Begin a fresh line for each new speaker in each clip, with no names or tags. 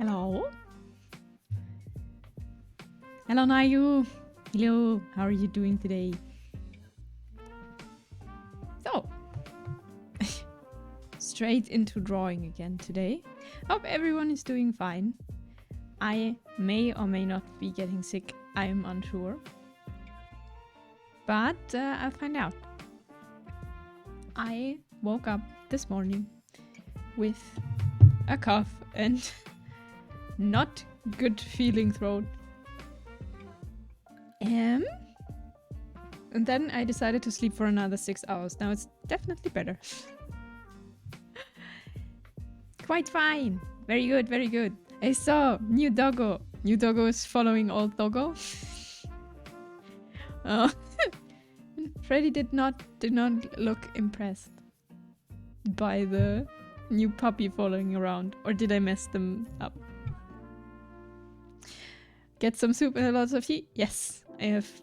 Hello. Hello, Nayu. Hello. How are you doing today? So, straight into drawing again today. Hope everyone is doing fine. I may or may not be getting sick. I am unsure. But I'll find out. I woke up this morning with a cough and not good feeling throat. And then I decided to sleep for another 6 hours. Now it's definitely better. Quite fine. Very good, very good. I saw new doggo. New doggo is following old doggo. Freddy did not look impressed by the new puppy following around. Or did I mess them up? Get some soup and lots of tea? Yes, I've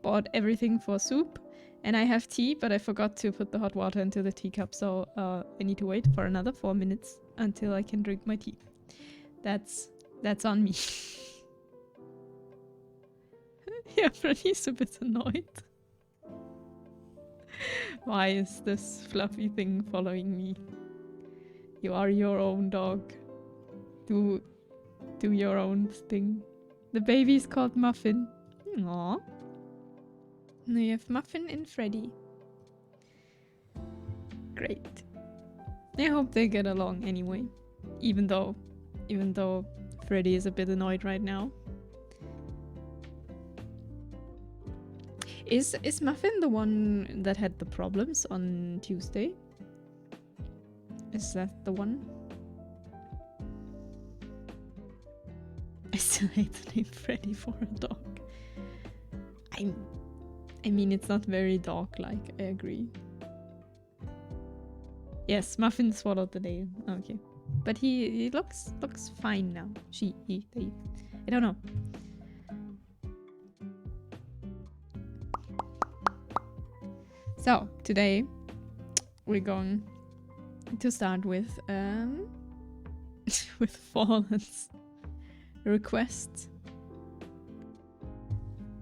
bought everything for soup. And I have tea, but I forgot to put the hot water into the teacup, so I need to wait for another 4 minutes until I can drink my tea. That's on me. Yeah, Freddy's a bit annoyed. Why is this fluffy thing following me? You are your own dog. Do your own thing. The baby's called Muffin. Aww. Now you have Muffin and Freddy. Great. I hope they get along anyway. Even though Freddy is a bit annoyed right now. Is Muffin the one that had the problems on Tuesday? Is that the one? I still hate the name Freddy for a dog. I mean, it's not very dog-like, I agree. Yes, Muffin swallowed the nail. Okay. But he looks fine now. They. I don't know. So, today we're going to start with with Fallen's request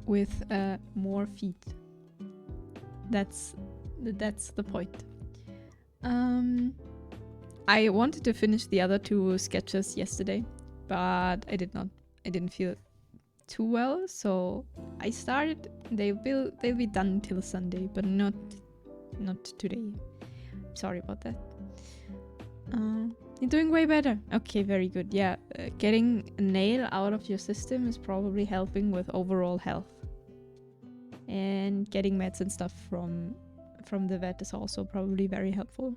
with more feet. That's the point. I wanted to finish the other 2 sketches yesterday, but I didn't feel too well, so I started. They'll be done till Sunday, but not today. Sorry about that. You're doing way better. Okay, very good. Yeah, getting a nail out of your system is probably helping with overall health. And getting meds and stuff from the vet is also probably very helpful.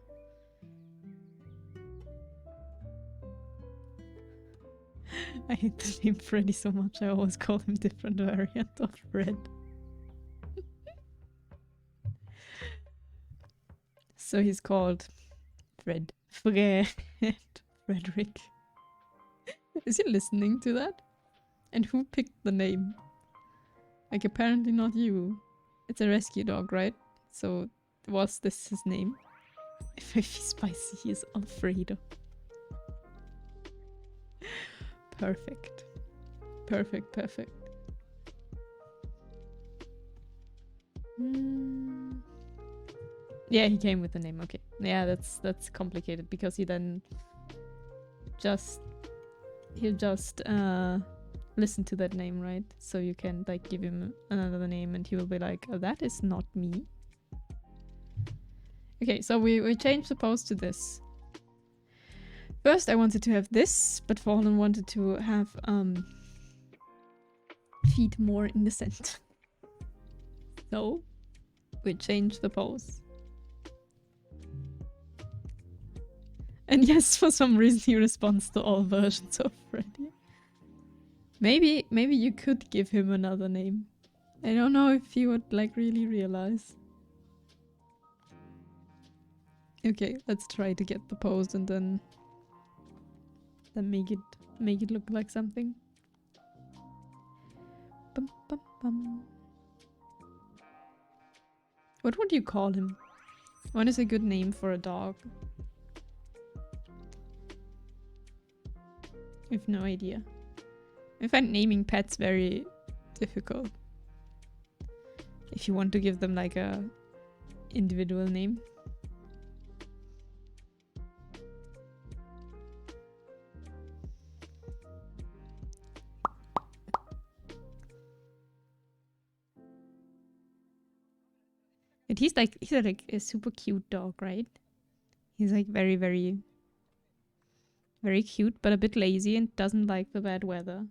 I hate the name Freddy so much. I always call him different variant of Fred. So he's called Fred. Frederick. Is he listening to that? And who picked the name? Like, apparently not you. It's a rescue dog, right? So was this his name? If he's spicy, he is Alfredo. Perfect. Perfect. Yeah, he came with the name. Okay. Yeah, that's complicated because he'll just listen to that name, right? So you can like give him another name and he will be like, oh, that is not me. Okay, so we changed the pose to this. First I wanted to have this, but Fallen wanted to have feet more in the center. So we changed the pose. And yes, for some reason he responds to all versions of Freddy. Maybe you could give him another name. I don't know if he would like really realize. Okay, let's try to get the pose and then make it look like something. Bum, bum, bum. What would you call him? What is a good name for a dog? I have no idea. I find naming pets very difficult. If you want to give them like a individual name. And he's like a super cute dog, right? He's like very, very, very cute, but a bit lazy and doesn't like the bad weather.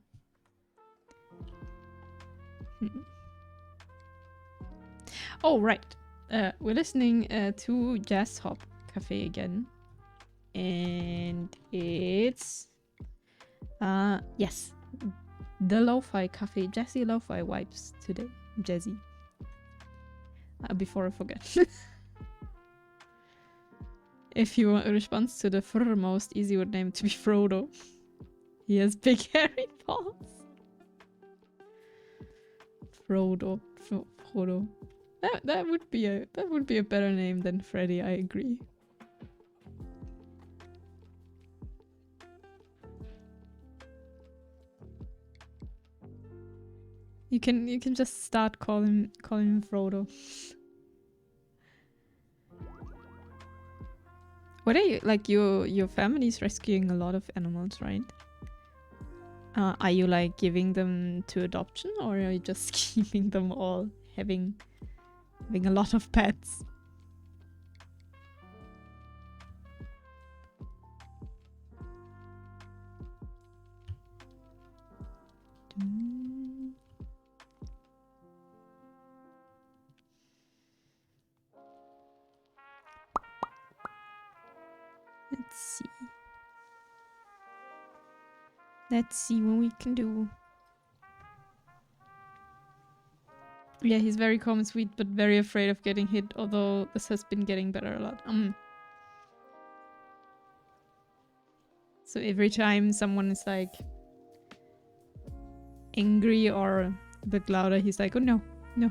Oh, right. We're listening to Jazz Hop Cafe again. And it's... yes. The Lo-Fi Cafe. Jazzy Lo-Fi vibes today. Jazzy. Before I forget. If you want a response to the furthermost, easy would name to be Frodo. He has big hairy paws. Frodo. That would be a better name than Freddy, I agree. You can just start calling him Frodo. What are you like? Your family's rescuing a lot of animals, right? Are you like giving them to adoption, or are you just keeping them all, having a lot of pets? Let's see what we can do. Yeah, he's very calm and sweet, but very afraid of getting hit, although this has been getting better a lot. So every time someone is like angry or a bit louder, he's like, oh no, no,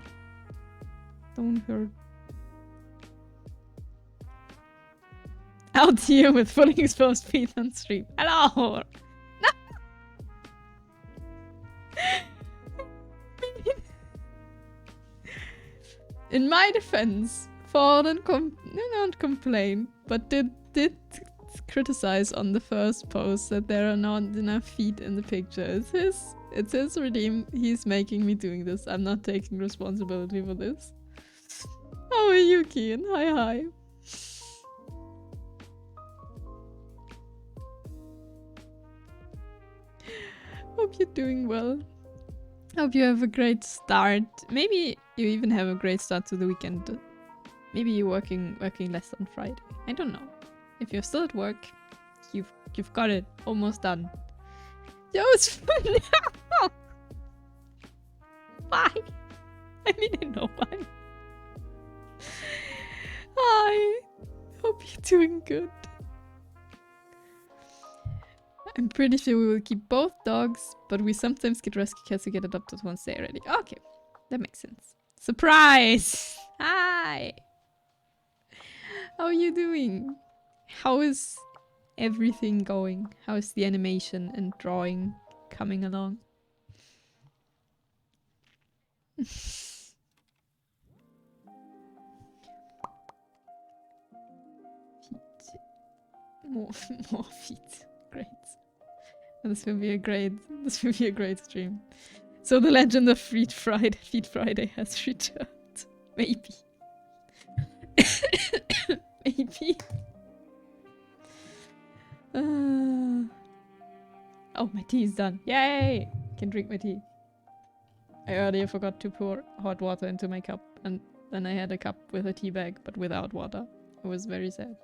don't hurt. Out here with fully exposed feet on stream. Hello! No! In my defense, Ford not complain, but did criticize on the first post that there are not enough feet in the picture. It's his redeem. He's making me doing this. I'm not taking responsibility for this. How are you, Kian? Hi. Hope you're doing well. Hope you have a great start. Maybe you even have a great start to the weekend. Maybe you're working less on Friday. I don't know. If you're still at work, you've got it. Almost done. Yo, it's fun now. Bye. I mean, I know bye. Hi. Hope you're doing good. I'm pretty sure we will keep both dogs, but we sometimes get rescue cats who get adopted once they're ready. Okay, that makes sense. Surprise! Hi! How are you doing? How is everything going? How is the animation and drawing coming along? Feet. More feet. Great. This will be a great stream. So the legend of Feet Friday has returned. Maybe. Maybe. Oh, my tea is done. Yay! Can drink my tea. I earlier forgot to pour hot water into my cup, and then I had a cup with a tea bag, but without water. It was very sad.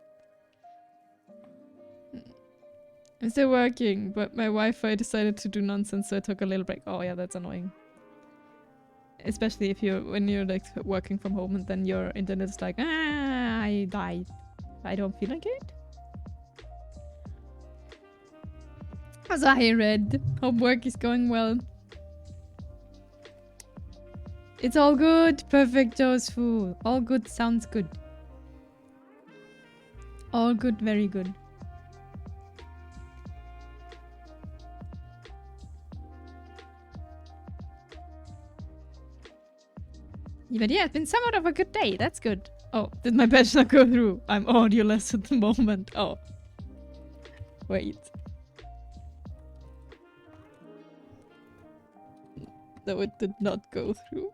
I'm still working, but my Wi-Fi decided to do nonsense, so I took a little break. Oh yeah, that's annoying. Especially if when you're like working from home and then your internet is like, I died. I don't feel like it. So hi Red. Hope work is going well. It's all good. Perfect, Josu. All good sounds good. All good, very good. But yeah, it's been somewhat of a good day. That's good. Oh, did my badge not go through? I'm audioless at the moment. Oh. Wait. No, it did not go through.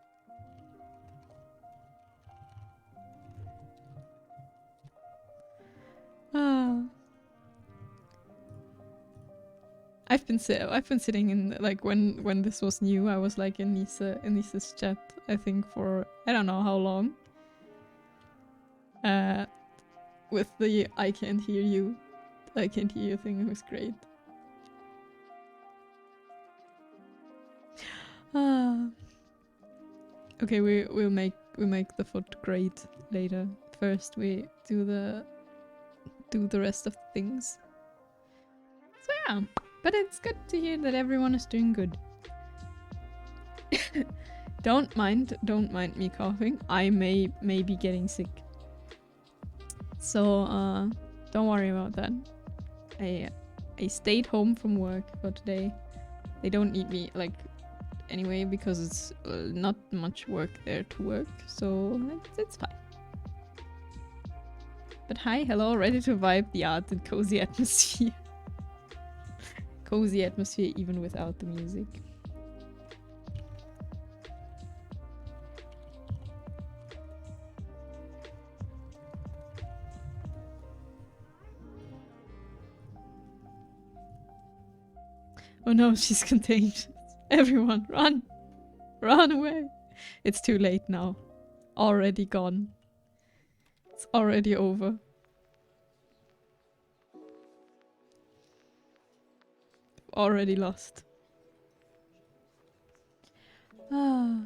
Ah. I've been sitting in, like, when this was new, I was like in Nisa's chat, I think for I don't know how long. With the I can't hear you thing, it was great. Ah. Okay, we'll make the foot great later. First we do the rest of the things. So yeah, but it's good to hear that everyone is doing good. Don't mind me coughing. I may be getting sick. So don't worry about that. I stayed home from work for today. They don't need me like anyway because it's not much work there to work, so it's fine. But hi, hello, ready to vibe the art and cozy atmosphere. Cozy atmosphere even without the music. Oh no, she's contagious. Everyone, run! Run away! It's too late now. Already gone. It's already over. Already lost. Ah.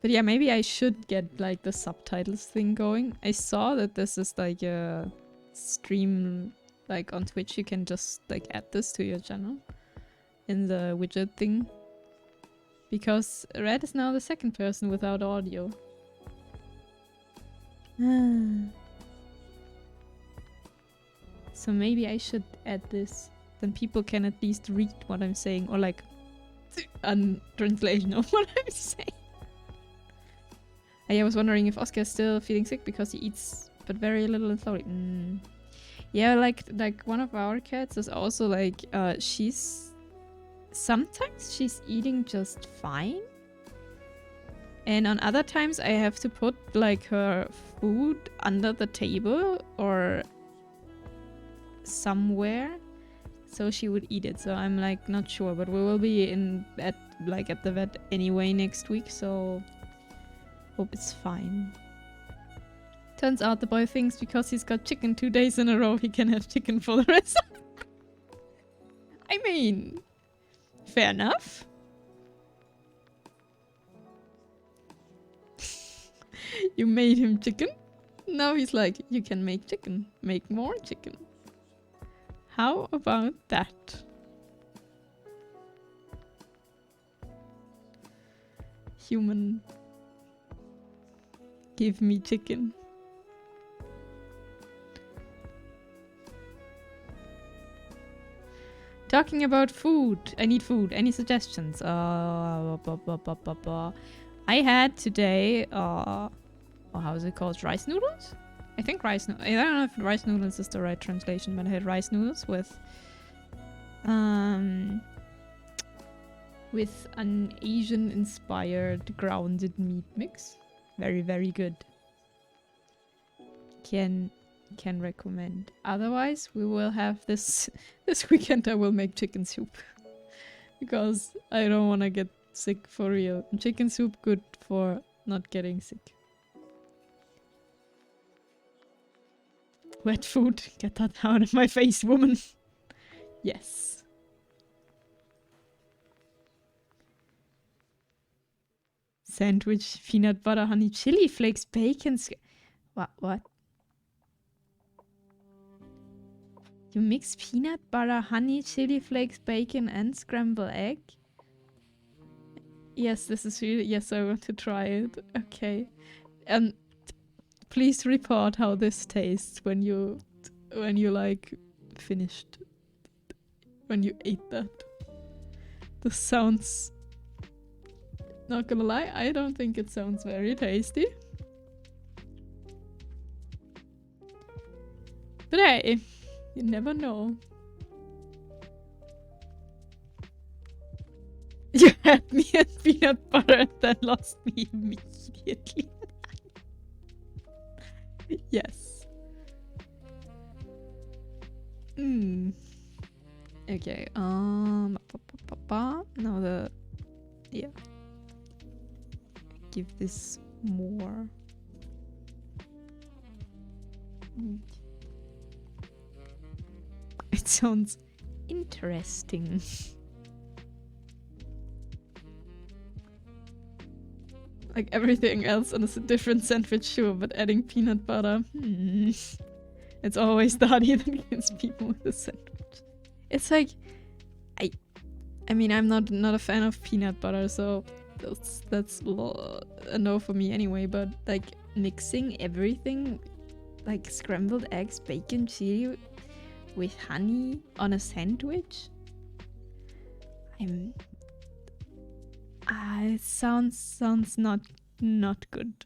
But yeah, maybe I should get like the subtitles thing going. I saw that this is like a stream, like on Twitch. You can just like add this to your channel in the widget thing. Because Red is now the second person without audio. So maybe I should add this. Then people can at least read what I'm saying, or like a translation of what I'm saying. I was wondering if Oscar is still feeling sick because he eats but very little and slowly. Yeah, like one of our cats is also like sometimes she's eating just fine. And on other times I have to put like her food under the table or somewhere so she would eat it. So I'm like not sure, but we will be at the vet anyway next week, so hope it's fine. Turns out the boy thinks because he's got chicken 2 days in a row he can have chicken for the rest. I mean, fair enough. You made him chicken. Now he's like, you can make chicken. Make more chicken. How about that? Human. Give me chicken. Talking about food. I need food. Any suggestions? I had today, how is it called? Rice noodles? I think rice noodles. I don't know if rice noodles is the right translation, but I had rice noodles with an Asian-inspired grounded meat mix. Very, very good. Can recommend. Otherwise, we will have this weekend. I will make chicken soup because I don't want to get sick for real. And chicken soup good for not getting sick. Wet food. Get that out of my face, woman. Yes. Sandwich, peanut butter, honey, chili flakes, bacon. What? You mix peanut butter, honey, chili flakes, bacon, and scrambled egg? Yes, this is really... Yes, I want to try it. Okay. Please report how this tastes when you like finished. When you ate that. This sounds Not gonna lie, I don't think it sounds very tasty. But hey, you never know. You had me at peanut butter and then lost me immediately. Yes. Okay, now yeah. Give this more. It sounds interesting. Like everything else on a different sandwich, sure, but adding peanut butter, it's always the honey that gives people with the sandwich. It's like, I mean, I'm not a fan of peanut butter, so that's a no for me anyway. But like mixing everything, like scrambled eggs, bacon, chili, with honey on a sandwich, it sounds not good.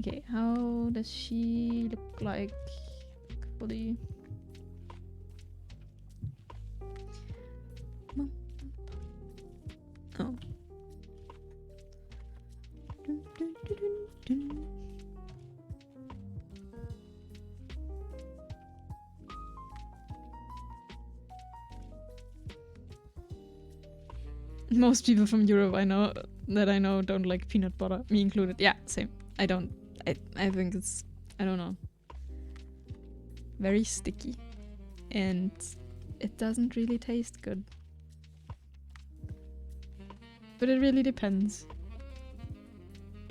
Okay, how does she look like? Fully. Oh. Most people from Europe I know don't like peanut butter, me included. Yeah, same. I don't. I think it's, I don't know, very sticky, and it doesn't really taste good. But it really depends.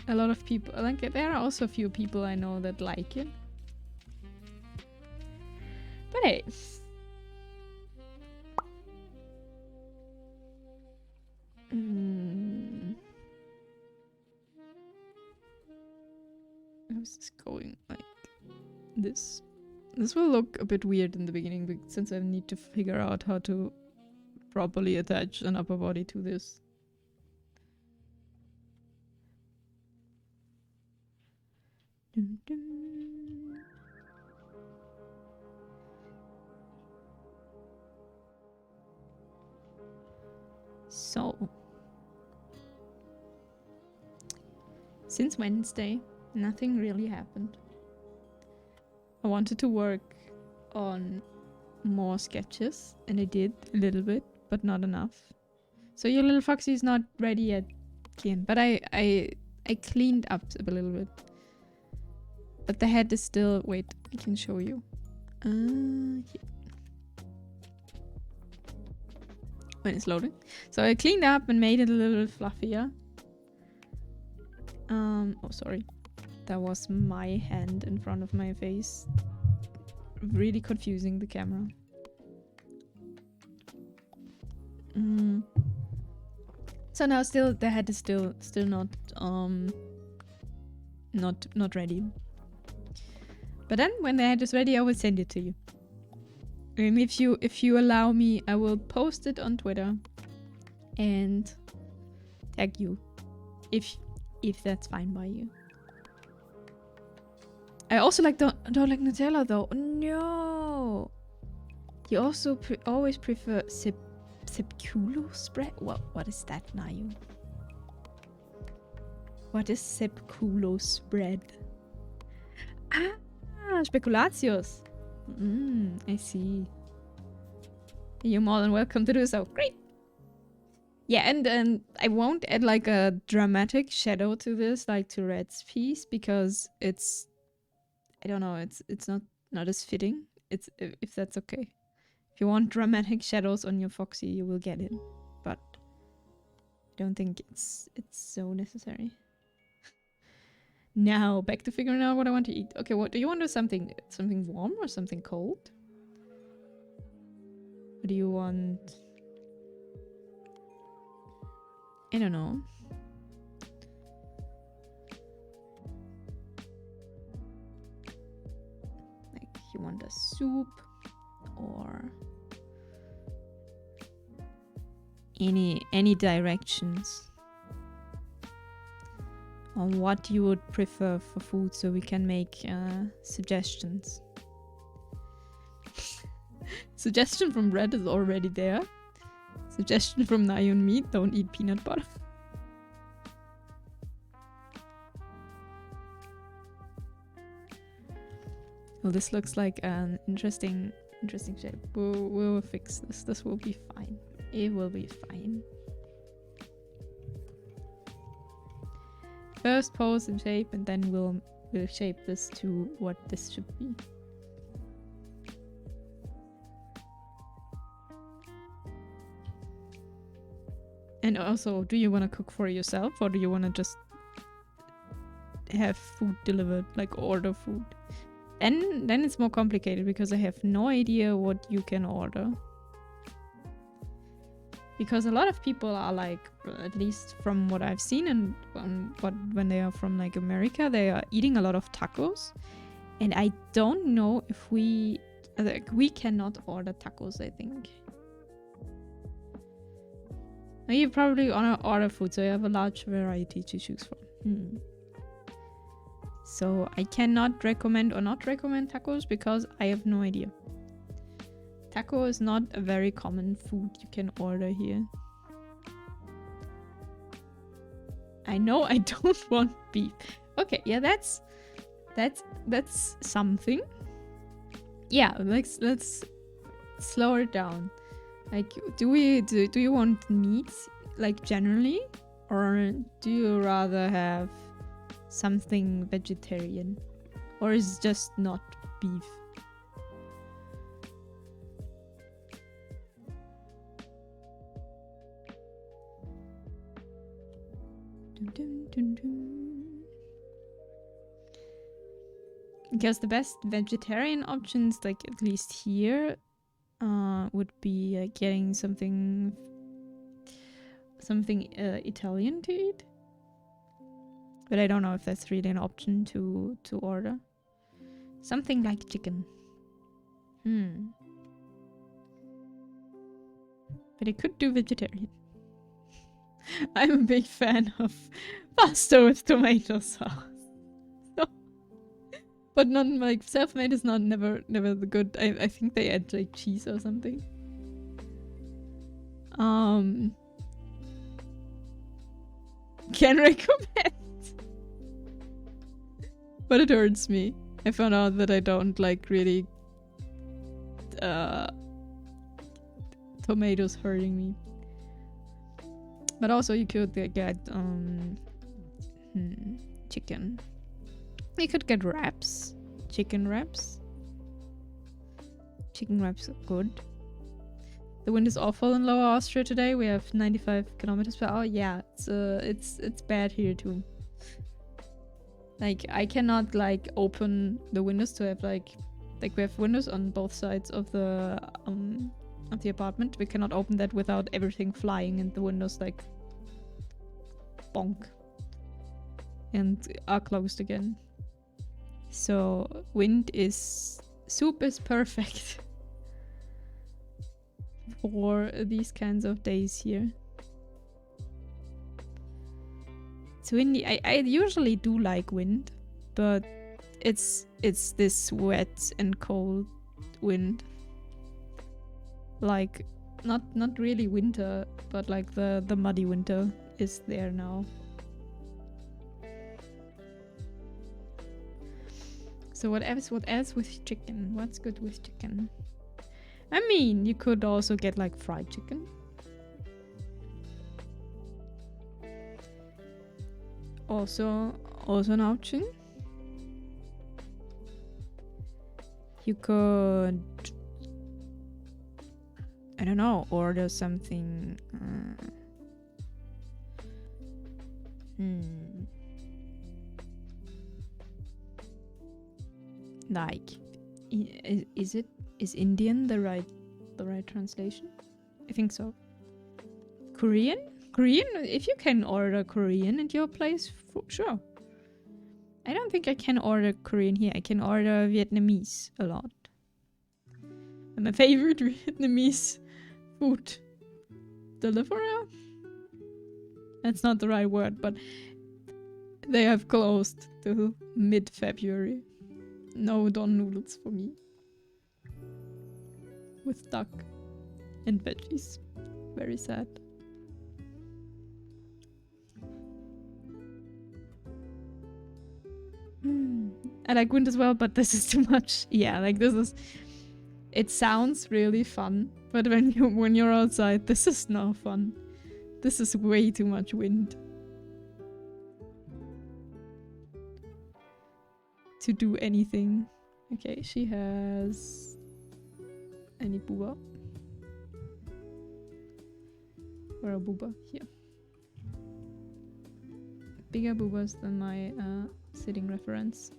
A lot of people like it. There are also a few people I know that like it. But hey. How's this going? Like this? This will look a bit weird in the beginning since I need to figure out how to properly attach an upper body to this. Dun, dun. So, since Wednesday, nothing really happened. I wanted to work on more sketches, and I did a little bit, but not enough. So your little foxy is not ready yet, Kian. But I cleaned up a little bit. But the head is still... Wait, I can show you. Here. When it's loading. So I cleaned up and made it a little bit fluffier. Oh, sorry. That was my hand in front of my face. Really confusing the camera. So now still the head is still not ready. But then when the head is ready, I will send it to you. And if you allow me, I will post it on Twitter and tag you if that's fine by you. I also don't like Nutella though. No. You also always prefer sepculo spread. What is that, Nayu? What is sepculo spread? Ah, speculatius. I see. You're more than welcome to do so. Great. Yeah, and I won't add like a dramatic shadow to this, like to Red's piece, because it's, I don't know, it's not as fitting. It's if that's okay. If you want dramatic shadows on your foxy, you will get it, but I don't think it's so necessary. Now back to figuring out what I want to eat. Okay, what do you want to do? Something warm or something cold? What do you want? I don't know. Like you want a soup or any directions on what you would prefer for food, so we can make suggestions. Suggestion from Red is already there. Suggestion from Nayon Meat: don't eat peanut butter. Well, this looks like an interesting shape. We'll fix this. This will be fine. It will be fine. First pose and shape, and then we'll shape this to what this should be. And also, do you want to cook for yourself, or do you want to just have food delivered, like order food? And then it's more complicated because I have no idea what you can order. Because a lot of people are like, at least from what I've seen and when they are from like America, they are eating a lot of tacos. And I don't know if we cannot order tacos, I think. You probably want to order food, so you have a large variety to choose from. So I cannot recommend or not recommend tacos because I have no idea. Taco is not a very common food you can order here. I know I don't want beef. Okay, yeah, that's something. Yeah, let's slow it down. Like, do you want meat, like, generally, or do you rather have something vegetarian, or is it just not beef? Because the best vegetarian options, like at least here, would be getting something Italian to eat. But I don't know if that's really an option to order. Something like chicken. But I could do vegetarian. I'm a big fan of pasta with tomato sauce. So, but not like self-made is never the good. I think they add like cheese or something. Can recommend. But it hurts me. I found out that I don't like really tomatoes hurting me. But also you could get chicken. You could get wraps. Chicken wraps. Chicken wraps are good. The wind is awful in Lower Austria today. We have 95 kilometers per hour. Yeah, it's bad here too. Like, I cannot like open the windows to have like we have windows on both sides of the apartment. We cannot open that without everything flying and the windows like bonk and are closed again. So soup is perfect for these kinds of days here. It's windy. I usually do like wind, but it's this wet and cold wind. Like not really winter, but like the muddy winter is there now. So what else with chicken? What's good with chicken? I mean, you could also get like fried chicken. Also an option. You could, I don't know, order something. Like, is Indian the right translation? I think so. Korean, if you can order Korean at your place, sure. I don't think I can order Korean here. I can order Vietnamese a lot. And my favorite Vietnamese food deliverer? That's not the right word, but they have closed till mid-February. No Don noodles for me. With duck and veggies. Very sad. I like wind as well, but this is too much. Yeah, like this is... It sounds really fun, but when you're outside, this is no fun. This is way too much wind. To do anything. Okay, she has... Any booba? Where are booba? Here. Bigger boobas than my sitting reference.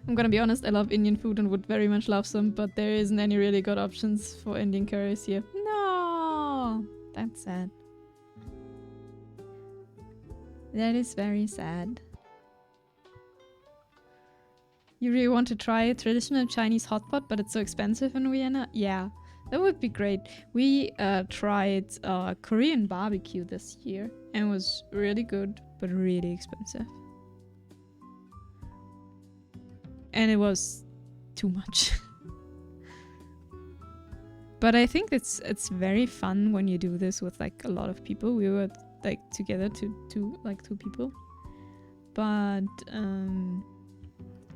I'm gonna be honest, I love Indian food and would very much love some, but there isn't any really good options for Indian curries here. No! That's sad. That is very sad. You really want to try a traditional Chinese hot pot, but it's so expensive in Vienna? Yeah, that would be great. We tried Korean barbecue this year, and it was really good, but really expensive. And it was too much. But I think it's very fun when you do this with like a lot of people. We were like together two people. But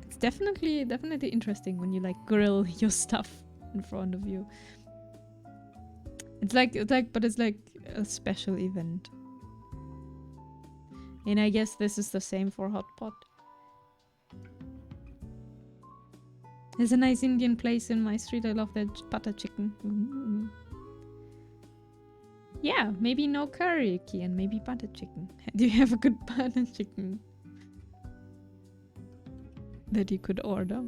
it's definitely interesting when you like grill your stuff in front of you. It's like a special event. And I guess this is the same for hot pot. There's a nice Indian place in my street. I love their butter chicken. Mm-hmm. Yeah, maybe no curry, Kian. Maybe butter chicken. Do you have a good butter chicken that you could order?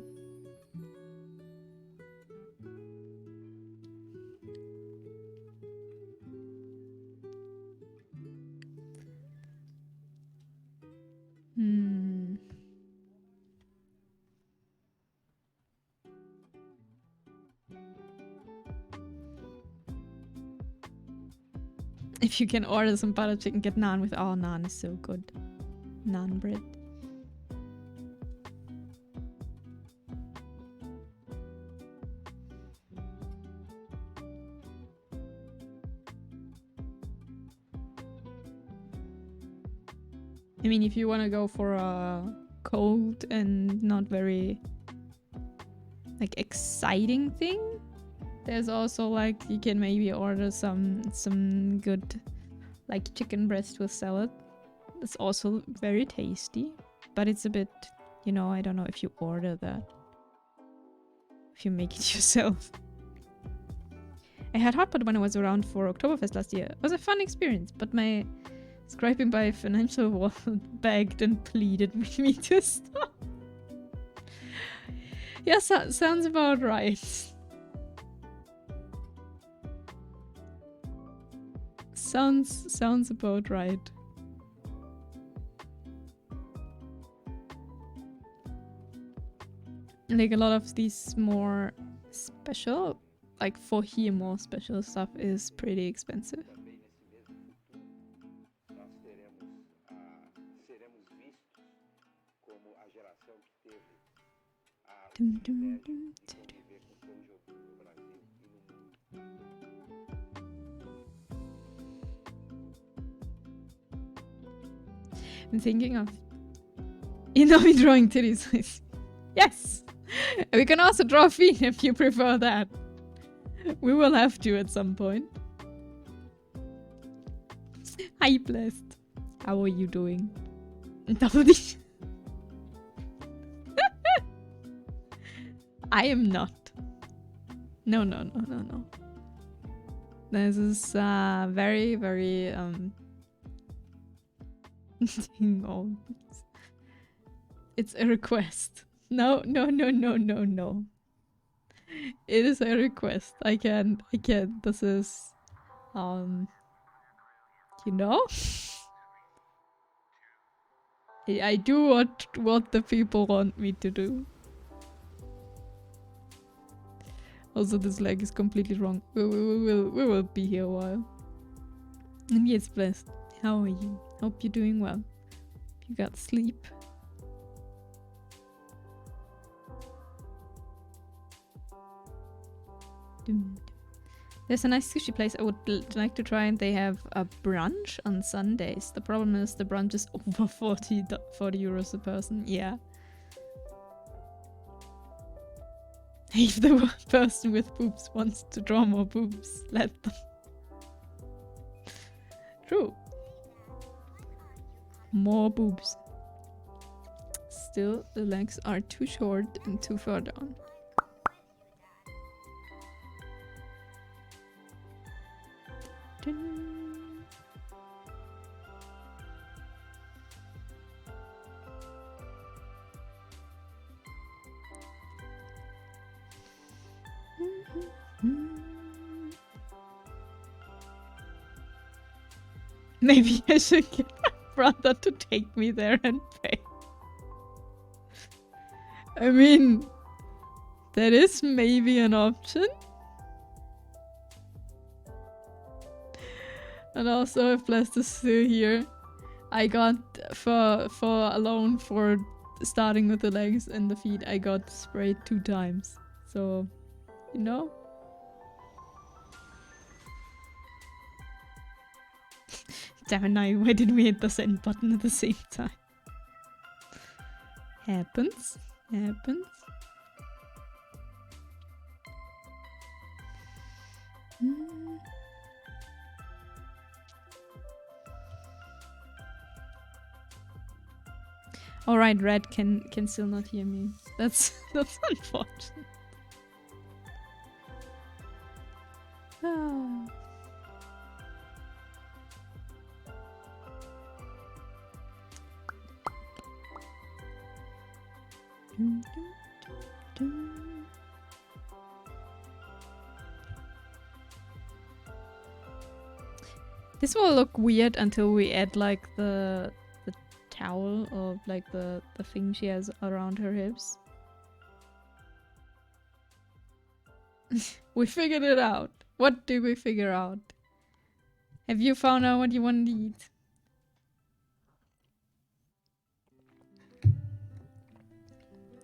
If you can order some butter chicken, get naan with... Oh, naan is so good. Naan bread. I mean, if you want to go for a cold and not very like exciting thing, there's also like you can maybe order some good like chicken breast with salad. It's also very tasty, but it's a bit, you know, I don't know if you order that. If you make it yourself. I had hot pot when I was around for Oktoberfest last year. It was a fun experience, but my scraping by financial wall begged and pleaded with me to stop. Yeah, sounds about right. Sounds about right. Like a lot of these more special, like for here more special stuff is pretty expensive. I'm thinking of Inami drawing titties. Yes! We can also draw feet if you prefer that. We will have to at some point. Hi, Blessed. How are you doing? I am not. No. This is very, very it's a request. No. It is a request. I can't. This is you know? I do what the people want me to do. Also, this leg is completely wrong. We will be here a while. Yes, blessed. How are you? Hope you're doing well. You got sleep. There's a nice sushi place I would like to try, and they have a brunch on Sundays. The problem is the brunch is over 40 euros a person. Yeah. If the person with boobs wants to draw more boobs, let them. True. More boobs. Still, the legs are too short and too far down. Maybe I should get my brother to take me there and pay. I mean, that is maybe an option. And also, if Blessed is still here, I got for alone for starting with the legs and the feet, I got sprayed 2 times. So, you know. Damn it, now why did we hit the send button at the same time? Happens. Happens. Alright, Red can still not hear me. That's unfortunate. Ah. This will look weird until we add like the towel or like the thing she has around her hips. We figured it out. What did we figure out? Have you found out what you want to eat?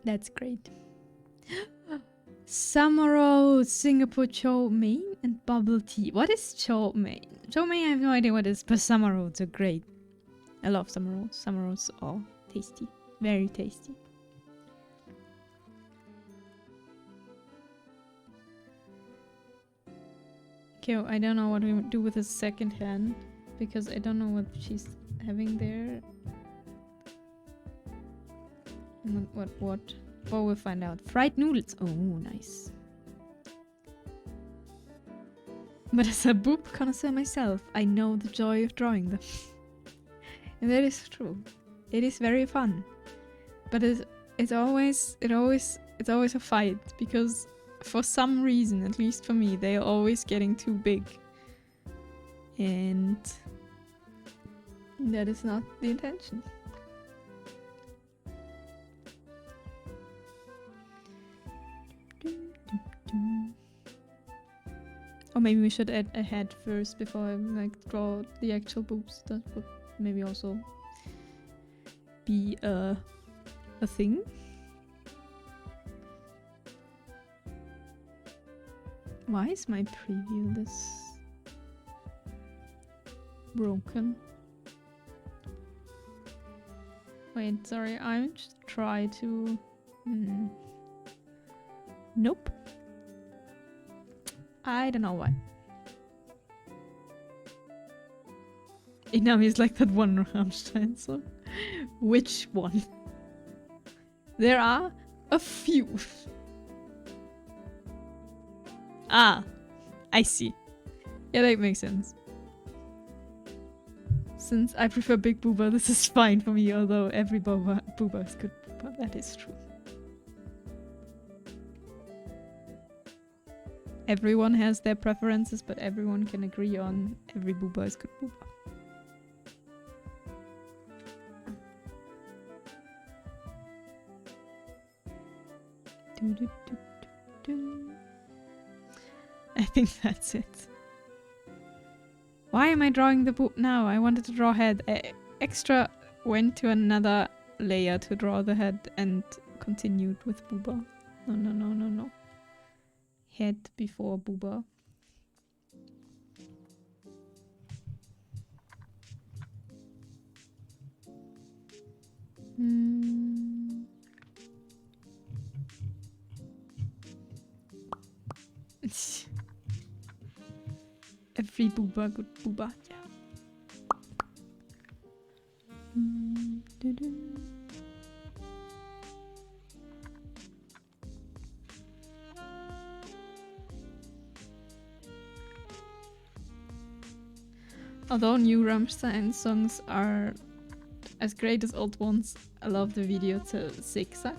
That's great. Summer rolls, Singapore chow mein, and bubble tea. What is chow mein? Chow mein, I have no idea what it is, but summer rolls are great. I love summer rolls. Summer rolls are tasty. Very tasty. Okay, I don't know what we do with the second hand, because I don't know what she's having there. What? Well, we'll find out. Fried noodles. Oh, nice. But as a boob connoisseur myself, I know the joy of drawing them. And that is true. It is very fun. But it's always a fight, because for some reason, at least for me, they are always getting too big. And that is not the intention. Or maybe we should add a head first before I like draw the actual boobs. That would maybe also be a thing. Why is my preview this broken? Wait, sorry, I just try to... Nope. I don't know why. Inami is like that one Rammstein song. Which one? There are a few. Ah, I see. Yeah, that makes sense. Since I prefer big booba, this is fine for me, although every booba is good booba. That is true. Everyone has their preferences, but everyone can agree on every booba is good booba. I think that's it. Why am I drawing the boob now? I wanted to draw head. Extra went to another layer to draw the head and continued with booba. No, no, no, no, no. Head before booba. Every booba, good booba, yeah. Although new Rammstein songs are as great as old ones, I love the video to Zigzag.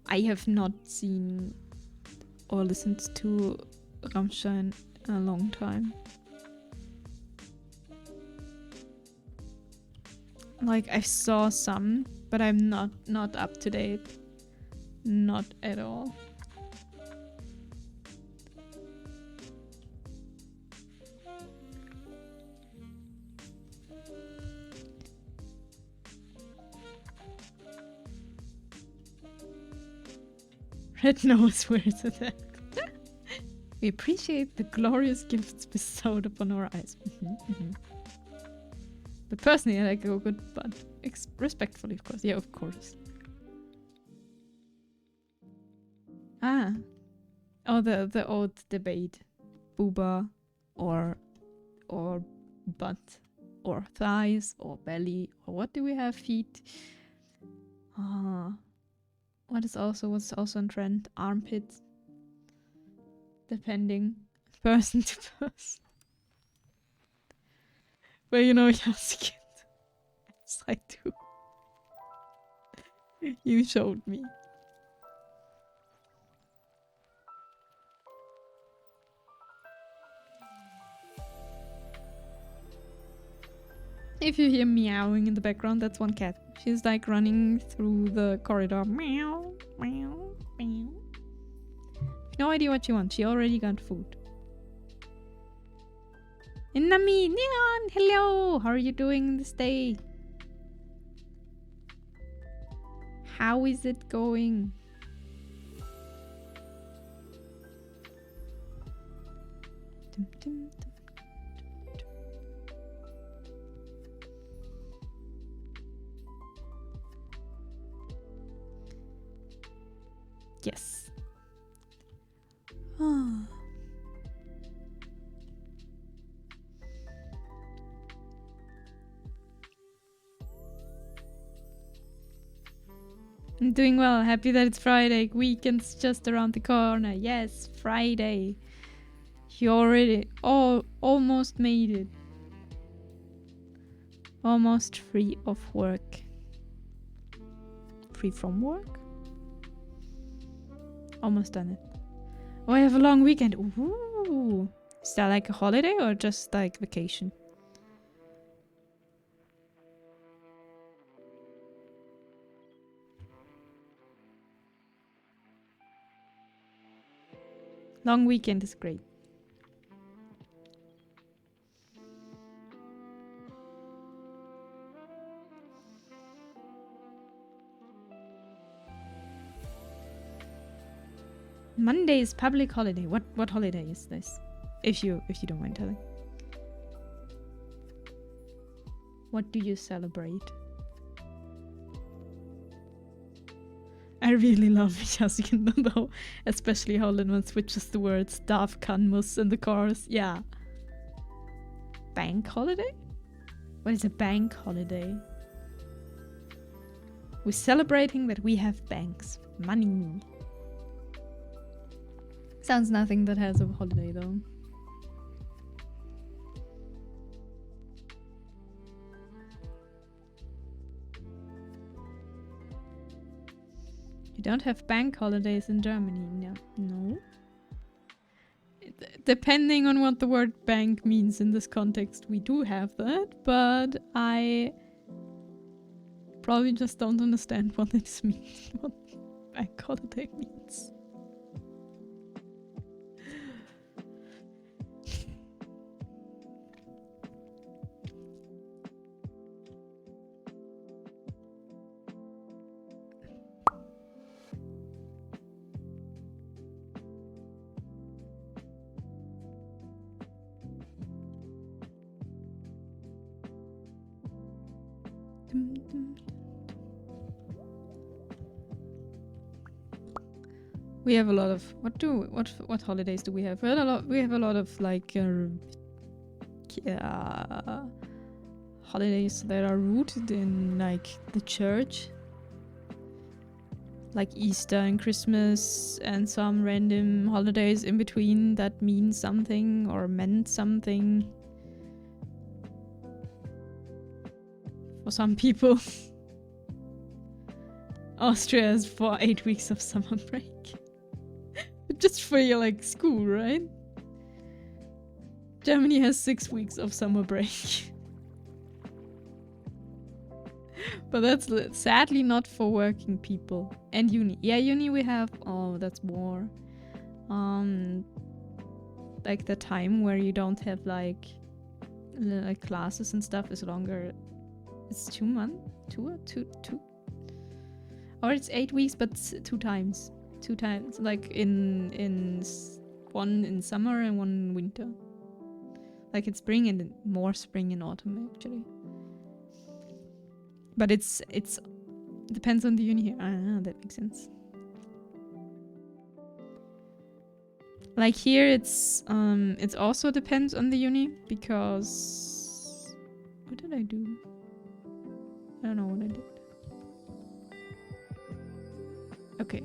I have not seen or listened to Rammstein in a long time. Like, I saw some, but I'm not up to date. Not at all. Red nose, where is it at? We appreciate the glorious gifts bestowed upon our eyes. But personally, I like a good bud. Respectfully, of course. Yeah, of course. Ah. Oh, the old debate. Booba or butt or thighs or belly or what do we have? Feet. What's also on trend? Armpits. Depending person to person. Well, you know, yes, yes, I do. You showed me. If you hear meowing in the background, that's one cat. She's like running through the corridor. Meow, meow, meow. No idea what she wants. She already got food. Inami, Neon, hello! How are you doing this day? How is it going? Dum, dum, dum. Yes. I'm doing well. Happy that it's Friday. Weekend's just around the corner. Yes, Friday. You already almost made it. Almost free of work. Free from work? Almost done it. Oh, I have a long weekend. Ooh. Is that like a holiday or just like vacation? Long weekend is great. Monday is public holiday. What holiday is this? If you don't mind telling. What do you celebrate? I really love Yasukin though, especially how Linman switches the words Dav Kanmus in the chorus. Yeah. Bank holiday? What is a bank holiday? We're celebrating that we have banks. Money. Sounds nothing that has a holiday though. You don't have bank holidays in Germany, no. Depending on what the word bank means in this context, we do have that, but I probably just don't understand what it means, what bank holiday means. We have a lot of what holidays do we have? We have a lot of like holidays that are rooted in like the church, like Easter and Christmas, and some random holidays in between that mean something or meant something for some people. Austria has 8 weeks of summer break. Just for your like school, right? Germany has 6 weeks of summer break. But that's sadly not for working people. And uni. Yeah, uni we have, oh, that's more. Like the time where you don't have like classes and stuff is longer. It's 2 months? Two? Or it's 8 weeks, but 2 times. 2 times. Like in one in summer and one in winter. Like it's spring and more spring and autumn actually. But it's depends on the uni here. Ah, that makes sense. Like here it's also depends on the uni because what did I do? I don't know what I did. Okay.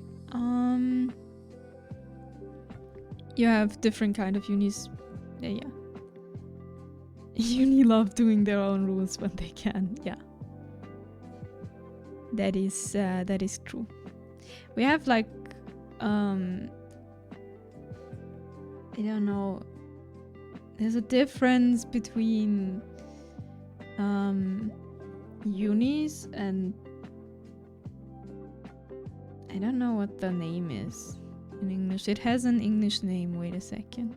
You have different kind of unis. Yeah. Uni love doing their own rules when they can. Yeah. That is true. We have like I don't know. There's a difference between unis and I don't know what the name is in English. It has an English name. Wait a second.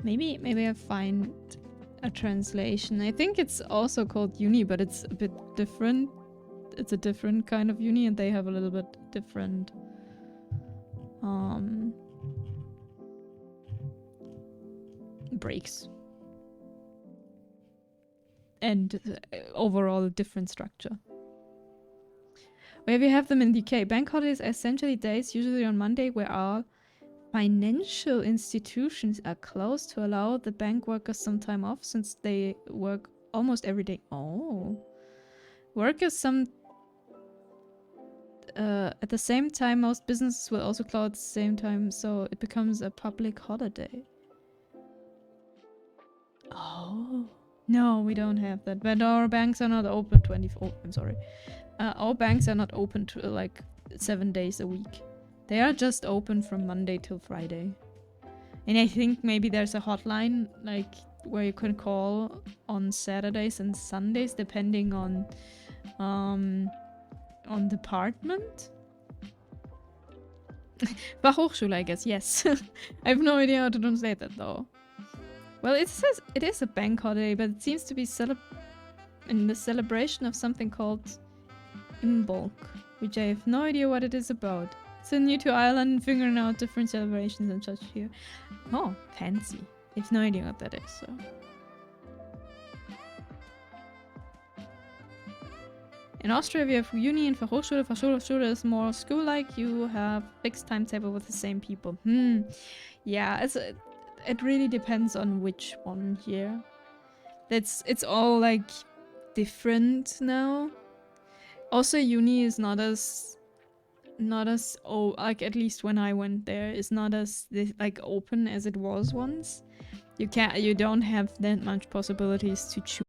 Maybe I find a translation. I think it's also called uni, but it's a bit different. It's a different kind of uni, and they have a little bit different breaks and overall different structure. Where we have them in the UK, bank holidays are essentially days, usually on Monday, where our financial institutions are closed to allow the bank workers some time off since they work almost every day. Oh. Workers at the same time, most businesses will also close at the same time, so it becomes a public holiday. Oh. No, we don't have that. But our banks are not open 24. I'm sorry. Our banks are not open to like 7 days a week. They are just open from Monday till Friday. And I think maybe there's a hotline like where you can call on Saturdays and Sundays depending on department. Fachhochschule, I guess, yes. I have no idea how to translate that though. Well, it says it is a bank holiday, but it seems to be in the celebration of something called Imbolc, which I have no idea what it is about. So new to Ireland and figuring out different celebrations and such here. Oh, fancy. I have no idea what that is, so. In Austria, we have uni and Fachhochschule. Fachhochschule is more school-like. You have fixed timetable with the same people. Yeah, it really depends on which one here. It's all like different now. Also, uni is not as like at least when I went there, is not as like open as it was once. You don't have that much possibilities to choose.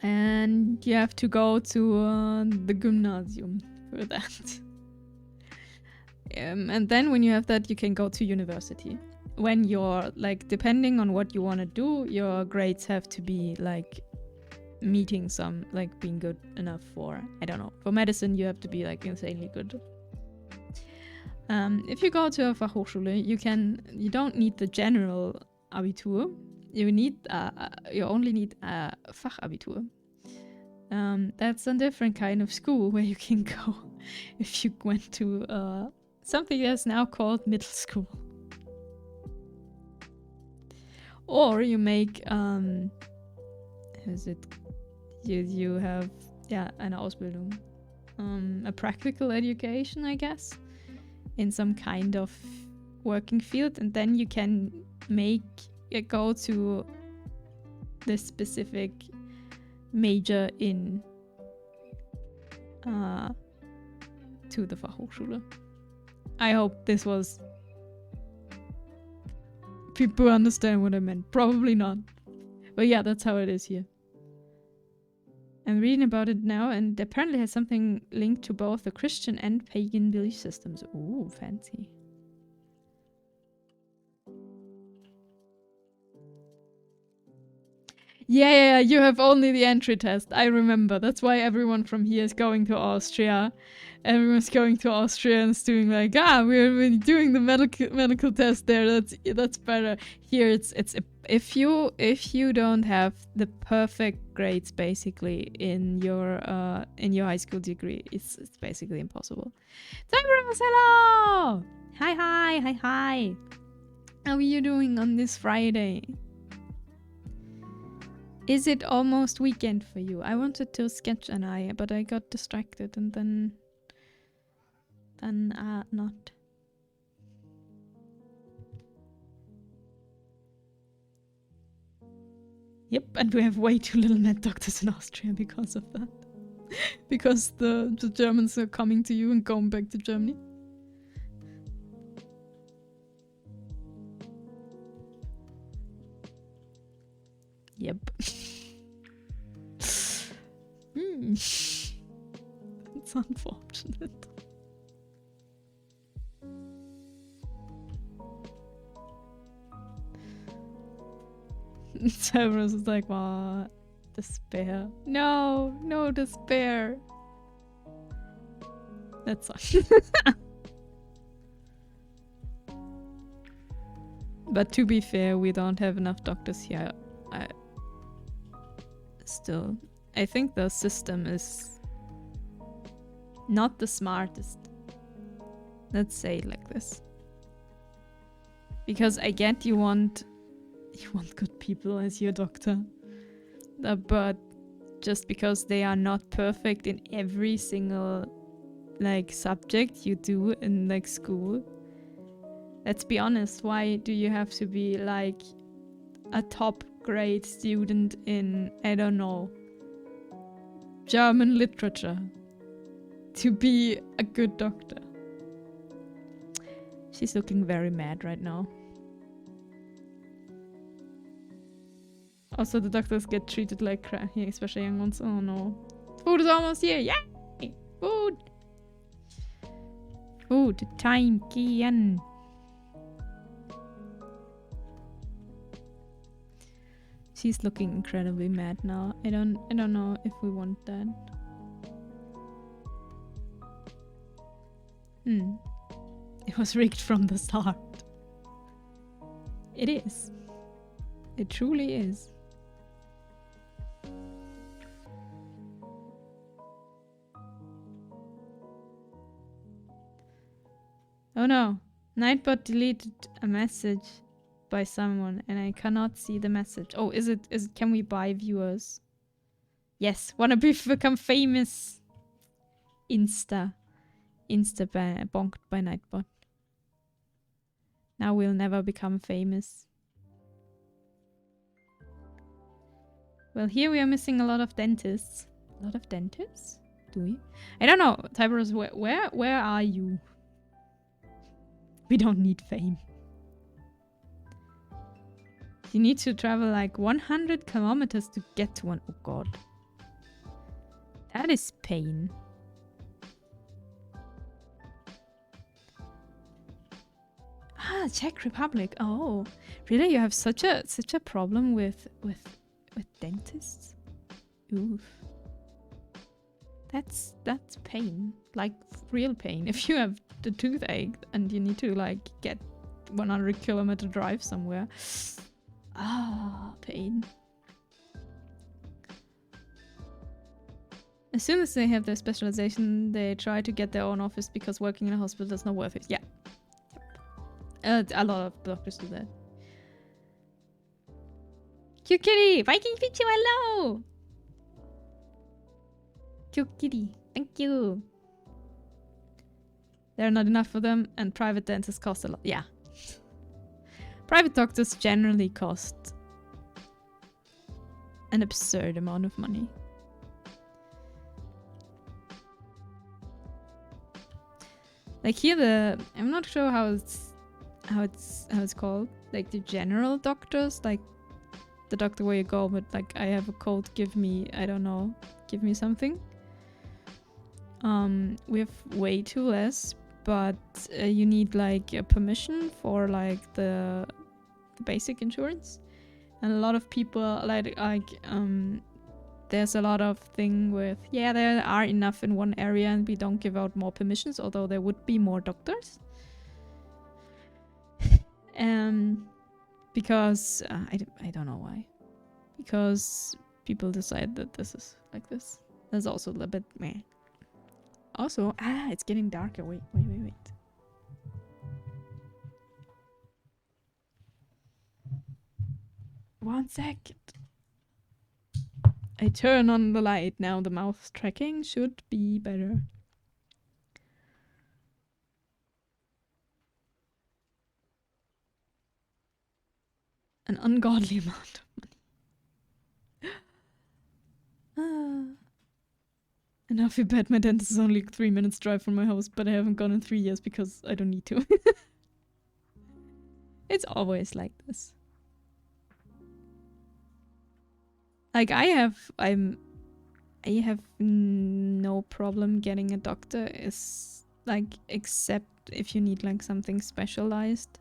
And you have to go to the gymnasium for that. And then when you have that, you can go to university. When you're like, depending on what you want to do, your grades have to be like meeting some, like being good enough for, I don't know, for medicine you have to be like insanely good. If you go to a Fachhochschule, you don't need the general Abitur. You only need a Fachabitur. That's a different kind of school where you can go if you went to something that's now called middle school. Or you make you have eine Ausbildung, a practical education, I guess, in some kind of working field, and then you can go to this specific major in to the Fachhochschule. I hope this was people understand what I meant. Probably not, but yeah, that's how it is here. I'm reading about it now, and apparently has something linked to both the Christian and pagan belief systems. Ooh, fancy. Yeah, you have only the entry test. I remember. That's why everyone from here is going to Austria. Everyone's going to Austria and is doing like, we're doing the medical test there. That's better. Here it's if you don't have the perfect grades basically in your high school degree, it's basically impossible. Cyberus, hello! Hi. How are you doing on this Friday? Is it almost weekend for you? I wanted to sketch an eye, but I got distracted and then not. Yep, and we have way too little med doctors in Austria because of that. Because the Germans are coming to you and going back to Germany. Yep. That's unfortunate. Cerberus is like, what? Despair. No despair. That's all. But to be fair, we don't have enough doctors here. Still, I think the system is not the smartest. Let's say it like this. Because I get you want good people as your doctor. But just because they are not perfect in every single like subject you do in like school. Let's be honest, why do you have to be like a top grade student in, I don't know, German literature to be a good doctor? She's looking very mad right now. Also, the doctors get treated like crap here, especially young ones. Oh no. Food is almost here. Yay! Food! Food time, Kian. She's looking incredibly mad now. I don't know if we want that. It was rigged from the start. It is. It truly is. Oh no, Nightbot deleted a message by someone and I cannot see the message. Oh, is it can we buy viewers? Yes, wanna become famous. Insta bonked by Nightbot. Now we'll never become famous. Well, here we are missing a lot of dentists. A lot of dentists? Do we? I don't know. Tiberius, where are you? We don't need fame. You need to travel like 100 kilometers to get to one. Oh god. That is pain. Ah, Czech Republic. Oh, really? You have such a problem with dentists? Oof. That's pain. Like real pain. If you have the toothache and you need to like get 100-kilometer drive somewhere. Ah, pain. As soon as they have their specialization, they try to get their own office because working in a hospital is not worth it. Yeah. A lot of doctors do that. Cute kitty! Viking Pichu, hello! Cute kitty, thank you. There are not enough for them, and private dentists cost a lot. Yeah. Private doctors generally cost an absurd amount of money. Like here, I'm not sure how it's called. Like the general doctors, like the doctor where you go, but like I have a cold, give me, I don't know, give me something. We have way too less, but you need like a permission for like the basic insurance, and a lot of people like there's a lot of thing with there are enough in one area and we don't give out more permissions, although there would be more doctors. Because I don't know why. Because people decide that this is like this. There's also a little bit meh. Also, it's getting darker. Wait. 1 second. I turn on the light. Now the mouse tracking should be better. An ungodly amount of money. And I feel bad my dentist is only 3 minutes drive from my house, but I haven't gone in 3 years because I don't need to. It's always like this. Like I have no problem getting a doctor, is like, except if you need like something specialized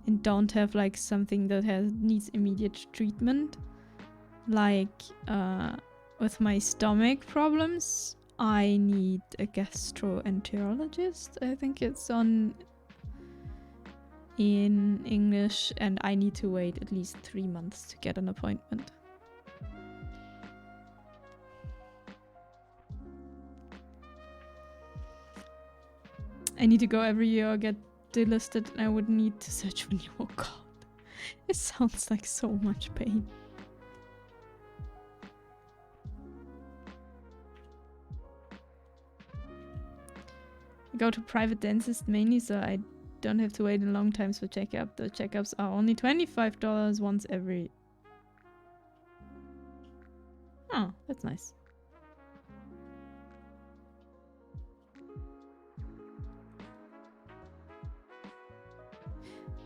and don't have like something that needs immediate treatment. Like with my stomach problems, I need a gastroenterologist. I think it's in English, and I need to wait at least 3 months to get an appointment. I need to go every year or get delisted, and I would need to search for new. Oh god. It sounds like so much pain. I go to private dentist mainly, so I don't have to wait a long time for checkup. The checkups are only $25 once every... Oh, that's nice.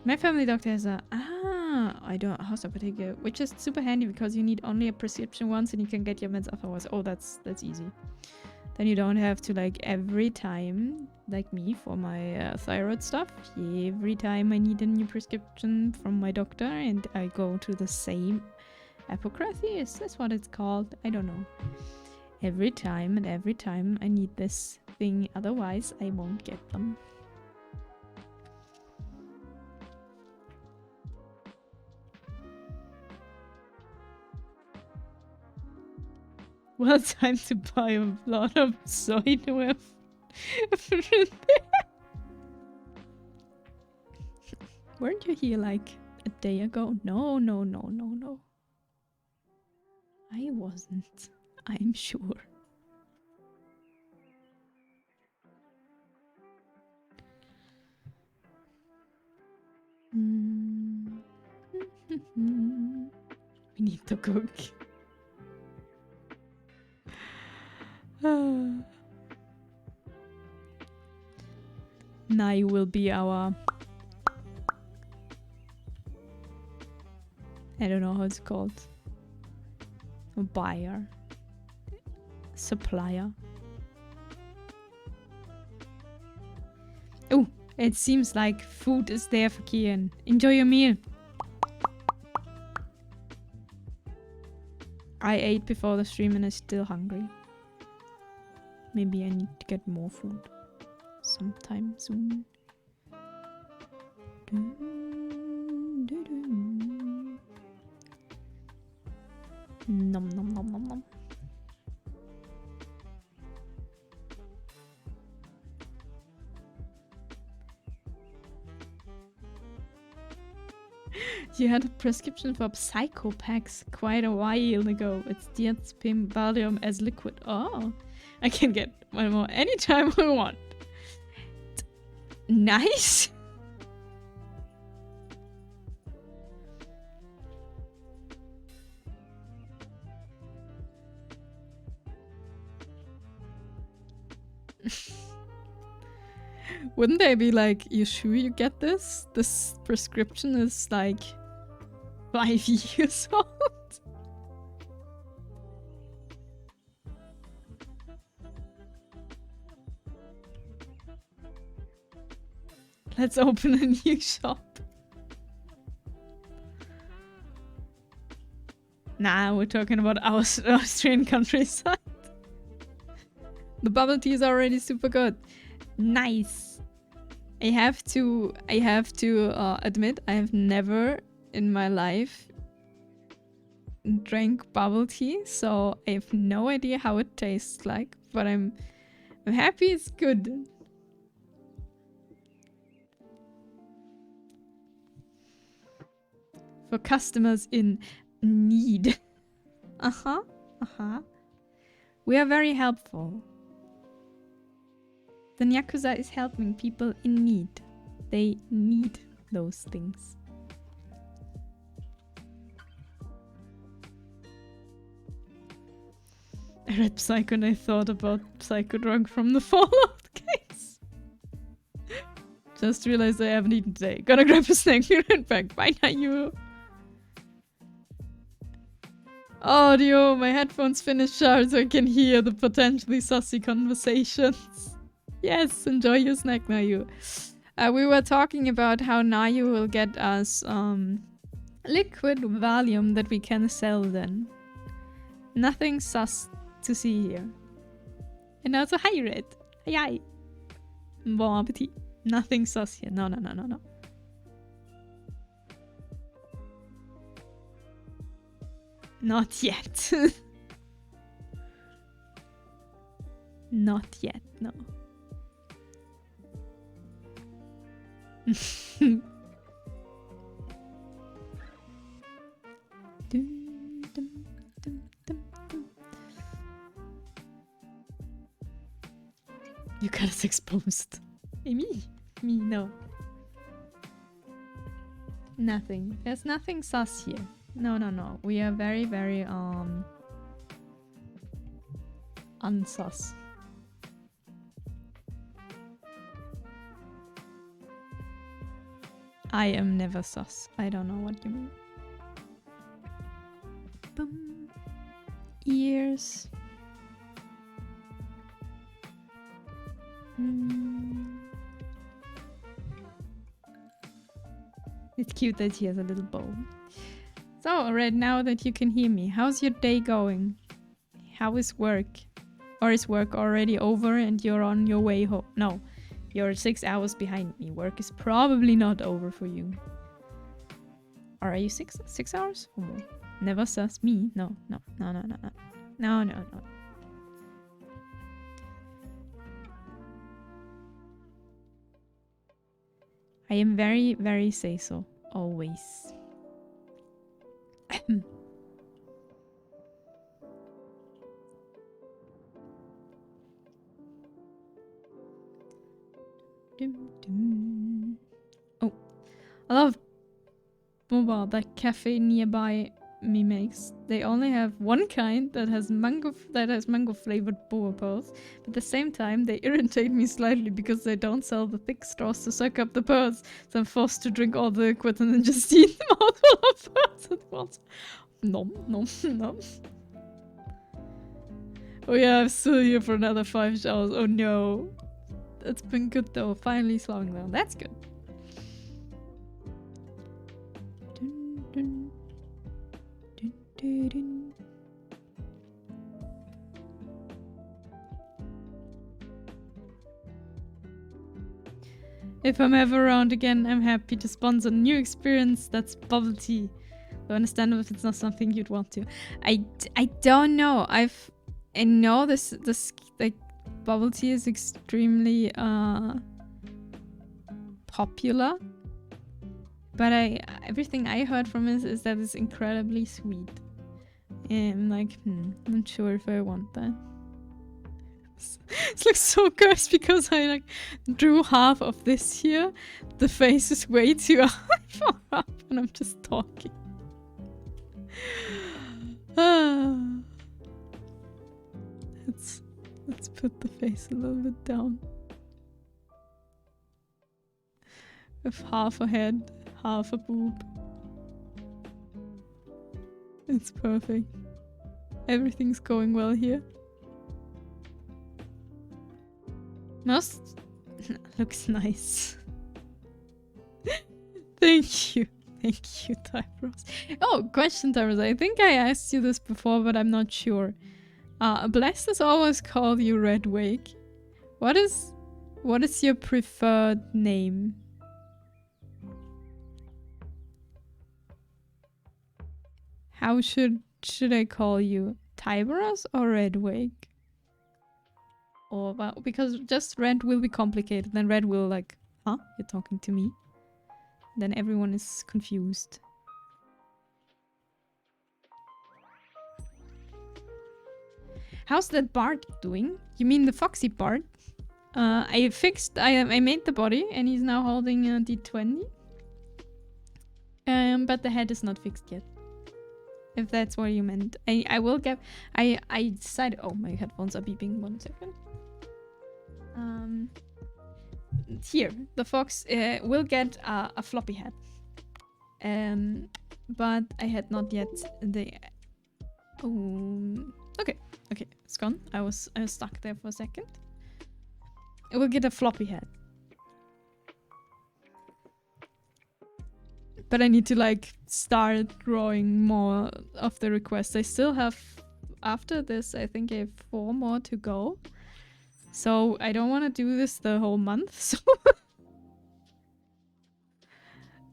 My family doctor has a... I don't... House apotheke, which is super handy because you need only a prescription once and you can get your meds afterwards. Oh, that's easy. Then you don't have to, like, every time, like me for my thyroid stuff, every time I need a new prescription from my doctor and I go to the same apothecary. Is this what it's called? I don't know. Every time I need this thing, otherwise I won't get them. Well, time to buy a lot of soy with. Weren't you here like a day ago? No. I wasn't. I'm sure. We need to cook. Nai will be our I don't know how it's called. A buyer. Supplier. Oh, it seems like food is there for Kian. Enjoy your meal. I ate before the stream and I'm still hungry. Maybe I need to get more food sometime soon. Nom nom nom nom nom. You had a prescription for Psychopax quite a while ago. It's diazepam Valium as liquid. Oh, I can get one more anytime I want. Nice. Wouldn't they be like, you sure you get this? This prescription is like 5 years old. Let's open a new shop. Nah, we're talking about our Austrian countryside. The bubble tea is already super good. Nice. I have to admit, I have never in my life drank bubble tea, so I have no idea how it tastes like, but I'm happy it's good. For customers in need. We are very helpful. The Yakuza is helping people in need. They need those things. I read Psycho and I thought about Psycho drunk from the Fallout case. Just realized I haven't eaten today. Gotta grab a snack, be right back. Bye now, you. Audio, my headphones finished charged so I can hear the potentially sussy conversations. Yes, enjoy your snack, Nayu. We were talking about how Nayu will get us liquid Valium that we can sell then. Nothing sus to see here. And also, hi Red. Hi. Bon appetit. Nothing sus here. No. Not yet. Not yet, no. You got us exposed. Hey, me, no. Nothing. There's nothing sus here. No. We are very, very, unsus. I am never sus. I don't know what you mean. Boom. Ears. It's cute that he has a little bow. So, right now that you can hear me, how's your day going? How is work? Or is work already over and you're on your way home? No, you're 6 hours behind me. Work is probably not over for you. Or are you 6 hours or more? Never sus me. No. I am very, very say so. Always. Oh, I love mobile. That cafe nearby makes. They only have one kind that has mango flavored boba pearls. But at the same time, they irritate me slightly because they don't sell the thick straws to suck up the pearls. So I'm forced to drink all the liquid and then just eat them out of pearls at once. Nom, nom, nom. Oh yeah, I'm still here for another 5 showers. Oh no. It's been good though. Finally slowing down. That's good. Dun, dun. Dun, dun, dun. If I'm ever around again, I'm happy to sponsor a new experience that's bubble tea. Though understandable if it's not something you'd want to. I don't know. I know this like bubble tea is extremely popular, but everything I heard from it is that it's incredibly sweet. And like, not sure if I want that. It looks so cursed because I like drew half of this here. The face is way too far up, and I'm just talking. Let's put the face a little bit down. With half a head, half a boob. It's perfect. Everything's going well here. Most looks nice. Thank you. Thank you, Tyros. Oh, question, Tyros. I think I asked you this before, but I'm not sure. Blessed has always called you Red Wake. What is your preferred name? How should I call you? Tyros or Red Wake? Or well, because just Red will be complicated. Then Red will like, huh? You're talking to me? Then everyone is confused. How's that Bard doing? You mean the Foxy Bard? I made the body and he's now holding a D20. But the head is not fixed yet. If that's what you meant. I will get... I decided... Oh, my headphones are beeping. 1 second. Here, the fox will get a floppy head. But I had not yet the... Oh... Okay, it's gone. I was stuck there for a second. It will get a floppy head. But I need to like start drawing more of the requests. I still have, after this, I think I have 4 more to go. So I don't want to do this the whole month. So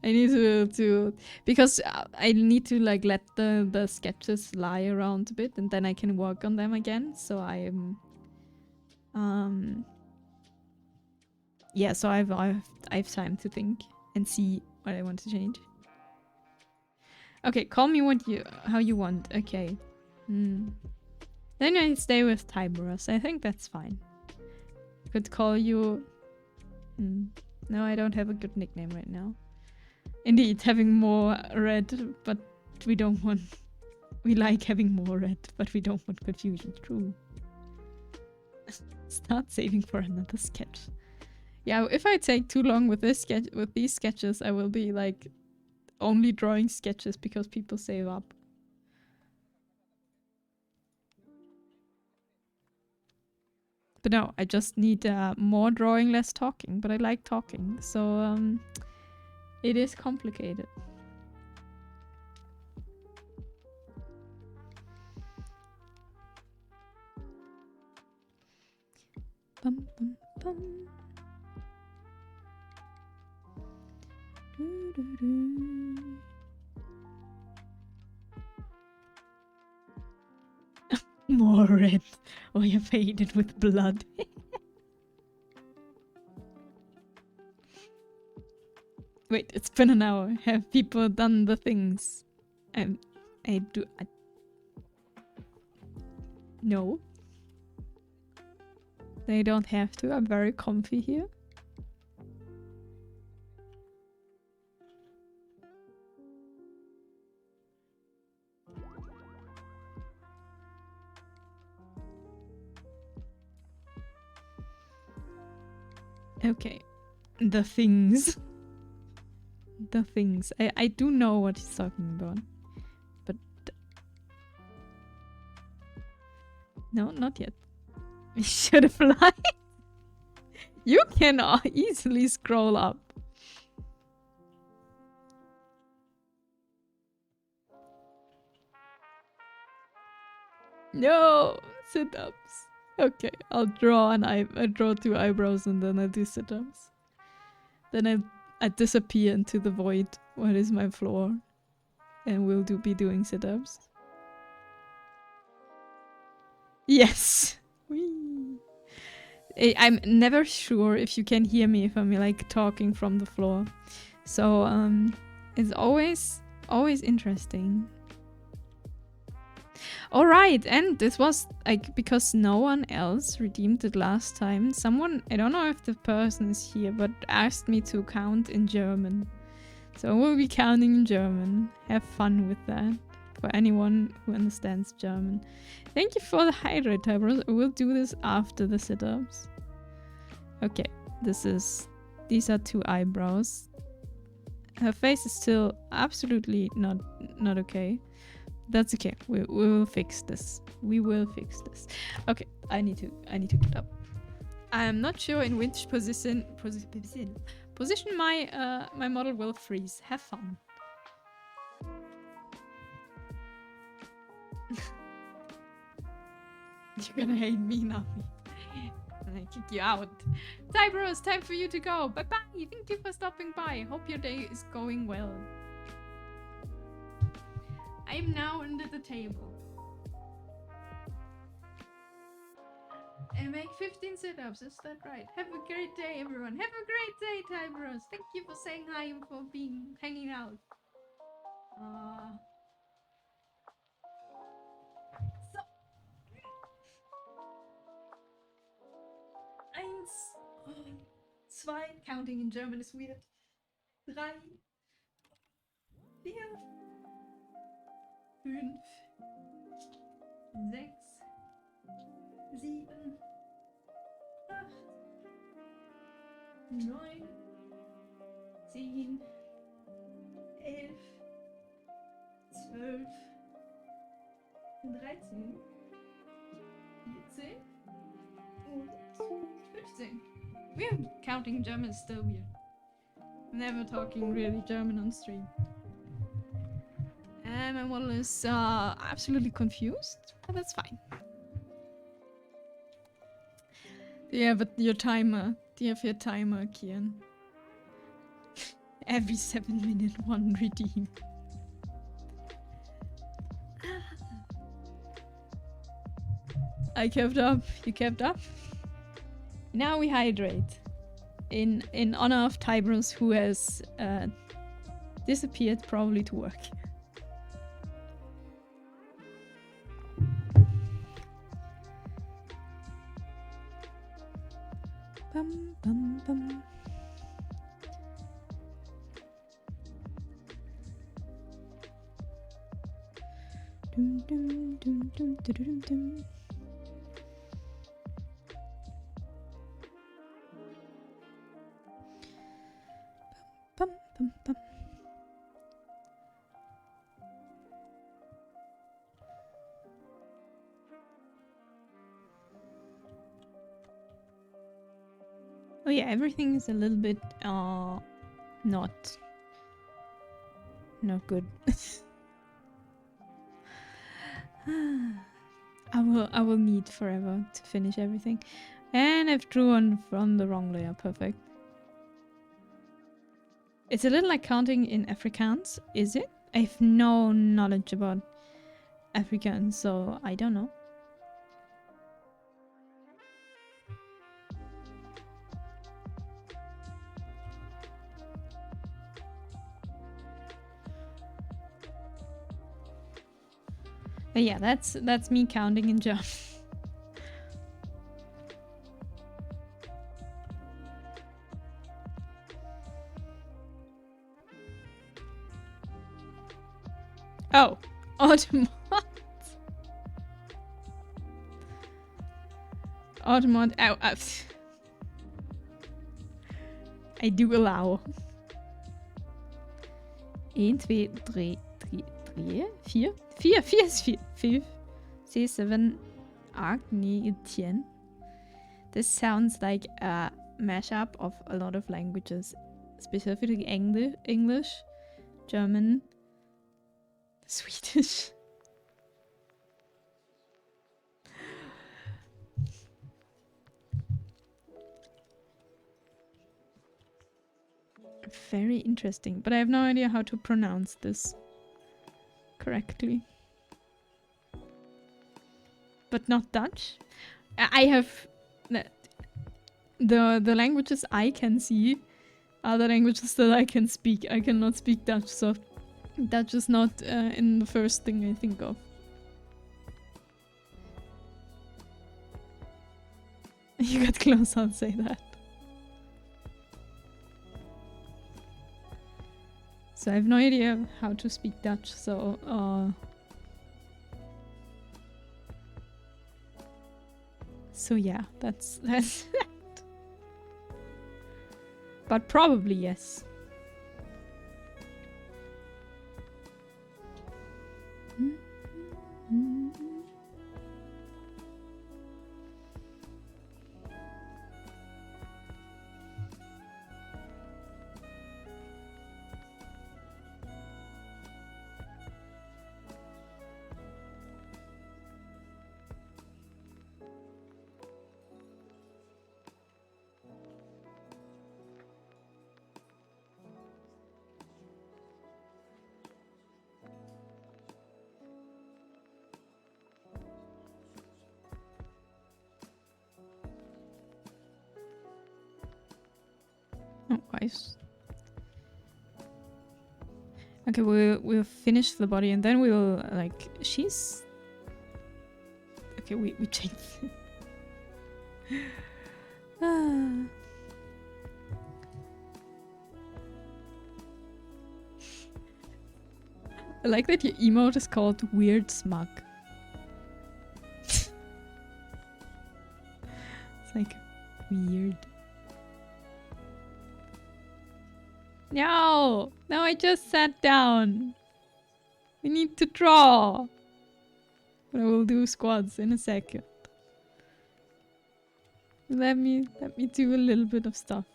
I need to because I need to like let the sketches lie around a bit and then I can work on them again. So I am yeah, so I've time to think and see what I want to change. Okay, call me how you want. Okay. Then I stay with Tyberus. I think that's fine. Could call you... No, I don't have a good nickname right now. Indeed, having more red, but we don't want... We like having more red, but we don't want confusion. True. Start saving for another sketch. Yeah, if I take too long with these sketches, I will be like only drawing sketches because people save up. But no, I just need more drawing, less talking. But I like talking, so it is complicated. Bum, bum, bum. More red. Oh, you faded with blood. Wait, it's been an hour. Have people done the things? No. They don't have to. I'm very comfy here. Okay. The things. The things. I do know what he's talking about. But... No, not yet. We should have lied. You can easily scroll up. No! Sit-ups. Okay, I'll draw I draw 2 eyebrows and then I do sit-ups. Then I disappear into the void. What is my floor? And we'll be doing sit-ups. Yes! Whee! I'm never sure if you can hear me if I'm like talking from the floor. So it's always interesting. Alright, and this was like because no one else redeemed it last time. Someone, I don't know if the person is here, but asked me to count in German. So we'll be counting in German. Have fun with that. For anyone who understands German. Thank you for the hydrate, Tybros. We'll do this after the sit-ups. Okay, these are 2 eyebrows. Her face is still absolutely not okay. That's okay. We will fix this. We will fix this. Okay, I need to get up. I'm not sure in which position my my model will freeze. Have fun. You're gonna hate me now. And I kick you out. Tybros, time for you to go. Bye bye. Thank you for stopping by. Hope your day is going well. I'm now under the table. And make 15 sit-ups, is that right? Have a great day, everyone. Have a great day, Tybros. Thank you for saying hi and for hanging out. So, 1, 2, counting in German is weird. 3, 4, 5, 6, 7, 8, 9, 10, 11, 12, 13, 14 und 15. Weird. Counting German is still weird. Never talking really German on stream. And my model is absolutely confused, but that's fine. Yeah, but your timer. Do you have your timer, Kian? Every 7 minutes, 1 redeem. I kept up. You kept up? Now we hydrate. In honor of Tybros, who has disappeared probably to work. Bum, bum, bum. Dum, dum, dum, dum, dum, dum. Bum, bum, bum. Oh yeah, everything is a little bit not good. I will need forever to finish everything. And I've drawn from the wrong layer, perfect. It's a little like counting in Afrikaans, is it? I have no knowledge about Afrikaans, so I don't know. But yeah, that's me counting in German. Oh, Automod. Automod. Ow, ow. I do allow. 1, 2, 3, 4. 4 is 4. 5, 6, 7, 8, 9, 10. This sounds like a mashup of a lot of languages, specifically English, German, Swedish. Very interesting, but I have no idea how to pronounce this correctly. But not Dutch. I have the languages I can see are the languages that I can speak. I cannot speak Dutch, so Dutch is not in the first thing I think of. You got close, I'll say that. So I have no idea how to speak Dutch, so so yeah, that's that. But probably yes. Oh, guys. Okay, we'll finish the body and then we'll like she's okay. We change. I like that your emote is called Weird Smug. It's like weird. No! No, I just sat down. We need to draw. But I will do squads in a second. Let me do a little bit of stuff.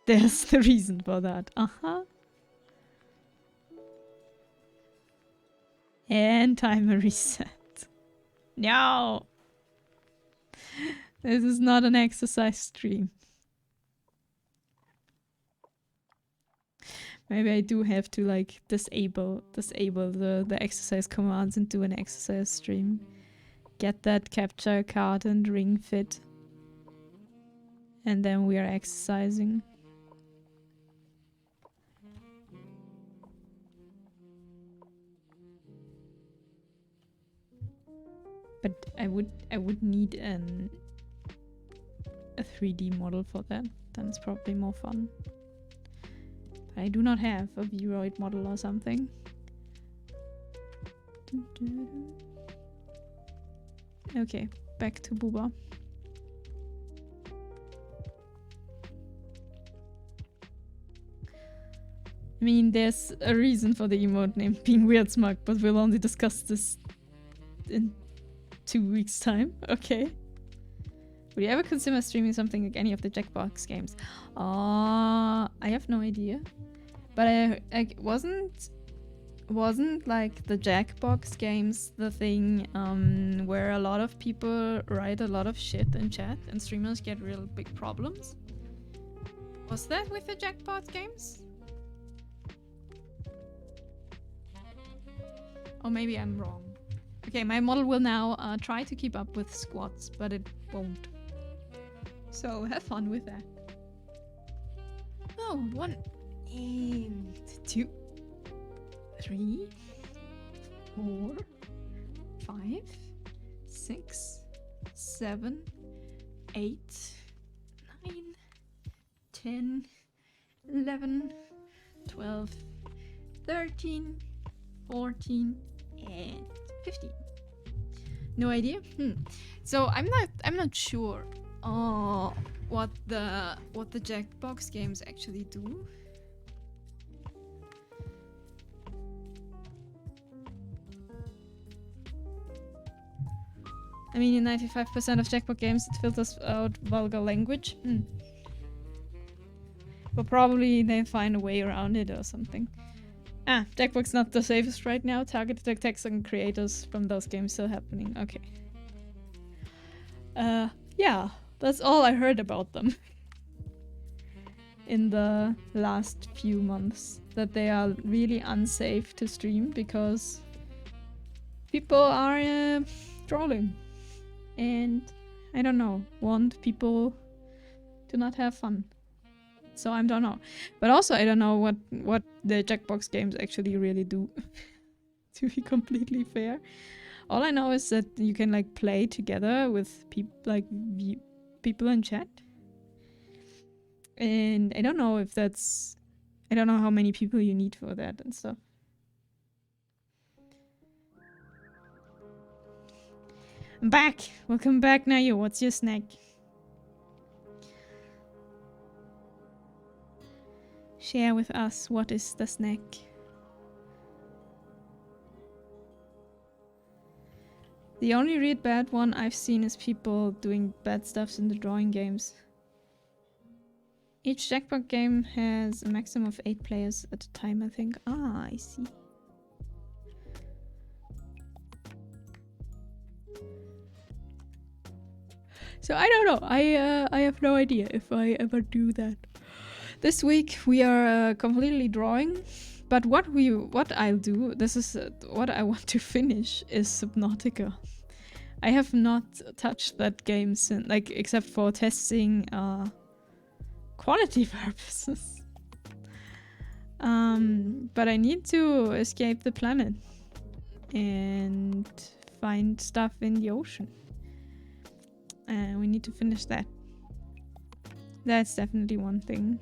There's the reason for that. Uh-huh. And timer reset. No! This is not an exercise stream. Maybe I do have to like disable the exercise commands and do an exercise stream. Get that capture card and ring fit. And then we are exercising. But I would need a 3D model for that. Then it's probably more fun. But I do not have a Vroid model or something. Okay, back to Booba. I mean, there's a reason for the emote name being Weird Smug, but we'll only discuss this in 2 weeks' time. Okay. Would you ever consider streaming something like any of the Jackbox games? I have no idea. But I wasn't like the Jackbox games the thing where a lot of people write a lot of shit in chat and streamers get real big problems? Was that with the Jackbox games? Or maybe I'm wrong. Okay, my model will now try to keep up with squats, but it won't. So have fun with that. Oh, 1 and 2, 3, 4, 5, 6, 7, 8, 9, 10, 11, 12, 13, 14, and 15. No idea? So I'm not sure what the Jackbox games actually do. I mean, in 95% of Jackbox games, it filters out vulgar language. But probably they find a way around it or something. Jackbox not the safest right now. Targeted attacks on creators from those games still happening. Okay. Yeah, that's all I heard about them. In the last few months. That they are really unsafe to stream because people are trolling. And I don't know, want people to not have fun. So I don't know. But also I don't know what the Jackbox games actually really do. To be completely fair. All I know is that you can like play together with people in chat. And I don't know if that's... I don't know how many people you need for that and stuff. I'm back! Welcome back, Nayo. What's your snack? Share with us what is the snack. The only real bad one I've seen is people doing bad stuffs in the drawing games. Each Jackbox game has a maximum of 8 players at a time, I think. I see. So I don't know. I have no idea if I ever do that. This week we are completely drawing, but what I'll do, this is what I want to finish, is Subnautica. I have not touched that game since, like, except for testing quality purposes. But I need to escape the planet and find stuff in the ocean. And we need to finish that. That's definitely one thing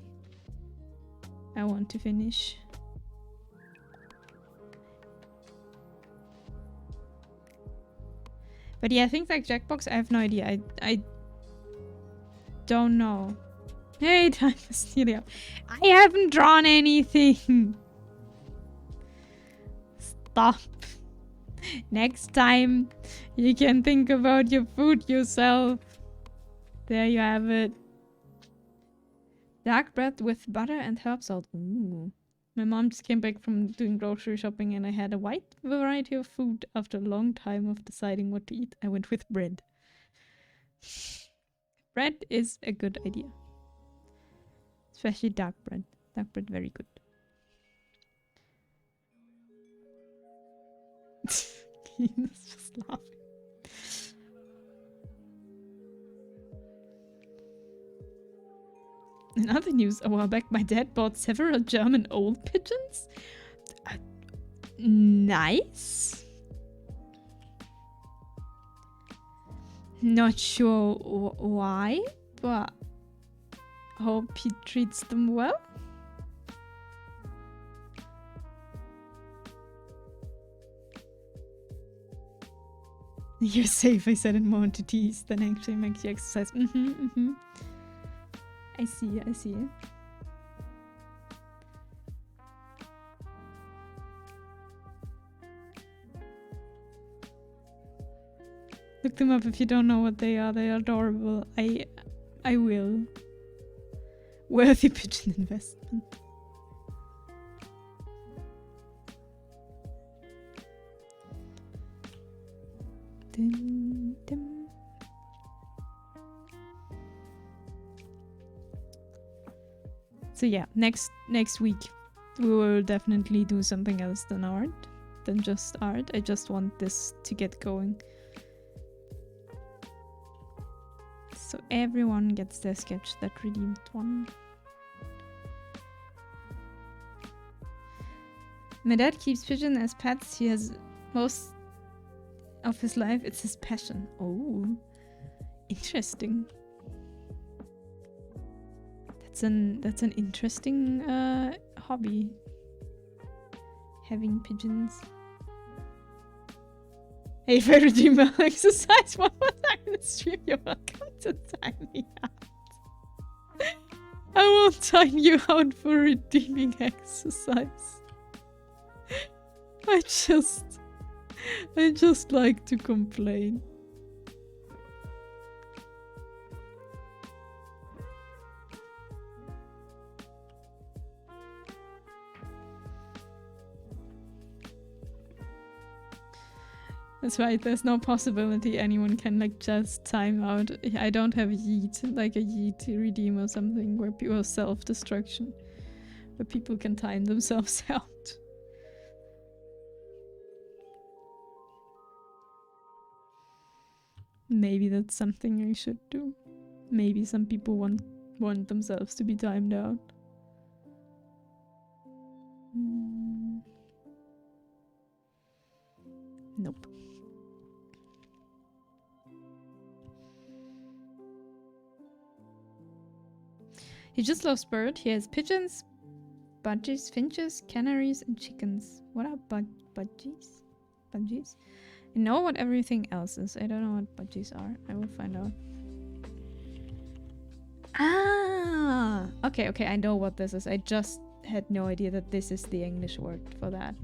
I want to finish. But yeah, things like Jackbox, I have no idea. I don't know. Hey, time is nearly up. I haven't drawn anything. Stop. Next time, you can think about your food yourself. There you have it. Dark bread with butter and herb salt. Ooh. My mom just came back from doing grocery shopping and I had a wide variety of food. After a long time of deciding what to eat, I went with bread. Bread is a good idea. Especially dark bread. Dark bread, very good. He's just laughing. In other news, a while back, my dad bought several German old pigeons. Nice. Not sure why, but hope he treats them well. You're safe, I said it more to tease than actually makes you exercise. I see, I see. Look them up if you don't know what they are. They are adorable. I will. Worthy pigeon investment. Dun, dun. So yeah, next week we will definitely do something else than just art. I just want this to get going. So everyone gets their sketch, that redeemed one. My dad keeps pigeons as pets. He has most of his life. It's his passion. Oh, interesting. That's an interesting hobby. Having pigeons. Hey, for redeemer exercise. One more time in the stream. You're welcome to time me out. I won't time you out for redeeming exercise. I just like to complain. That's right, there's no possibility anyone can like just time out. I don't have yeet, like a yeet redeem or something where people self-destruction, where people can time themselves out. Maybe that's something I should do. Maybe some people want themselves to be timed out. Nope. He just loves bird. He has pigeons, budgies, finches, canaries, and chickens. What are budgies? Budgies? I know what everything else is. I don't know what budgies are. I will find out. Ah! Okay, okay, I know what this is. I just had no idea that this is the English word for that.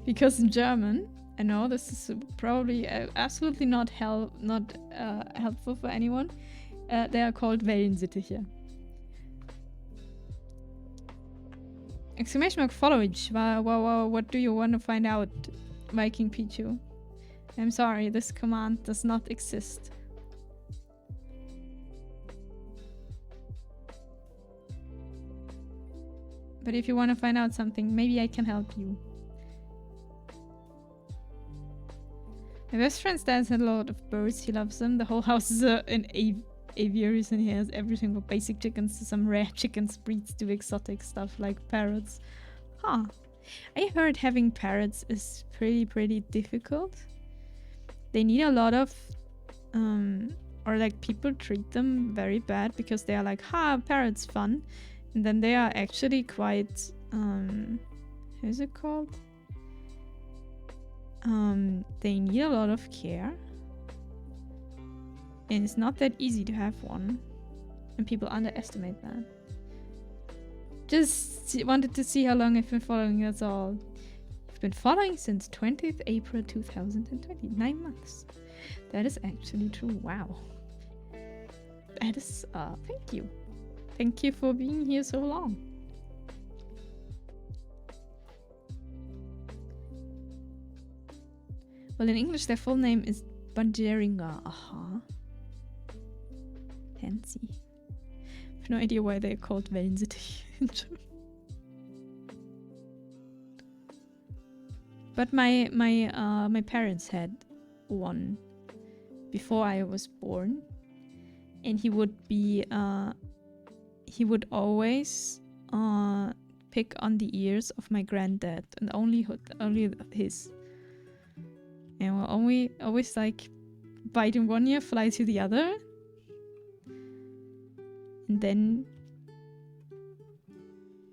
Because in German, I know this is probably absolutely not helpful for anyone. They are called Wellensittiche. Exclamation mark followage. Wow, what do you want to find out, Viking Pichu? I'm sorry, this command does not exist. But if you want to find out something, maybe I can help you. My best friend's dad had a lot of birds. He loves them. The whole house is an aviary, and he has everything from basic chickens to some rare chickens, breeds to exotic stuff like parrots. Huh. I heard having parrots is pretty difficult. They need a lot of or like people treat them very bad because they are like, ha, parrots fun, and then they are actually quite how is it called? They need a lot of care, and it's not that easy to have one, and people underestimate that. Just wanted to see how long I've been following, that's all. I've been following since 20th April 2020, 9 months. That is actually true. Wow. That is thank you. Thank you for being here so long. Well, in English, their full name is Bunjeringa. Aha. Fancy. I have no idea why they're called Wellensittiche. But my parents had one before I was born, and he would always pick on the ears of my granddad, and only his. And we'll always like bite in one ear, fly to the other, and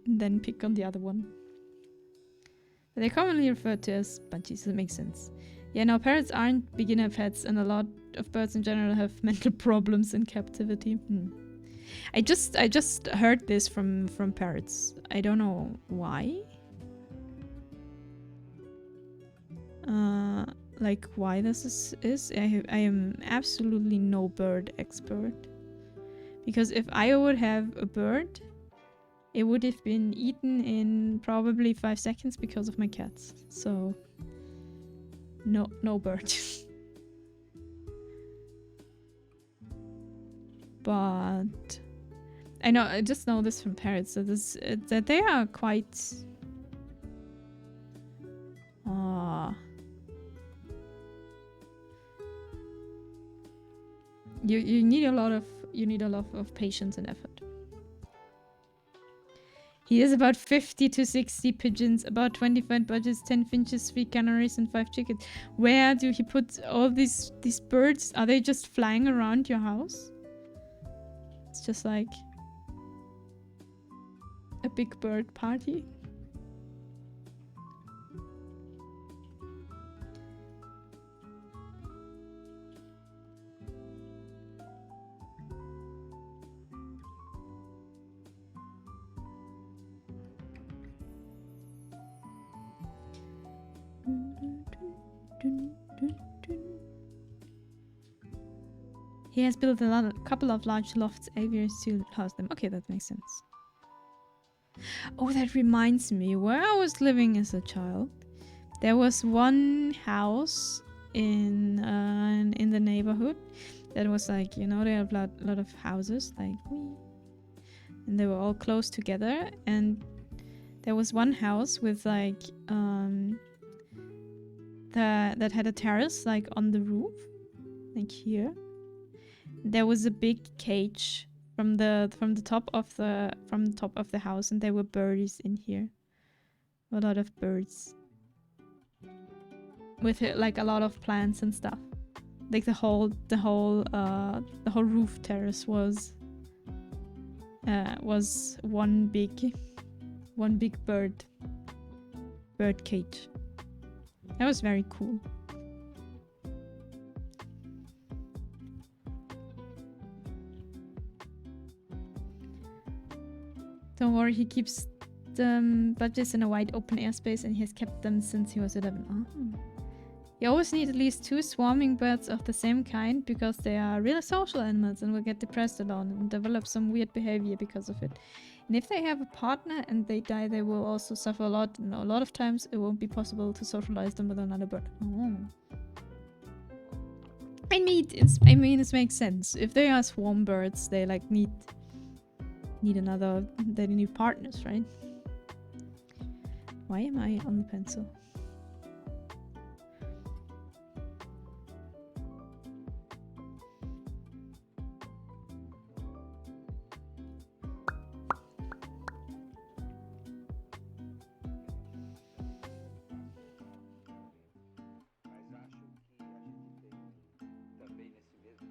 then pick on the other one. But they're commonly referred to as bunchies, so it makes sense. Yeah, no, parrots aren't beginner pets, and a lot of birds in general have mental problems in captivity. I just heard this from parrots. I don't know why. Like why this is. I am absolutely no bird expert. Because if I would have a bird, it would have been eaten in probably 5 seconds because of my cats. So no bird. But I just know this from parrots, that they are quite you need a lot of patience and effort. He has about 50 to 60 pigeons, about 25 budgies, 10 finches, 3 canaries, and 5 chickens. Where do he put all these birds? Are they just flying around your house? It's just like a big bird party. He has built a couple of large lofts aviaries to house them. Okay, that makes sense. Oh, that reminds me, where I was living as a child, there was one house in the neighborhood that was like, you know, they have a lot of houses, like, and they were all close together, and there was one house with like that had a terrace like on the roof, like here. There was a big cage from the top of the house, and there were birdies in here. A lot of birds. With like a lot of plants and stuff. Like the whole roof terrace was one big bird cage. That was very cool. Don't worry, he keeps them budgets in a wide open airspace, and he has kept them since he was 11. Oh. You always need at least 2 swarming birds of the same kind, because they are really social animals and will get depressed alone and develop some weird behavior because of it. And if they have a partner and they die, they will also suffer a lot, and a lot of times it won't be possible to socialize them with another bird. Oh. I mean, it makes sense. If they are swarm birds, they like need they need partners, right? Why am I on the pencil?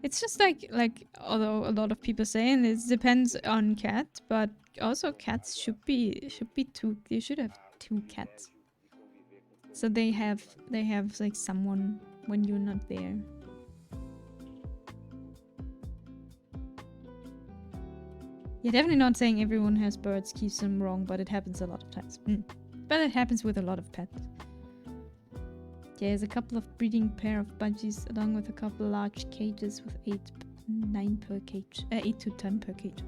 It's just like although a lot of people say, and it depends on cat, but also cats should be two. You should have 2 cats, so they have like someone when you're not there. You're definitely not saying everyone has birds keeps them wrong, but it happens a lot of times. But it happens with a lot of pets. Yeah, there's a couple of breeding pair of budgies, along with a couple large cages with 8 to 10 per cage.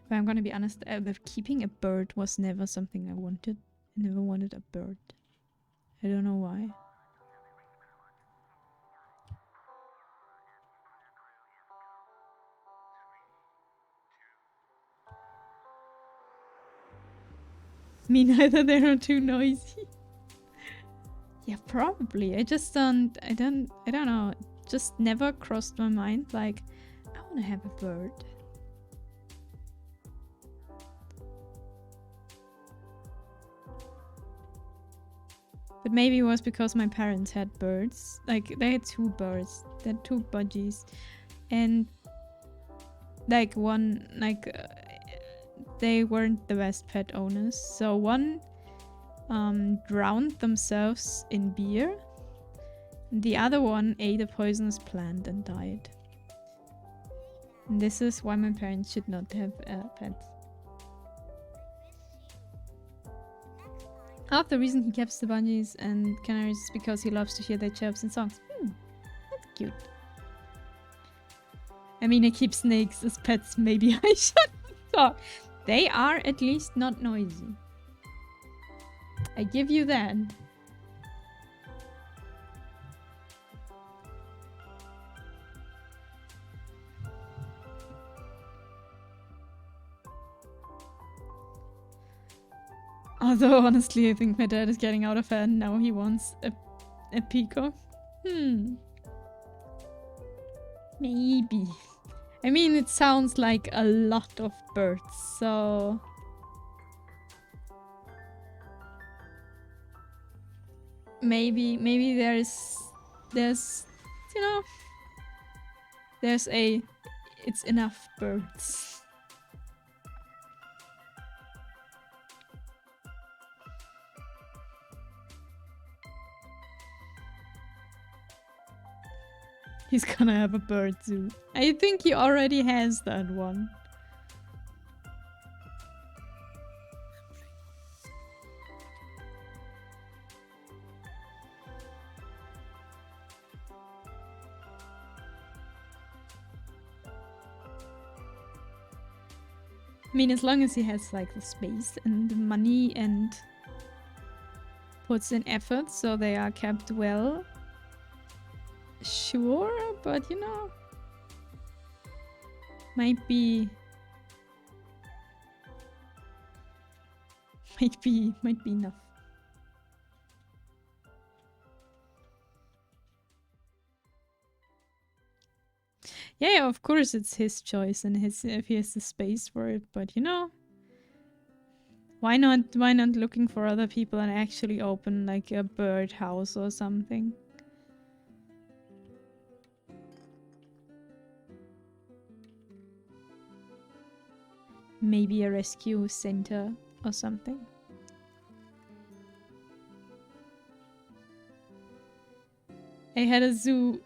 But I'm gonna be honest, keeping a bird was never something I wanted. I never wanted a bird. I don't know why. Me neither, they're too noisy. Yeah, probably. I don't know. It just never crossed my mind, like, I wanna have a bird. But maybe it was because my parents had birds. Like, they had 2 birds. They had 2 budgies. And like one, they weren't the best pet owners. So one drowned themselves in beer. The other one ate a poisonous plant and died. And this is why my parents should not have pets. Half the reason he keeps the bunnies and canaries is because he loves to hear their chirps and songs. That's cute. I mean, I keep snakes as pets. Maybe I shouldn't talk. They are at least not noisy. I give you that. Although, honestly, I think my dad is getting out of hand now. He wants a peacock. Maybe. I mean, it sounds like a lot of birds, so... Maybe there's, you know... It's enough birds. He's gonna have a bird zoo. I think he already has that one. I mean, as long as he has like the space and the money and puts in effort so they are kept well. Sure, but you know, might be enough. Yeah, of course it's his choice and if he has the space for it, but you know, why not looking for other people and actually open like a bird house or something? Maybe a rescue center or something. I had a zoo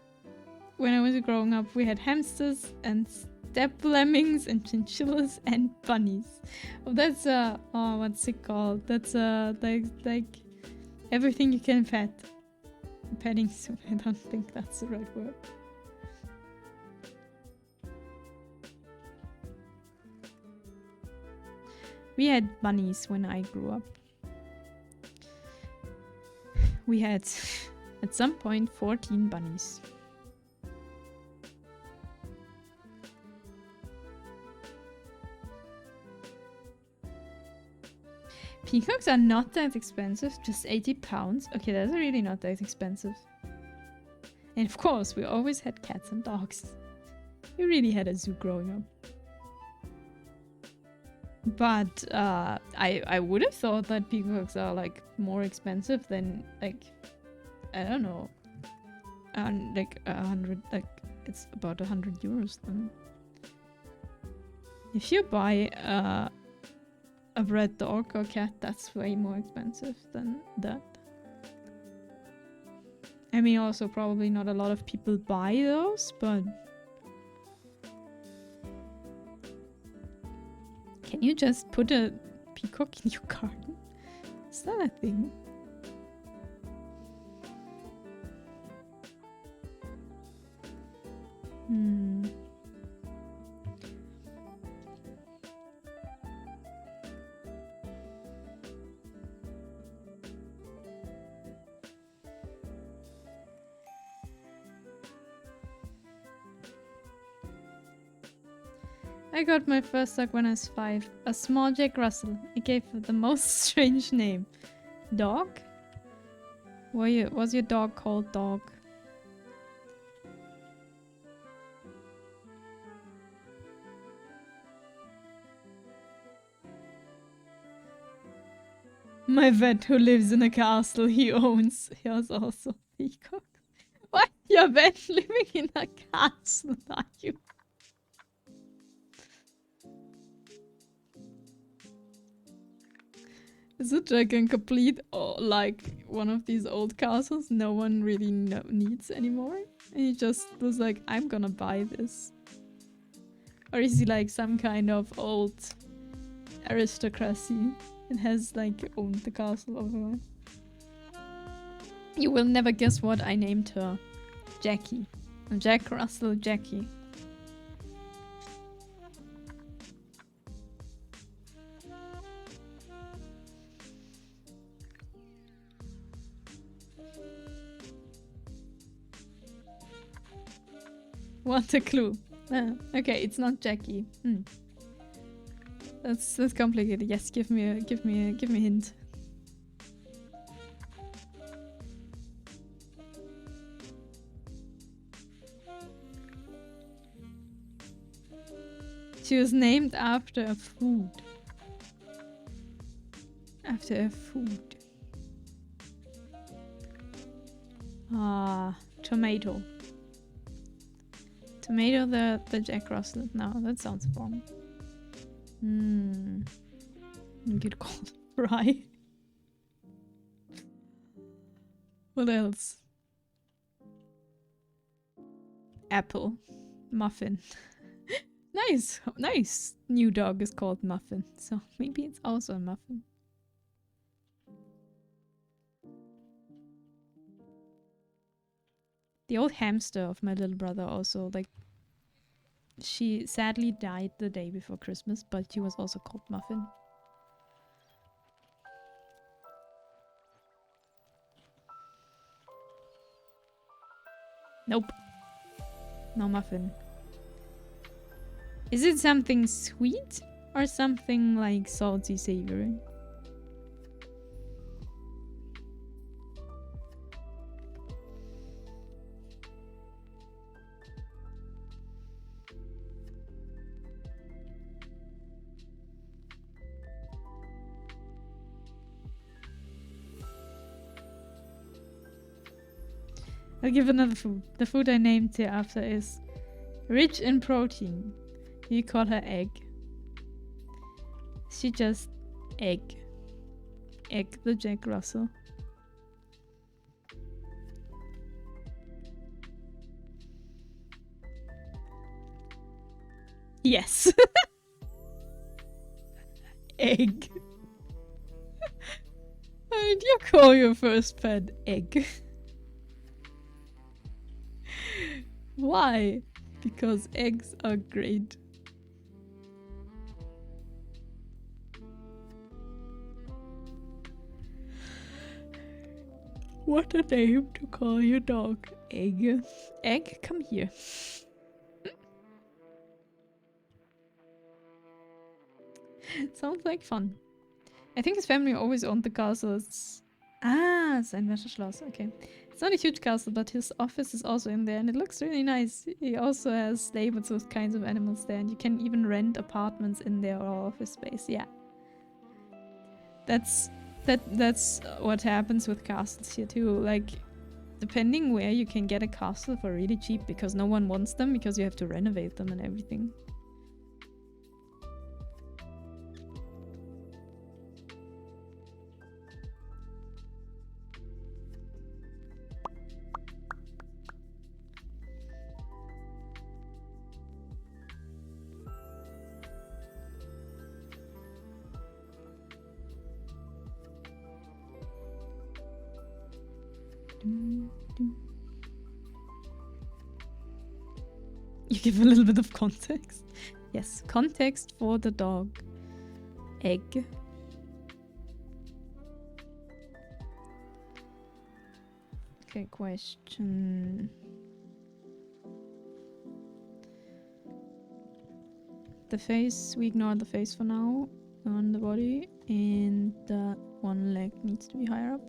when I was growing up. We had hamsters and steppe lemmings and chinchillas and bunnies. Oh, that's what's it called? That's like everything you can pet. Petting zoo. I don't think that's the right word. We had bunnies when I grew up. We had, at some point, 14 bunnies. Peacocks are not that expensive, just 80 pounds. Okay, that's really not that expensive. And of course, we always had cats and dogs. We really had a zoo growing up. But I would have thought that peacocks are like more expensive than like, I don't know, like 100, like it's about 100 euros then. If you buy a red dog or cat, that's way more expensive than that. I mean, also probably not a lot of people buy those, but can you just put a peacock in your garden? Is that a thing? I got my first dog when I was 5. A small Jack Russell. I gave it the most strange name. Dog? Was your dog called Dog? My vet who lives in a castle he owns. He has also peacock. What? Your vet living in a castle, are you? Is it like a complete, like one of these old castles no one really needs anymore? And he just was like, I'm gonna buy this. Or is he like some kind of old aristocracy and has like owned the castle overall? You will never guess what I named her. Jackie. Jack Russell Jackie. What a clue. Okay, it's not Jackie. That's complicated. Yes, give me a hint. She was named after a food. After a food. Tomato. Tomato the Jack Russell. No, that sounds wrong. You could call it Fry. What else? Apple. Muffin. Nice, nice. New dog is called Muffin, so maybe it's also a muffin. The old hamster of my little brother also, like, she sadly died the day before Christmas, but she was also called Muffin. Nope. No muffin. Is it something sweet or something like salty savory? I'll give another food. The food I named her after is rich in protein. You call her Egg. She just Egg. Egg the Jack Russell. Yes. Egg. How did you call your first pet Egg? Why? Because eggs are great. What a name to call your dog. Egg. Egg, come here. Sounds like fun. I think his family always owned the castle. It's sein Wäscheschloss. Okay. It's not a huge castle, but his office is also in there and it looks really nice. He also has stables with kinds of animals there and you can even rent apartments in there or office space. Yeah. That's what happens with castles here too. Like, depending where you can get a castle for really cheap because no one wants them because you have to renovate them and everything. You give a little bit of context. Yes, context for the dog. Egg. Okay, question. The face, we ignore the face for now on the body, and the one leg needs to be higher up.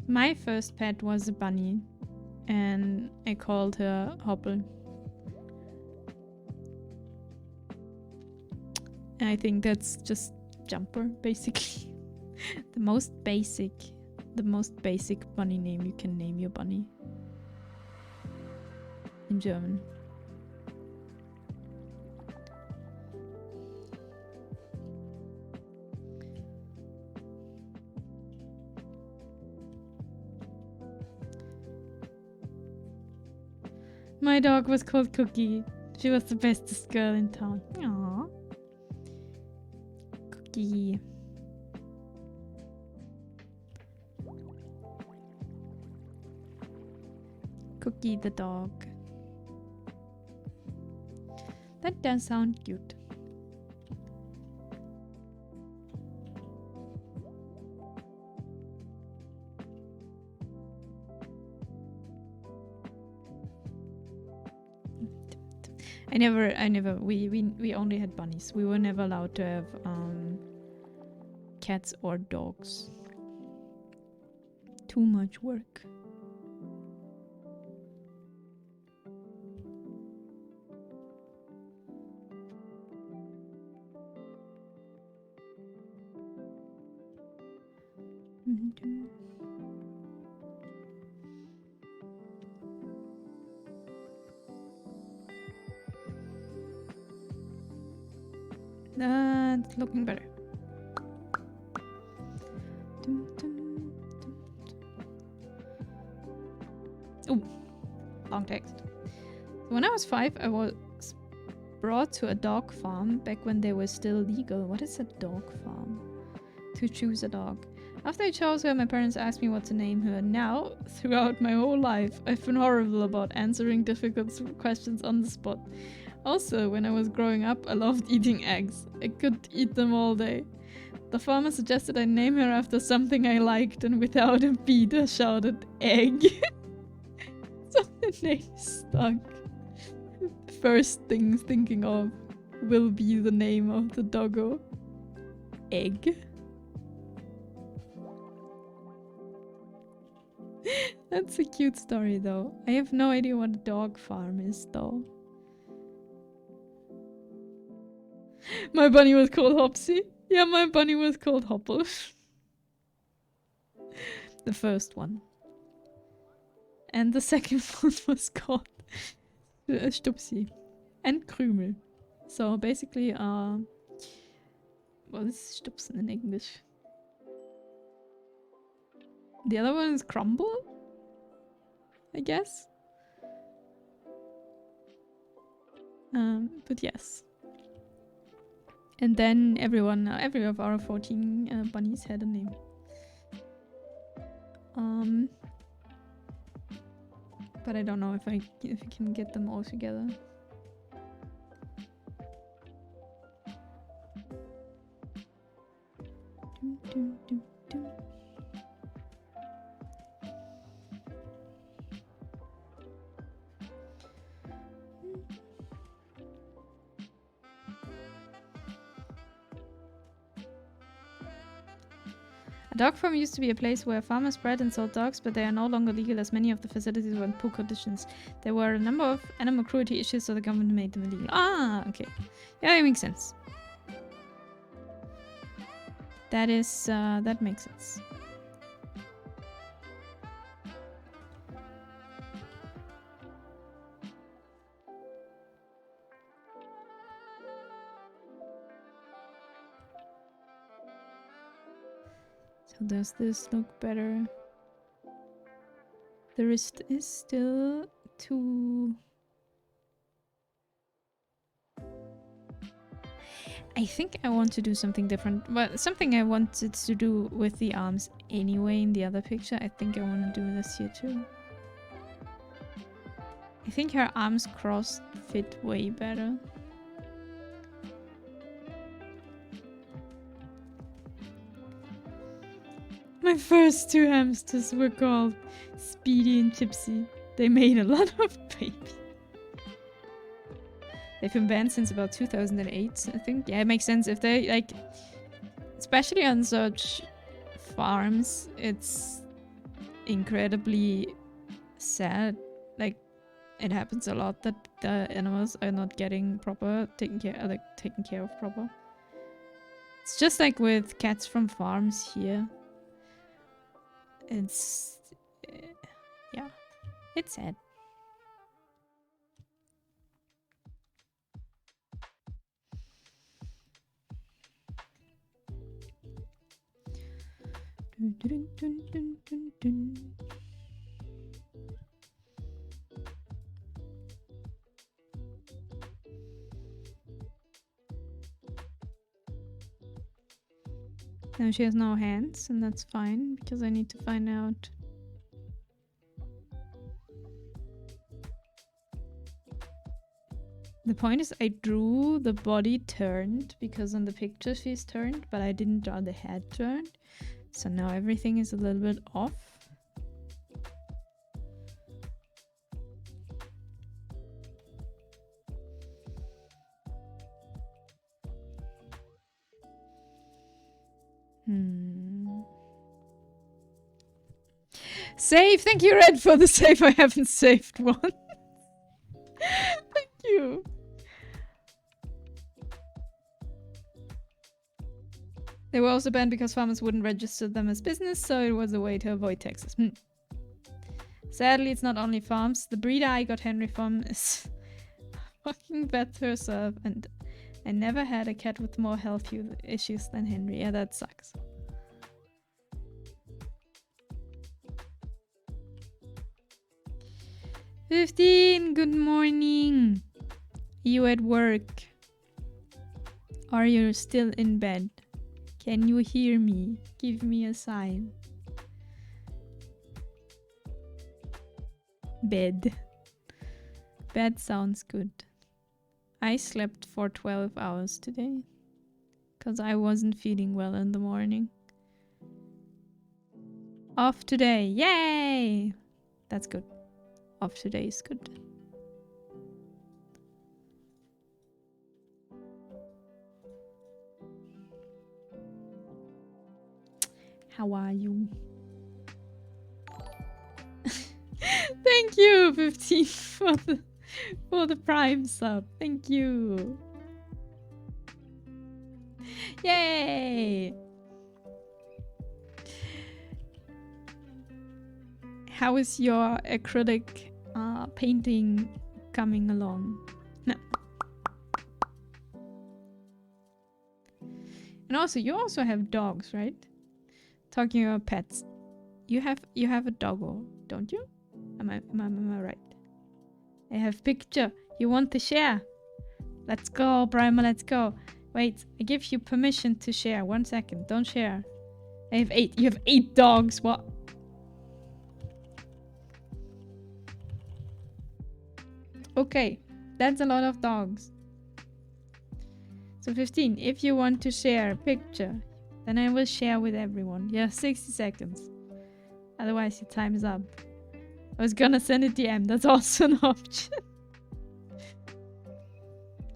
My first pet was a bunny, and I called her Hopple. And I think that's just Jumper, basically. the most basic bunny name you can name your bunny. In German. My dog was called Cookie. She was the bestest girl in town. Aww. Cookie. Cookie the dog. That does sound cute. We only had bunnies. We were never allowed to have cats or dogs. Too much work. That's looking better. Oh, long text. When I was 5, I was brought to a dog farm back when they were still legal. What is a dog farm? To choose a dog. After I chose her, my parents asked me what to name her. Now, throughout my whole life, I've been horrible about answering difficult questions on the spot. Also, when I was growing up, I loved eating eggs. I could eat them all day. The farmer suggested I name her after something I liked, and without a beat, I shouted, egg. So the name stuck. First things thinking of will be the name of the doggo. Egg. That's a cute story though. I have no idea what a dog farm is though. My bunny was called Hopsy. Yeah, my bunny was called Hopple. The first one. And the second one was called Stupsi. And Krümel. So basically, what is Stupsen in English? The other one is Crumble? I guess? But yes. And then every of our 14 bunnies had a name. But I don't know if I can get them all together. A dog farm used to be a place where farmers bred and sold dogs, but they are no longer legal as many of the facilities were in poor conditions. There were a number of animal cruelty issues, so the government made them illegal. Ah, okay. Yeah, it makes sense. That is, that makes sense. So does this look better? The wrist is still too... I think I want to do something different. But something I wanted to do with the arms anyway in the other picture. I think I want to do this here too. I think her arms crossed fit way better. My first 2 hamsters were called Speedy and Gypsy. They made a lot of babies. They've been banned since about 2008, I think. Yeah, it makes sense if they, like, especially on such farms, it's incredibly sad. Like, it happens a lot that the animals are not getting taken care of proper. It's just like with cats from farms here. It's yeah, it's sad. Now she has no hands, and that's fine, because I need to find out. The point is I drew the body turned, because on the picture she's turned, but I didn't draw the head turned. So now everything is a little bit off. Save! Thank you, Red, for the save. I haven't saved one. Thank you. They were also banned because farmers wouldn't register them as business, so it was a way to avoid taxes. Sadly, it's not only farms. The breeder I got Henry from is fucking vet herself, and I never had a cat with more health issues than Henry. Yeah, that sucks. "15, good morning. You at work? Are you still in bed? Can you hear me? Give me a sign." Bed. Bed sounds good. I slept for 12 hours today. Because I wasn't feeling well in the morning. Off today. Yay! That's good. Off today is good. How are you? Thank you, 15, for the Prime sub. Thank you. Yay! How is your acrylic painting coming along? No. And also, you also have dogs, right? Talking about pets. You have a doggo, don't you? Am I right? I have picture. You want to share? Let's go, Primer, let's go. Wait, I give you permission to share. 1 second, don't share. I have 8. You have 8 dogs. What? Okay, that's a lot of dogs. So 15, if you want to share a picture, then I will share with everyone. You have 60 seconds. Otherwise, your time is up. I was gonna send a DM. That's also an option.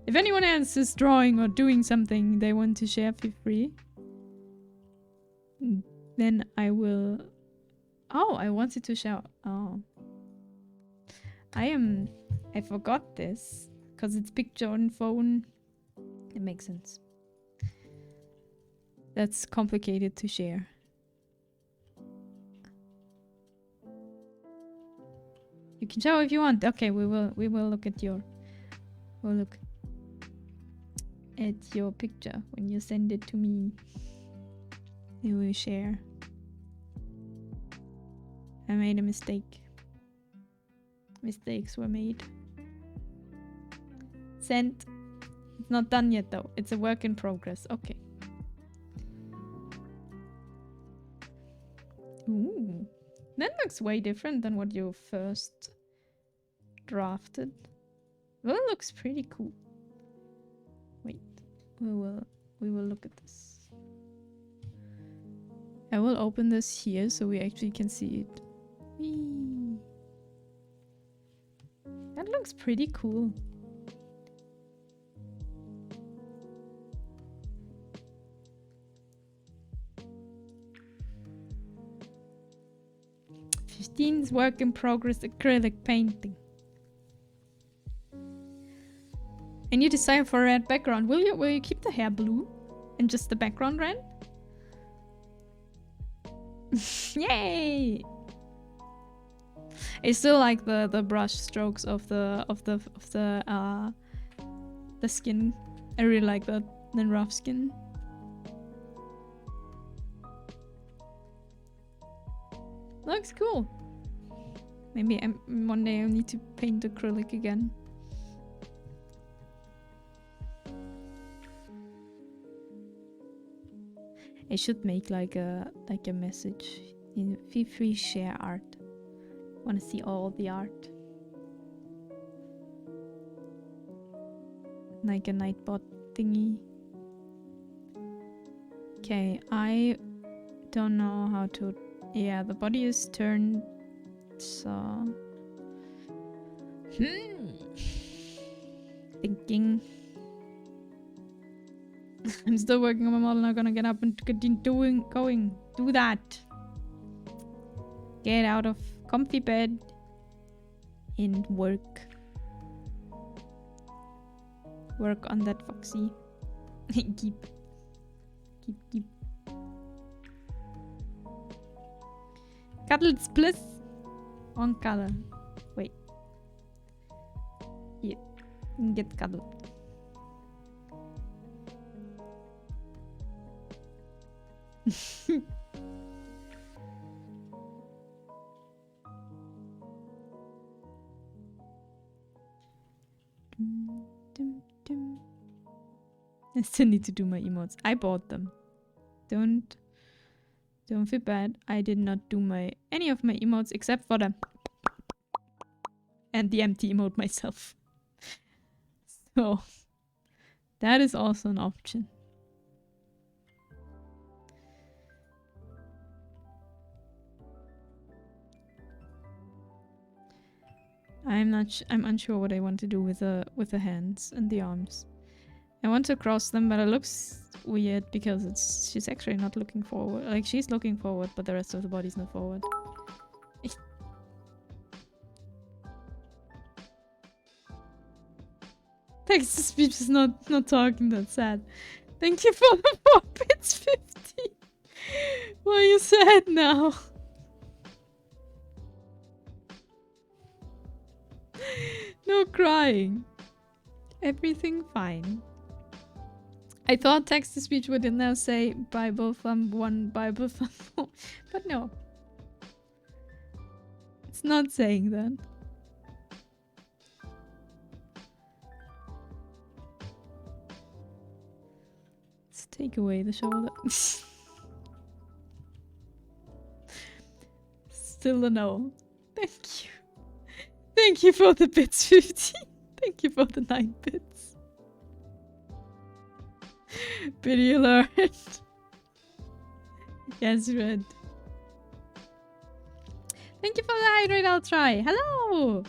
If anyone else is drawing or doing something they want to share, feel free. Then I will... Oh, I wanted to share... Oh. I forgot this. Because it's picture on phone. It makes sense. That's complicated to share. You can show if you want. Okay, we will look at your... We'll look at your picture when you send it to me. We will share. I made a mistake. Mistakes were made. Sent. It's not done yet though. It's a work in progress. Okay. Ooh. That looks way different than what you first drafted. Well, it looks pretty cool. Wait. We will look at this. I will open this here so we actually can see it. Whee. That looks pretty cool. Fifteen's work in progress acrylic painting. And you decide for a red background. Will you keep the hair blue and just the background red? Yay! I still like the brush strokes of the skin. I really like that, the rough skin. Looks cool. Maybe one day I need to paint acrylic again. I should make like a message in feel free share art. Want to see all the art, like a nightbot thingy. Okay, I don't know how to. Yeah, the body is turned. So thinking. I'm still working on my model. Not gonna get up and continue going. Do that. Get out of comfy bed and work. Work on that Foxy. keep. Cuddles, please. On cuddle. Wait. Here. Get cuddled. I still need to do my emotes. I bought them. Don't feel bad. I did not do any of my emotes except for the and the empty emote myself. So that is also an option. I'm unsure what I want to do with the hands and the arms. I want to cross them, but it looks weird because she's actually not looking forward. Like, she's looking forward, but the rest of the body's not forward. Text to speech is not talking, that's sad. Thank you for the 4 bits 50. Why are you sad now? No crying. Everything fine. I thought text to speech would now say Bible thumb 1, Bible thumb 4, but no. It's not saying that. Let's take away the shoulder. Still a no. Thank you. Thank you for the bits 50. Thank you for the 9 bits. Pity alert. Yes, Red. Thank you for the hydrate, I'll try. Hello!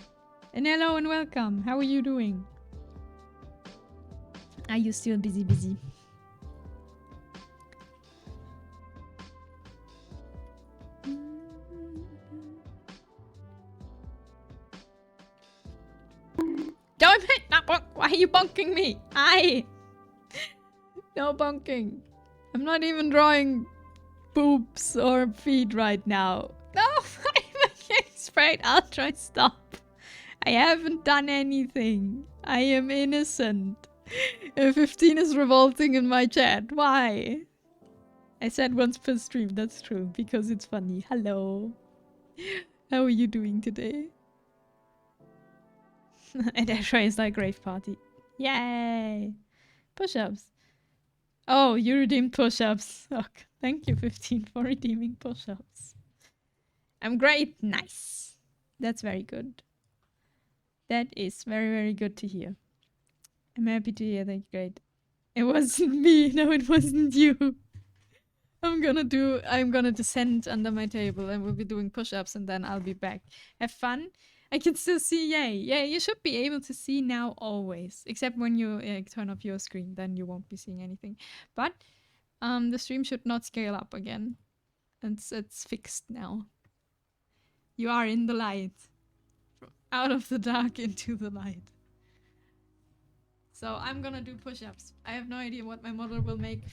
And hello and welcome. How are you doing? Are you still busy? Don't hit! Why are you bonking me? No bonking. I'm not even drawing boobs or feet right now. No, I'm getting sprayed. I'll try stop. I haven't done anything. I am innocent. 15 is revolting in my chat. Why? I said once per stream. That's true. Because it's funny. Hello. How are you doing today? And Ashra is like rave party. Yay! Push-ups. Oh, you redeemed push-ups. Oh, thank you, 15, for redeeming push-ups. I'm great. Nice. That's very good. That is very, very good to hear. I'm happy to hear that. Great. It wasn't me. No, it wasn't you. I'm gonna descend under my table and we'll be doing push-ups and then I'll be back. Have fun. I can still see Yay. Yeah, you should be able to see now always. Except when you turn off your screen, then you won't be seeing anything. But the stream should not scale up again. It's fixed now. You are in the light. Out of the dark into the light. So I'm gonna do push-ups. I have no idea what my model will make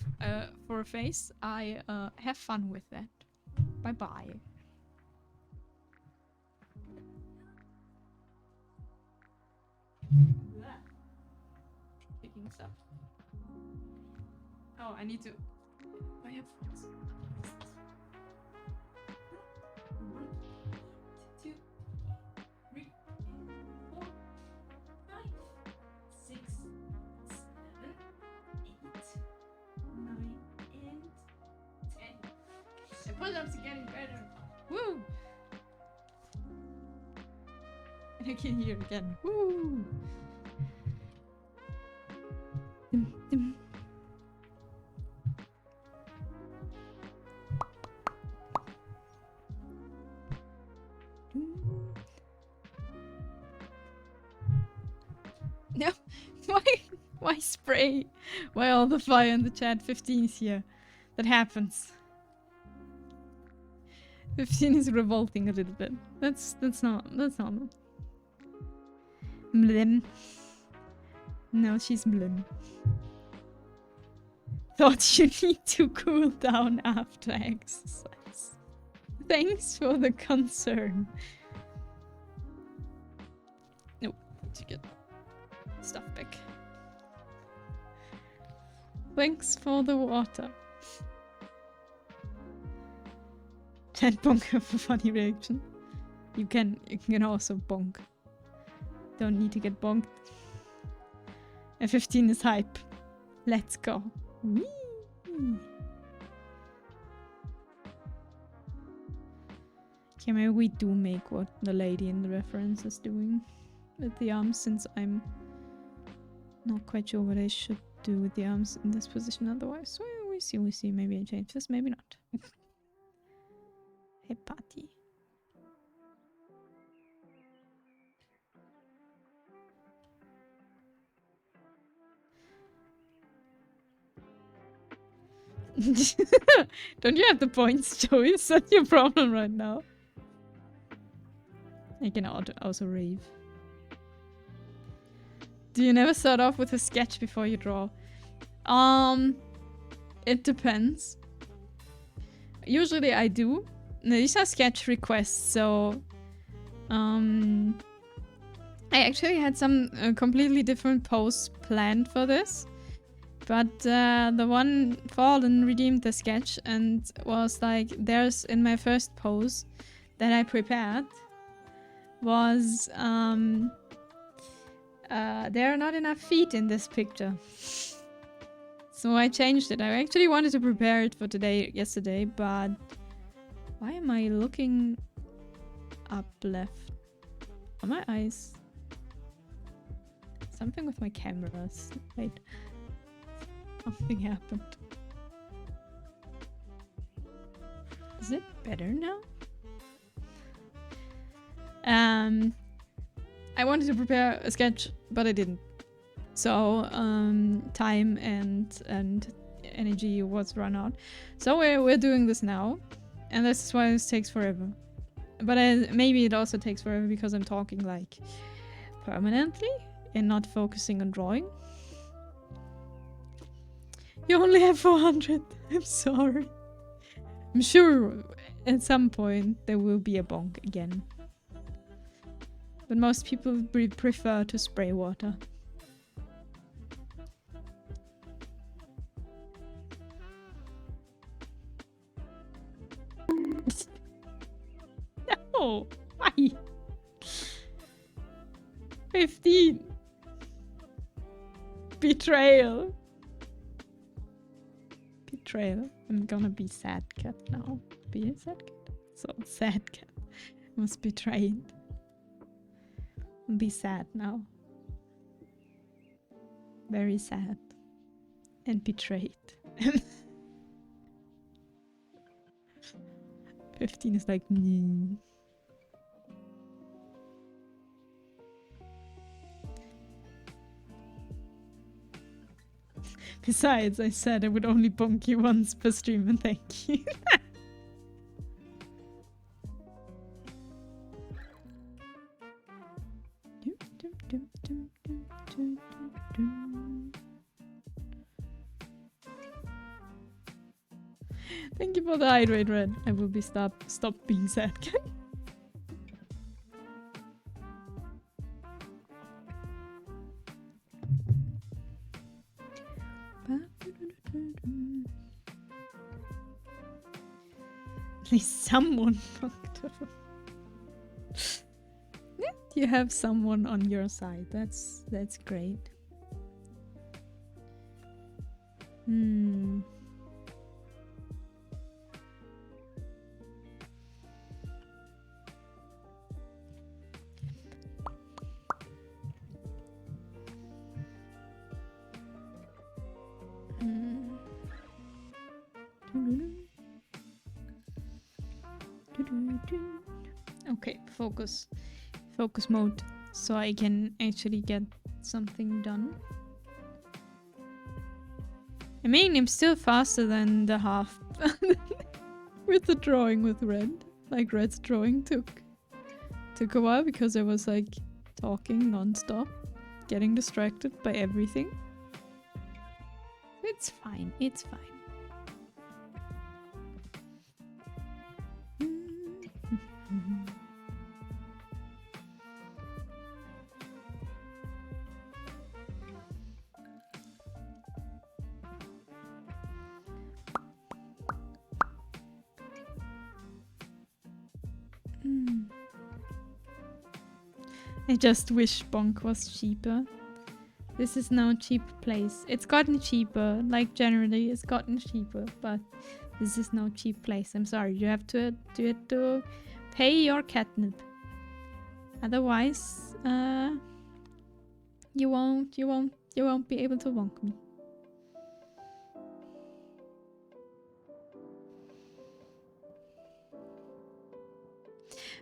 for a face. I have fun with that. Bye-bye. Picking stuff. Oh, I need to... My headphones. 1, 2, 3, 4, 5, 6, 7, 8, 9, and 10. The pull-ups are getting better. Woo! I can hear again. Woo! Dum, dum. No, why spray? Why all the fire in the chat? 15 is here. That happens. 15 is revolting a little bit. That's normal. Blim. No, she's blim. Thought you need to cool down after exercise. Thanks for the concern. Nope, to get stuff back. Thanks for the water. Chat bonk for funny reaction. You can also bonk. Don't need to get bonked. F15 is hype. Let's go. Whee! Okay, maybe we do make what the lady in the reference is doing with the arms, since I'm not quite sure what I should do with the arms in this position otherwise. Well, we see. Maybe I change this, maybe not. Hey, party. Don't you have the points, Joey? Is that your problem right now? I can also rave. Do you never start off with a sketch before you draw? It depends. Usually I do. These are sketch requests, so I actually had some completely different posts planned for this. But the one Fallen redeemed the sketch and was like, there's in my first pose that I prepared was there are not enough feet in this picture. So I changed it. I actually wanted to prepare it for yesterday, but why am I looking up left? Are my eyes? Something with my cameras. Wait. Something happened. Is it better now? I wanted to prepare a sketch, but I didn't. So time and energy was run out. So we're doing this now, and this is why this takes forever. But maybe it also takes forever because I'm talking like permanently and not focusing on drawing. You only have 400. I'm sorry. I'm sure at some point there will be a bonk again. But most people prefer to spray water. No! Why? 15. Betrayal. Betrayal. I'm gonna be sad cat now. Be a sad cat. So sad cat was betrayed. Be sad now. Very sad. And betrayed. 15 is like me. Besides, I said I would only bonk you once per stream, and thank you. Thank you for the hydrate, Red. I will be stop being sad. At least someone fucked up. Yeah, you have someone on your side. That's great. Okay, focus mode, so I can actually get something done. I mean, I'm still faster than the half with the drawing with Red. Like Red's drawing took a while because I was like talking non-stop, getting distracted by everything. It's fine, it's fine. I just wish Bonk was cheaper. This is no cheap place. It's gotten cheaper, like generally it's gotten cheaper, but this is no cheap place. I'm sorry, you have to pay your catnip. Otherwise, you won't be able to bonk me.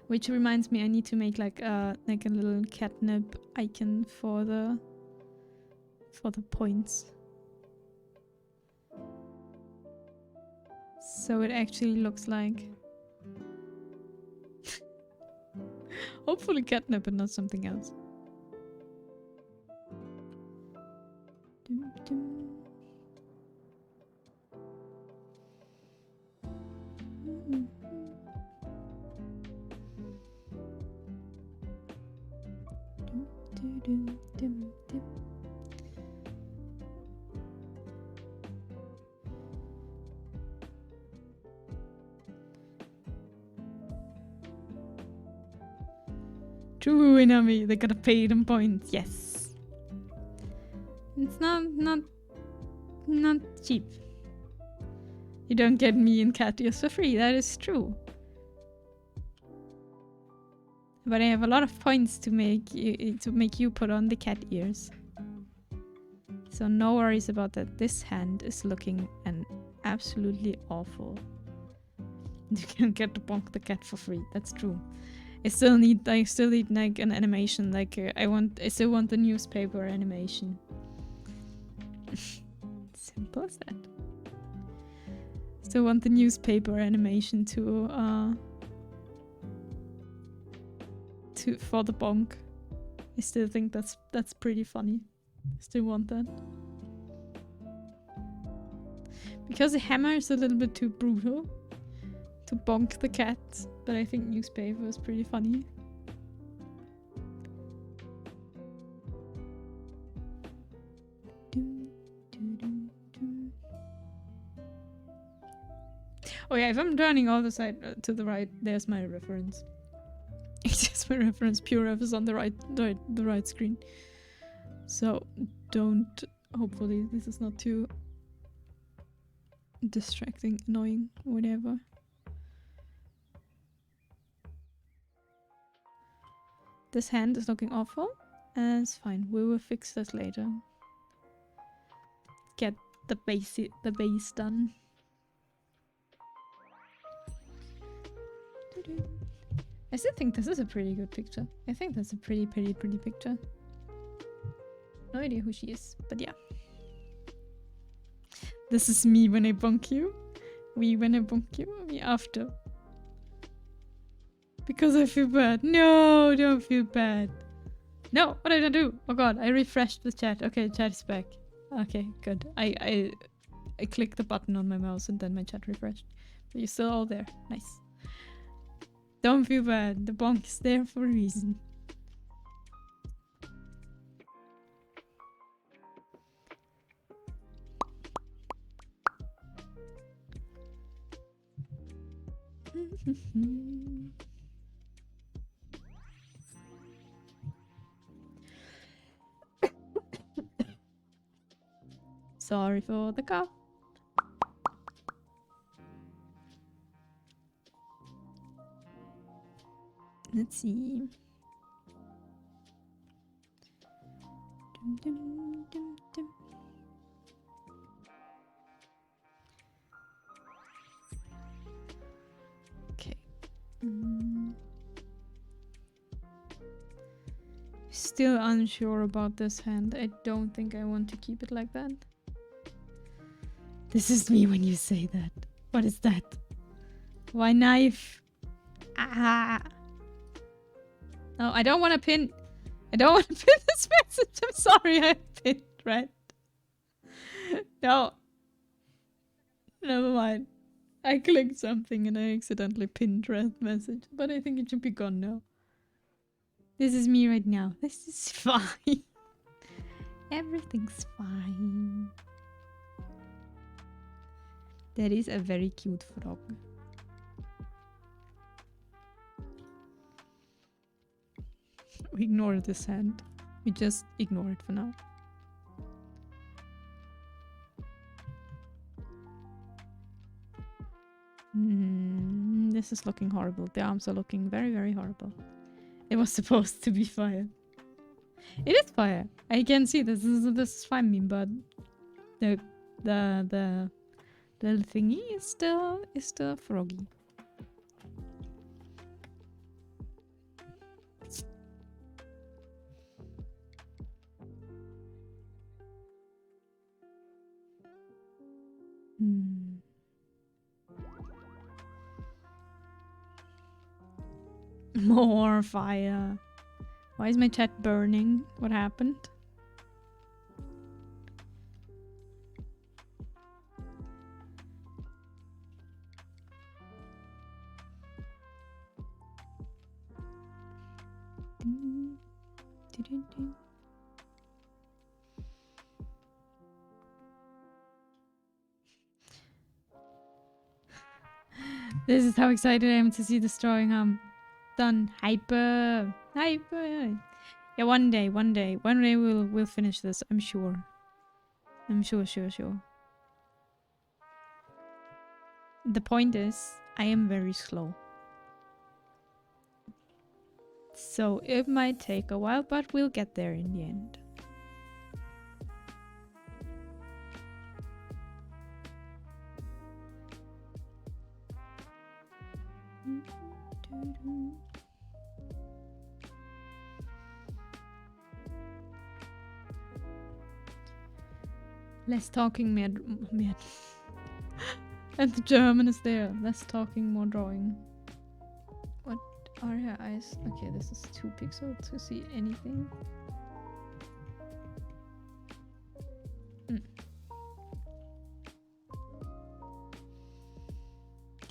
Which reminds me, I need to make like a little catnip icon for the points. So it actually looks like hopefully catnip and not something else. Dum, dum. Dum, dum, dum. True enemy, they gotta pay them points. Yes, it's not cheap. You don't get me and cat ears for free. That is true. But I have a lot of points to make you put on the cat ears. So no worries about that. This hand is looking absolutely awful. You can't get to bonk the cat for free. That's true. I still need like an animation. Like I still want the newspaper animation. Simple as that. Still want the newspaper animation for the bonk. I still think that's pretty funny. I still want that. Because the hammer is a little bit too brutal to bonk the cat, but I think newspaper is pretty funny. Oh yeah, if I'm turning all the side to the right, there's my reference. It's just my reference. Pure F is on the right screen. So don't. Hopefully this is not too distracting, annoying, whatever. This hand is looking awful, and it's fine. We will fix this later. Get the base done. I still think this is a pretty good picture. I think that's a pretty picture. No idea who she is, but yeah. This is me when I bonk you. We when I bonk you. Me after. Because I feel bad. No, don't feel bad. No, what did I do? Oh god, I refreshed the chat. Okay, chat is back. Okay, good. I clicked the button on my mouse and then my chat refreshed. But you're still all there. Nice. Don't feel bad. The bonk is there for a reason. Sorry for the cough. Let's see. Dum, dum, dum, dum. Okay. Still unsure about this hand. I don't think I want to keep it like that. This is me when you say that. What is that? Why knife? Ah. No, I don't want to pin. I don't want to pin this message. I'm sorry, I pinned red. No. Never mind. I clicked something and I accidentally pinned red message. But I think it should be gone now. This is me right now. This is fine. Everything's fine. That is a very cute frog. We ignore this hand. We just ignore it for now. This is looking horrible. The arms are looking very, very horrible. It was supposed to be fire. It is fire. I can see this is fine, but the little thingy is still froggy. More fire. Why is my chat burning? What happened? This is how excited I am to see this drawing. Done. Hyper. Yeah, one day we'll finish this. I'm sure. Sure. The point is, I am very slow. So it might take a while, but we'll get there in the end. Less talking, mehr. And the German is there. Less talking, more drawing. What are her eyes? Okay, this is 2 pixels to see anything.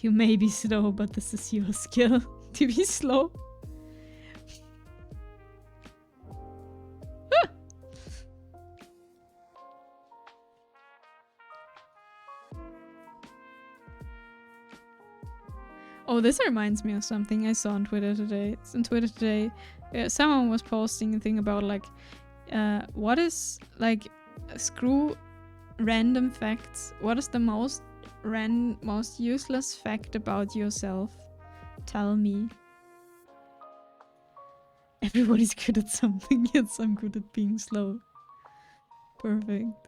You may be slow, but this is your skill to be slow. Oh, this reminds me of something I saw on Twitter today. Someone was posting a thing about like, what is like, screw random facts. What is the most useless fact about yourself? Tell me. Everybody's good at something. Yes, I'm good at being slow. Perfect.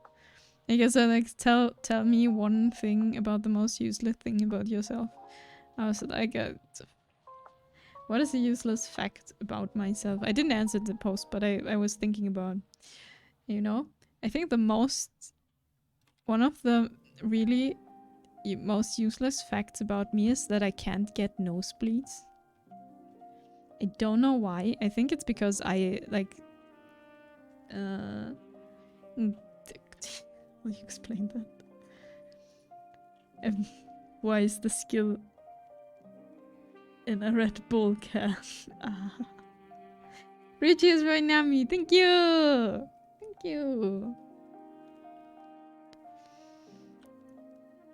I guess I like tell me one thing about the most useless thing about yourself. I was like, what is a useless fact about myself? I didn't answer the post, but I was thinking about, you know, I think one of the really most useless facts about me is that I can't get nosebleeds. I don't know why. I think it's because I like, will you explain that? Why is the skill in a Red Bull can? Richie is right near me. Thank you. Thank you.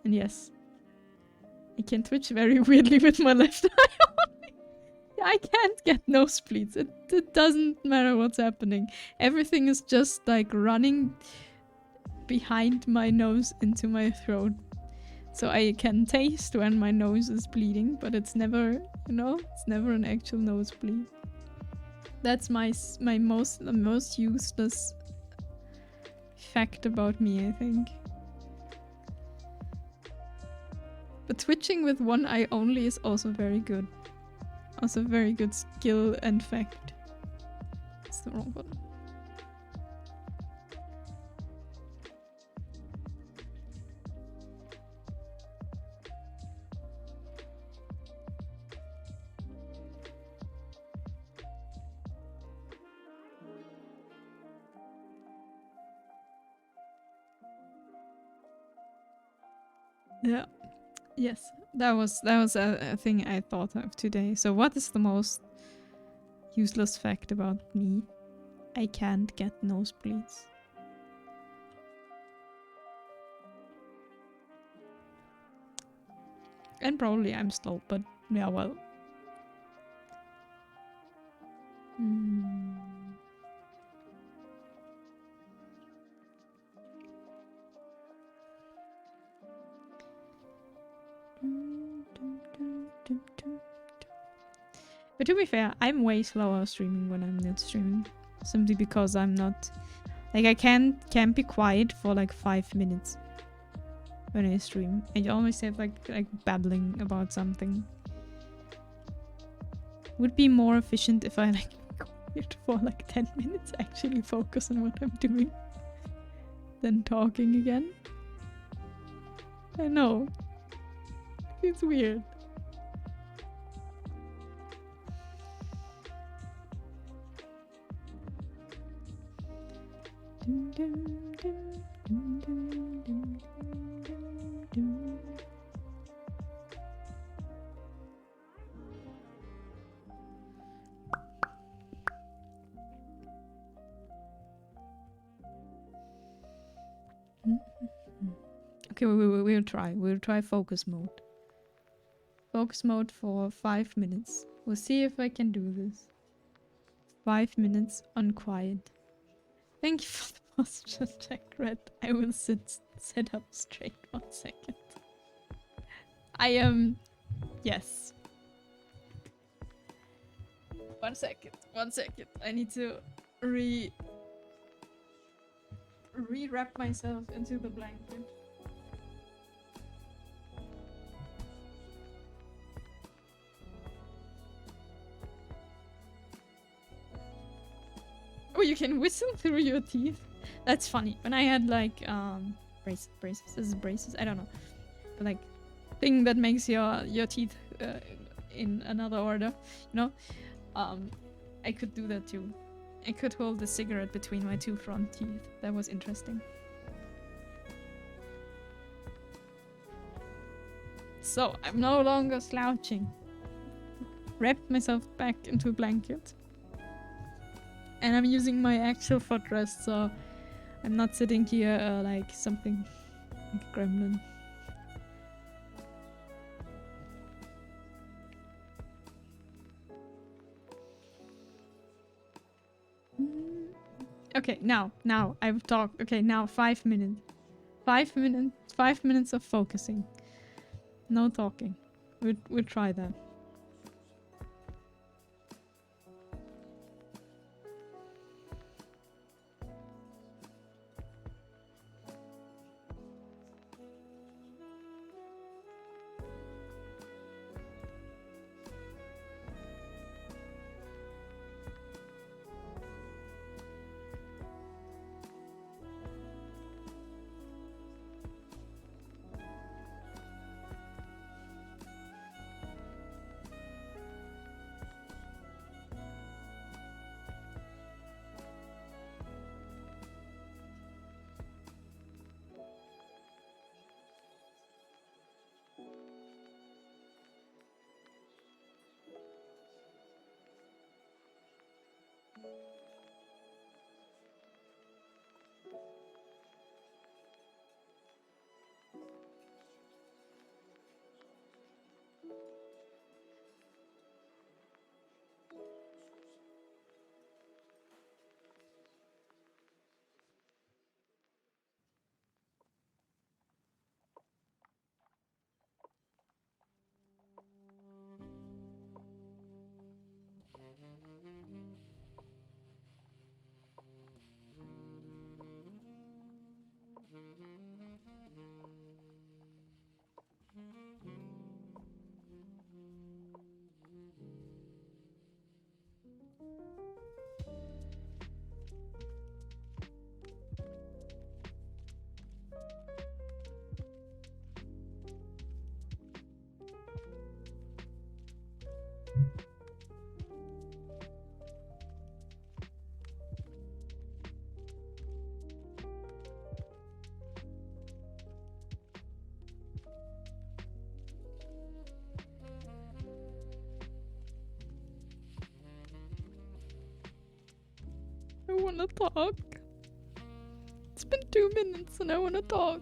And yes, I can twitch very weirdly with my left eye only. I can't get nosebleeds. It doesn't matter what's happening. Everything is just like running behind my nose into my throat. So I can taste when my nose is bleeding, but it's never, you know, it's never an actual nosebleed. That's the most useless fact about me, I think. But twitching with one eye only is also very good. Also very good skill and fact. It's the wrong button. Yeah. Yes. That was a thing I thought of today. So what is the most useless fact about me? I can't get nosebleeds. And probably I'm slow, but yeah, well. But to be fair, I'm way slower streaming when I'm not streaming. Simply because I'm not... Like, I can't be quiet for like 5 minutes when I stream. I always have like babbling about something. Would be more efficient if I like quiet for like 10 minutes, actually focus on what I'm doing, than talking again. I know. It's weird. Dum, dum, dum, dum, dum, dum, dum, dum. Okay, we'll try. We'll try focus mode. Focus mode for 5 minutes. We'll see if I can do this. 5 minutes unquiet. Thank you for the posture check, Red. I will sit up straight 1 second. I am... Yes. 1 second. 1 second. I need to re-wrap myself into the blanket. Oh, you can whistle through your teeth? That's funny. When I had like braces, this is braces, I don't know. But, like thing that makes your teeth in another order, you know? I could do that too. I could hold the cigarette between my 2 front teeth. That was interesting. So, I'm no longer slouching. Wrapped myself back into a blanket. And I'm using my actual footrest, so I'm not sitting here like something like a gremlin. Okay, now I've talked. Okay, now 5 minutes. 5 minutes. 5 minutes of focusing. No talking. We'll try that. I wanna talk. It's been 2 minutes and I wanna talk.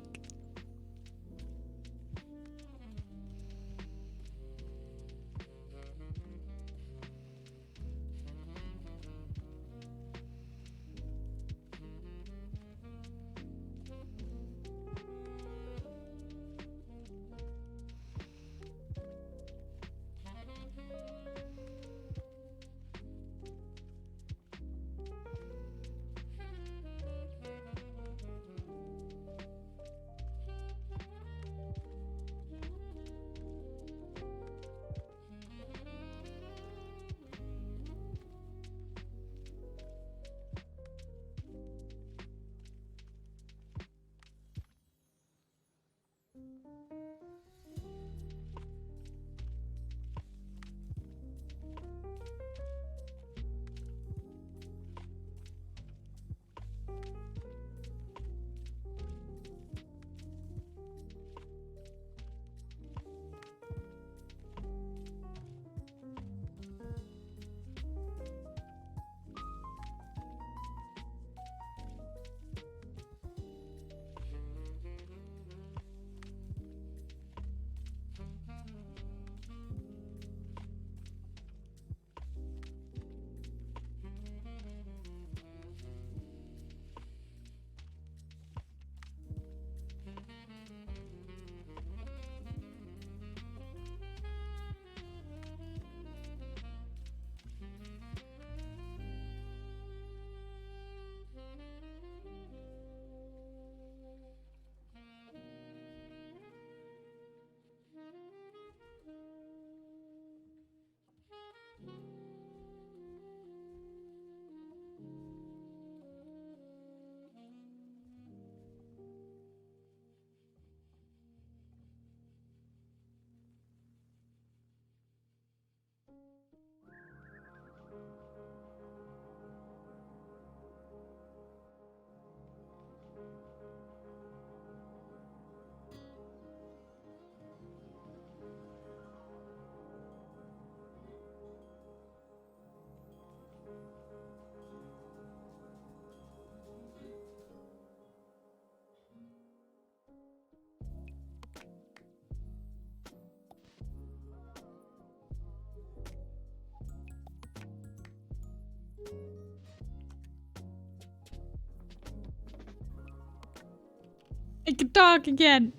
I can talk again.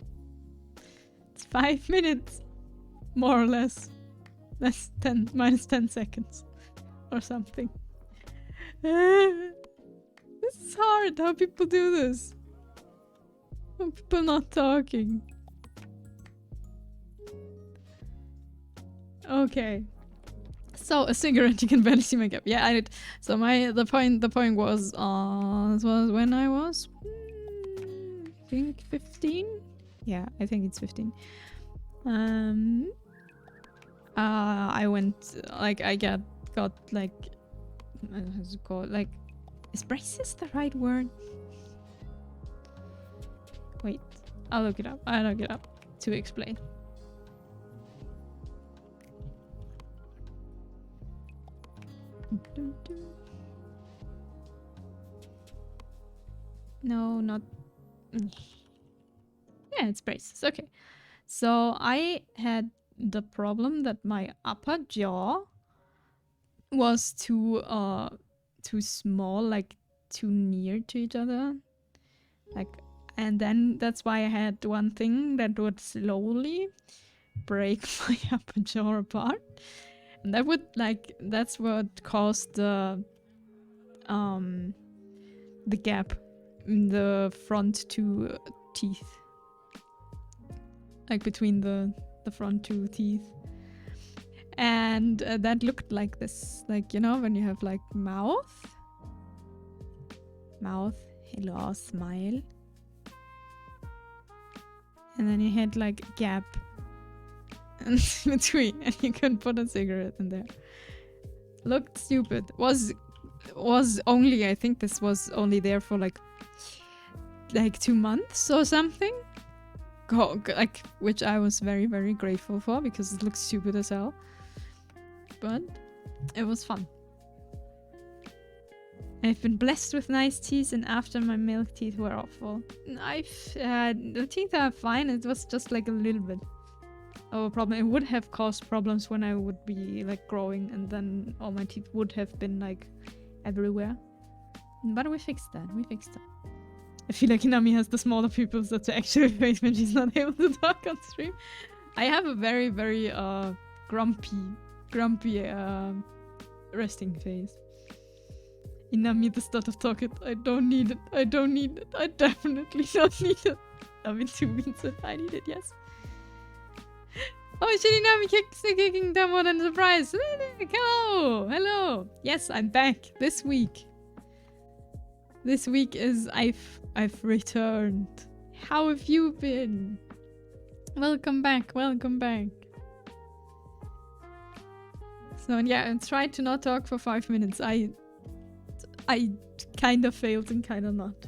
It's 5 minutes. More or less. Minus 10 seconds. Or something. This is hard. How people do this. How people not talking. Okay. So a cigarette you can barely see my gap. Yeah, I did. So the point was this was when I was I think 15. Yeah, I think it's 15. I went like I got like how's it called? Like, is braces the right word? Wait, I'll look it up. I'll look it up to explain. No, not. Yeah, it's braces. Okay. So I had the problem that my upper jaw was too small, like too near to each other. Like, and then that's why I had one thing that would slowly break my upper jaw apart. And that would that's what caused the gap in the front two teeth. Like between the front two teeth. And that looked like this. Like, you know, when you have like mouth, hello, smile. And then you had like a gap in between, and you could put a cigarette in there. Looked stupid. Was only, I think this was only there for like 2 months or something. Like, which I was very, very grateful for because it looked stupid as hell. But it was fun. I've been blessed with nice teeth, and after my milk teeth were awful. The teeth are fine, it was just like a little bit of a problem. It would have caused problems when I would be like growing, and then all my teeth would have been like everywhere. But we fixed that, I feel like Inami has the smaller pupils that's actually face when she's not able to talk on stream. I have a very, very grumpy resting face. Inami, the start of talking. I don't need it. I definitely don't need it. I mean, 2 minutes if I need it, yes. Oh shit, Inami kicking down more than a surprise. Hello. Yes, I'm back this week. This week is I've returned. How have you been? Welcome back. So yeah, and try to not talk for 5 minutes. I kind of failed and kind of not.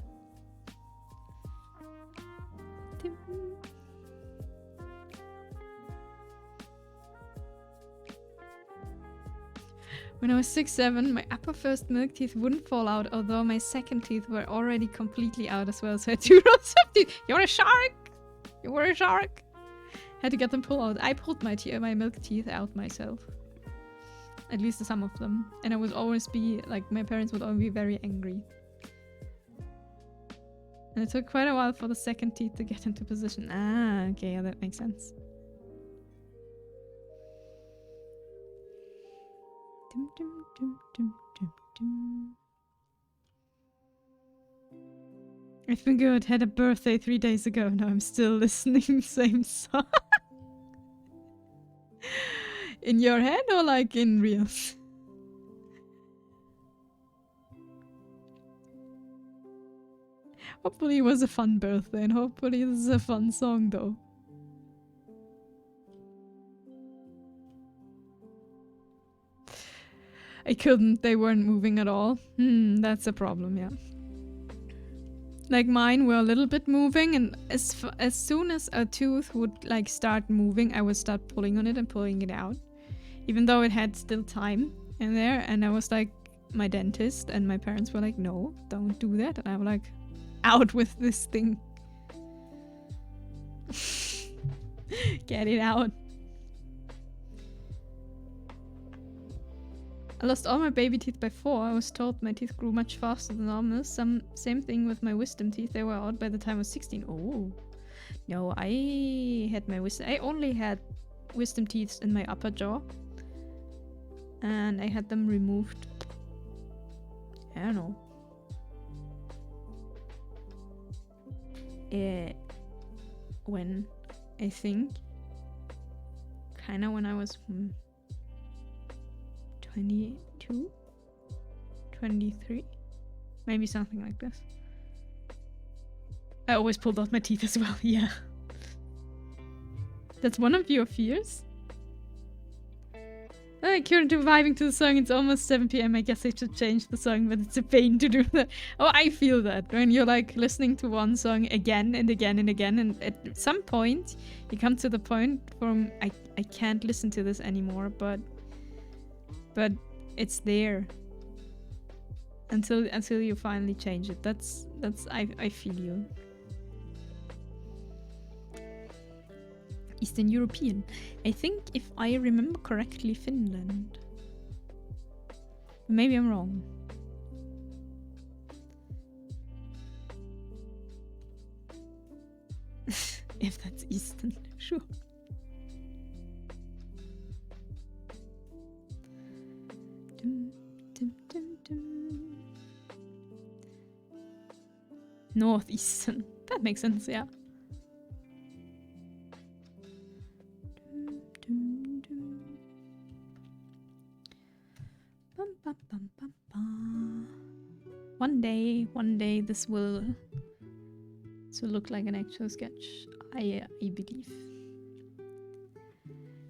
When I was 6-7, my upper first milk teeth wouldn't fall out, although my second teeth were already completely out as well, so I had 2 rows of teeth. You're a shark! You were a shark! Had to get them pulled out. I pulled my milk teeth out myself. At least some of them. And I would always be, like, my parents would always be very angry. And it took quite a while for the second teeth to get into position. Ah, okay, yeah, that makes sense. Dum, dum, dum, dum, dum, dum. I've been good. Had a birthday 3 days ago. Now I'm still listening same song. In your head or like in real? Hopefully it was a fun birthday and hopefully this is a fun song though. I couldn't, they weren't moving at all. That's a problem, yeah. Like mine were a little bit moving, and as soon as a tooth would like start moving, I would start pulling on it and pulling it out. Even though it had still time in there, and I was like, my dentist and my parents were like, no, don't do that. And I was like, out with this thing. Get it out. I lost all my baby teeth by 4. I was told my teeth grew much faster than normal. Same thing with my wisdom teeth. They were out by the time I was 16. Oh. No, I only had wisdom teeth in my upper jaw. And I had them removed. I don't know. When I think kinda when I was 22, 23, maybe something like this. I always pulled out my teeth as well. Yeah, that's one of your fears. Currently vibing to the song. It's almost 7 p.m. I guess I should change the song, but it's a pain to do that. Oh, I feel that when you're like listening to one song again and again and again, and at some point you come to the point from I can't listen to this anymore, but it's there until you finally change it. That's I feel you. Eastern European. I think if I remember correctly, Finland. Maybe I'm wrong. If that's Eastern, sure. Northeastern. That makes sense, yeah. One day this will look like an actual sketch. I believe.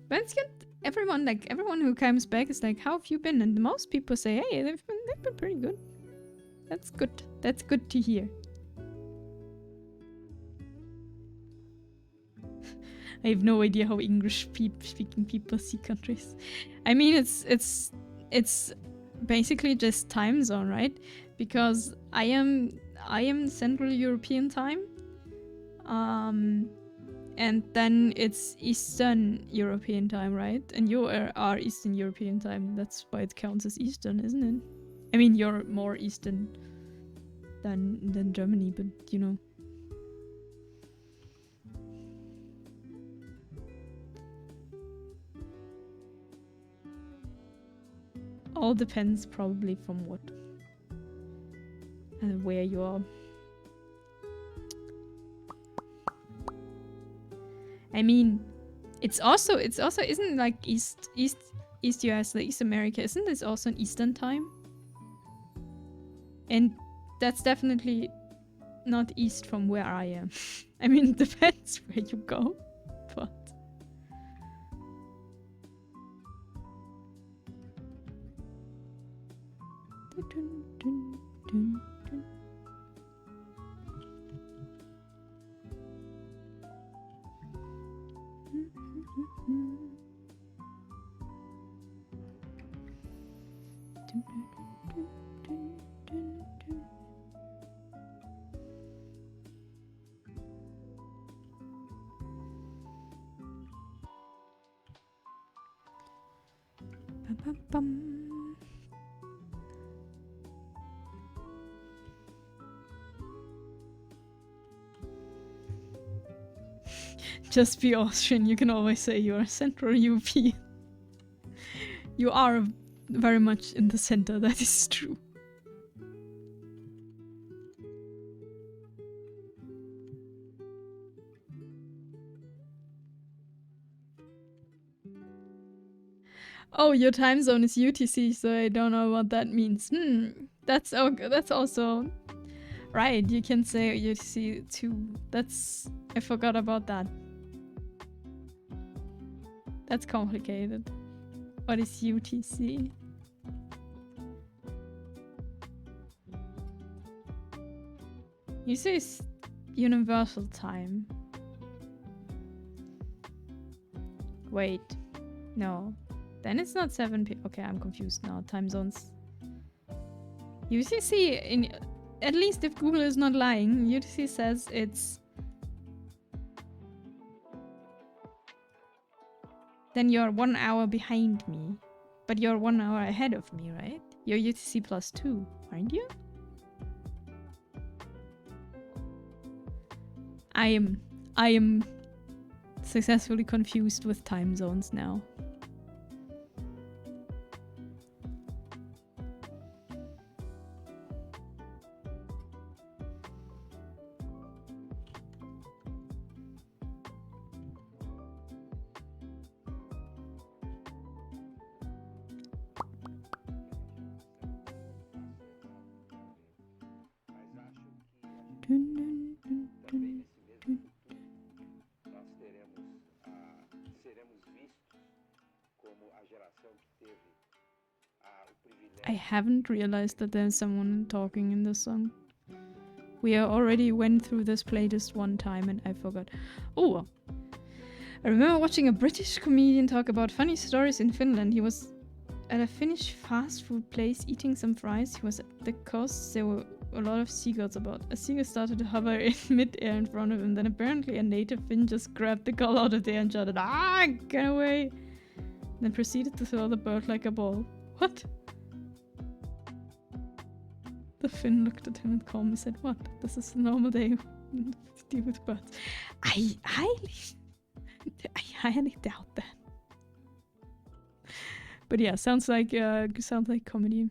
But it's good. Everyone who comes back is like, how have you been? And most people say, hey, they've been pretty good. That's good. That's good to hear. I have no idea how English speaking people see countries. I mean, it's basically just time zone, right? Because I am Central European time, and then it's Eastern European time, right? And you are Eastern European time. That's why it counts as Eastern, isn't it? I mean, you're more Eastern than Germany, but you know. All depends probably from what and where you are. I mean, it's also isn't like East US, like East America, isn't this also an Eastern time? And that's definitely not east from where I am. I mean, it depends where you go, but just be Austrian. You can always say you're Central European. You are very much in the center, that is true. Oh, your time zone is UTC, so I don't know what that means. That's also right. You can say UTC too. I forgot about that. That's complicated. What is UTC? UTC is Universal Time. Wait, no. Then it's not 7 p.m. Okay, I'm confused now. Time zones. UTC, at least if Google is not lying, UTC says it's... Then you're 1 hour behind me. But you're 1 hour ahead of me, right? You're UTC +2, aren't you? I am successfully confused with time zones now. I haven't realized that there's someone talking in this song. We already went through this playlist one time and I forgot. Oh, I remember watching a British comedian talk about funny stories in Finland. He was at a Finnish fast food place eating some fries. He was at the coast. There were a lot of seagulls about. A seagull started to hover in mid-air in front of him. Then apparently a native Finn just grabbed the gull out of the air and shouted, "Ah, get away!" Then proceeded to throw the bird like a ball. What? The Finn looked at him and calmly said, "What? This is a normal day to deal with birds." I highly doubt that. But yeah, sounds like comedy.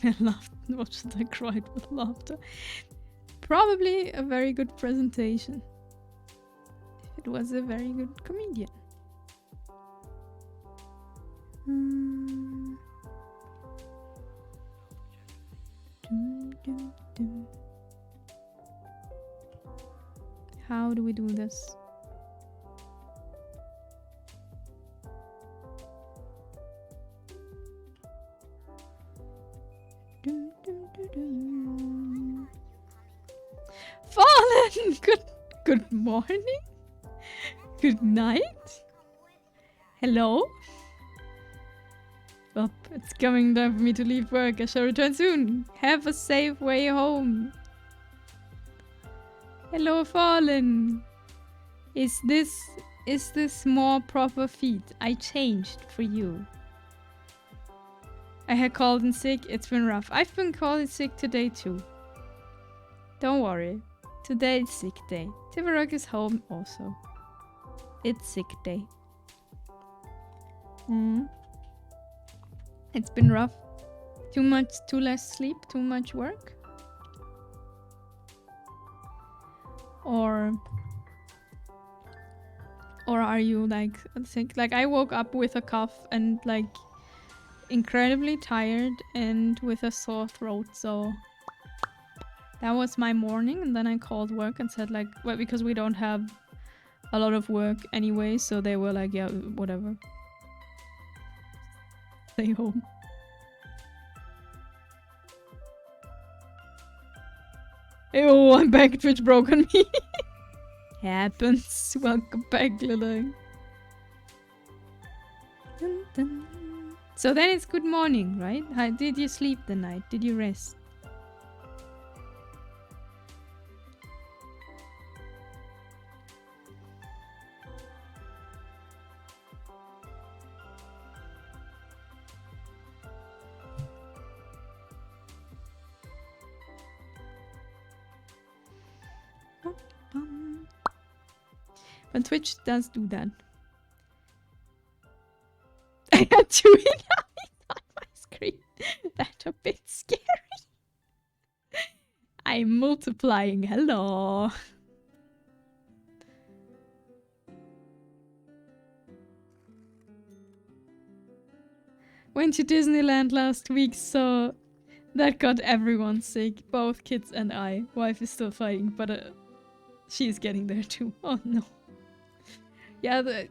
When I laughed and watched it, I cried with laughter. Probably a very good presentation. It was a very good comedian. How do we do this? Fallen! Good morning? Good night? Hello? Well, it's coming time for me to leave work. I shall return soon. Have a safe way home. Hello, Fallen. Is this more proper feed? I changed for you. I had called in sick. It's been rough. I've been called in sick today too. Don't worry. Today is sick day. Tivarok is home also. It's sick day. It's been rough. Too less sleep, too much work. Or are you like sick? Like I woke up with a cough and like incredibly tired and with a sore throat, so that was my morning. And then I called work and said like, well, because we don't have a lot of work anyway, so they were like, yeah, whatever. Stay home. Oh, I'm back. Twitch broke on me. Happens. Welcome back, Lily. Dun, dun. So then it's good morning, right? How did you sleep the night? Did you rest? But Twitch does do that. I had chewing on my screen. That's a bit scary. I'm multiplying. Hello. Went to Disneyland last week, so that got everyone sick. Both kids and I. Wife is still fighting, but she's getting there too. Oh no. Yeah, the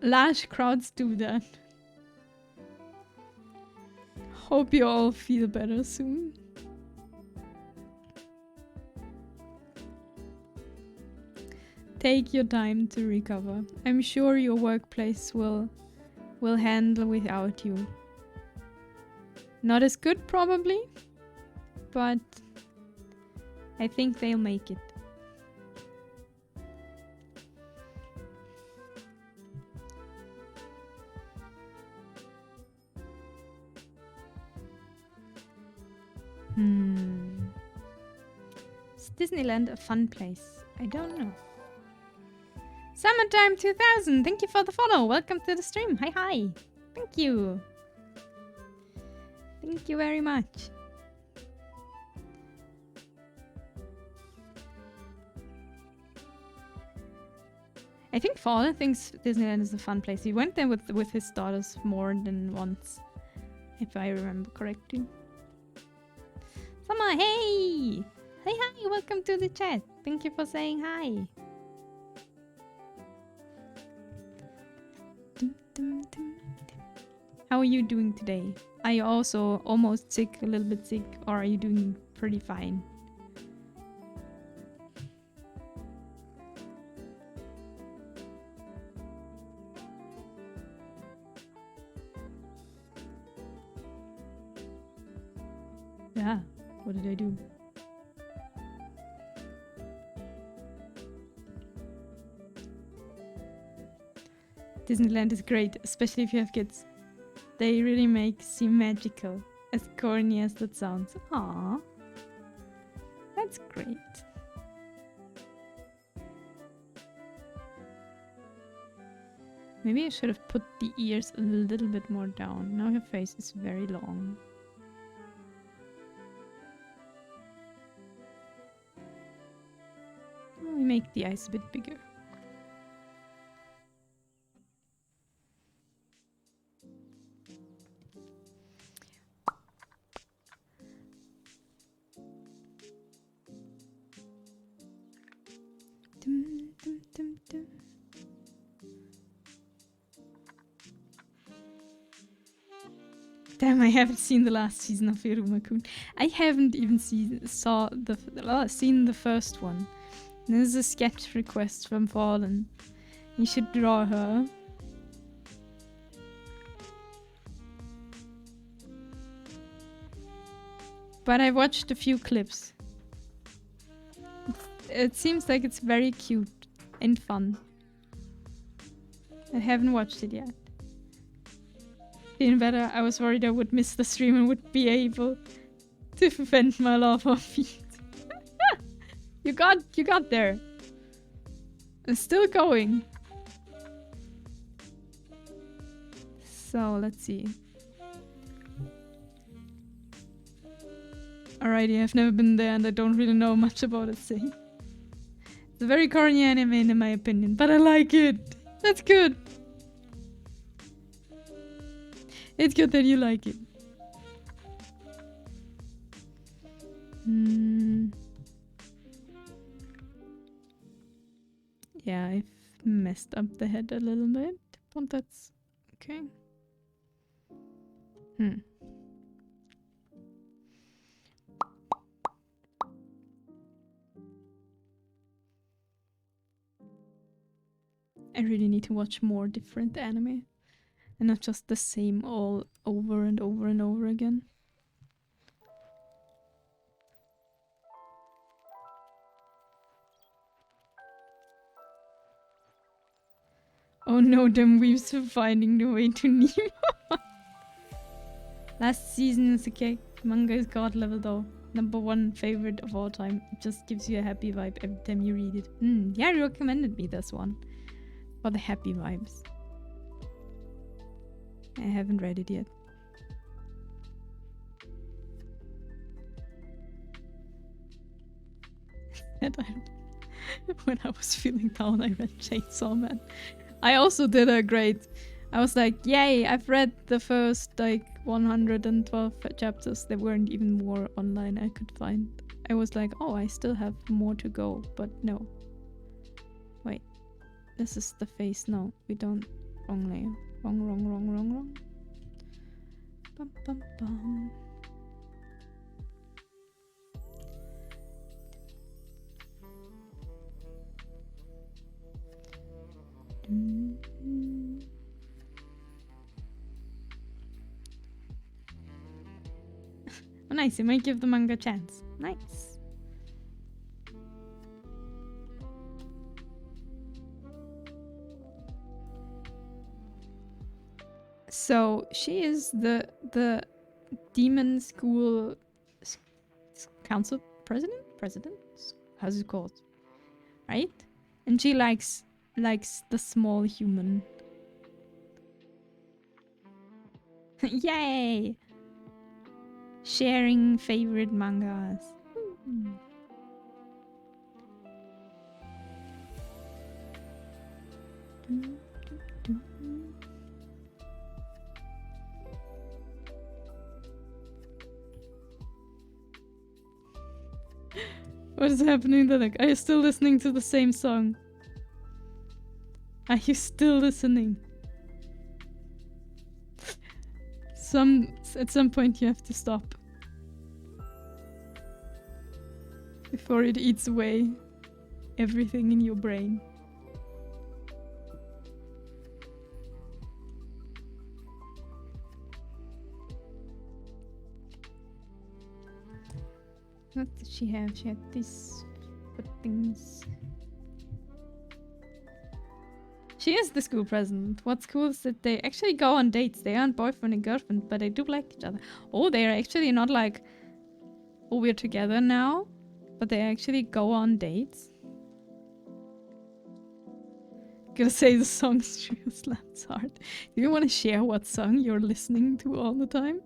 large crowds do that. Hope you all feel better soon. Take your time to recover. I'm sure your workplace will handle without you. Not as good probably, but I think they'll make it. Is Disneyland a fun place? I don't know. Summertime 2000, thank you for the follow. Welcome to the stream. Hi. Thank you. Thank you very much. I think Fallen thinks Disneyland is a fun place. He went there with his daughters more than once, if I remember correctly. Summer, hey! Hi, welcome to the chat. Thank you for saying hi. How are you doing today? Are you also almost sick, a little bit sick, or are you doing pretty fine? Yeah, what did I do? Disneyland is great, especially if you have kids. They really seem magical, as corny as that sounds. Aww. That's great. Maybe I should have put the ears a little bit more down. Now her face is very long. We make the eyes a bit bigger. Damn, I haven't seen the last season of Iruma-kun. I haven't even seen the first one. This is a sketch request from Fallen. You should draw her. But I watched a few clips. It seems like it's very cute and fun. I haven't watched it yet. Even better, I was worried I would miss the stream and would be able to vent my love of feet. You got there. It's still going. So let's see. Alrighty, I've never been there and I don't really know much about it, see. It's a very corny anime in my opinion, but I like it. That's good. It's good that you like it. Yeah, I've messed up the head a little bit, but that's okay. I really need to watch more different anime. And not just the same all over and over and over again. Oh no, them weaves are finding the way to Nemo. Last season is okay. Manga is god level though. #1 favorite of all time. It just gives you a happy vibe every time you read it. Yeah, you recommended me this one. For the happy vibes. I haven't read it yet. When I was feeling down, I read Chainsaw Man. I also did a great... I was like, yay, I've read the first like 112 chapters. There weren't even more online I could find. I was like, oh, I still have more to go, but no. Wait, this is the face. No, we don't. Wrong layer. Wrong. Bum, bum, bum. Oh, nice. You might give the manga a chance. Nice. So she is the demon school council president? How's it called? Right? And she likes the small human. Yay! Sharing favorite mangas. What is happening then? Are you still listening to the same song? Are you still listening? At some point you have to stop. Before it eats away everything in your brain. What did she have? She had these things. She is the school president. What's cool is that they actually go on dates. They aren't boyfriend and girlfriend, but they do like each other. Oh, they're actually not like, oh, we're together now, but they actually go on dates. Gotta say the song sure slaps hard. Do you want to share what song you're listening to all the time?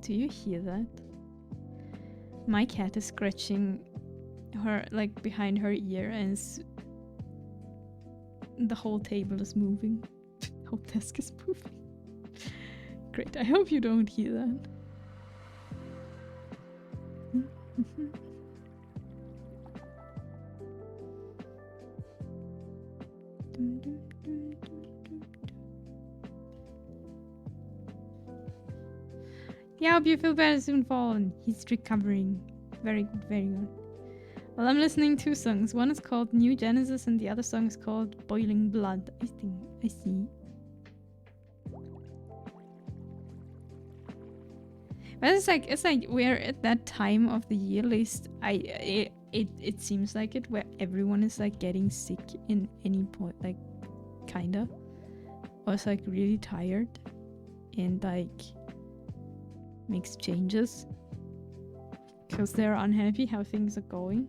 Do you hear that? My cat is scratching her, like, behind her ear, and the whole table is moving. The whole desk is moving. Great, I hope you don't hear that. Yeah, I hope you feel better soon, Fallen. He's recovering. Very good, very good. Well, I'm listening to songs. One is called New Genesis and the other song is called Boiling Blood. I see. But it's like we're at that time of the year, at least it seems like it, where everyone is like getting sick in any point, like kinda. Or it's like really tired and like makes changes because they're unhappy how things are going.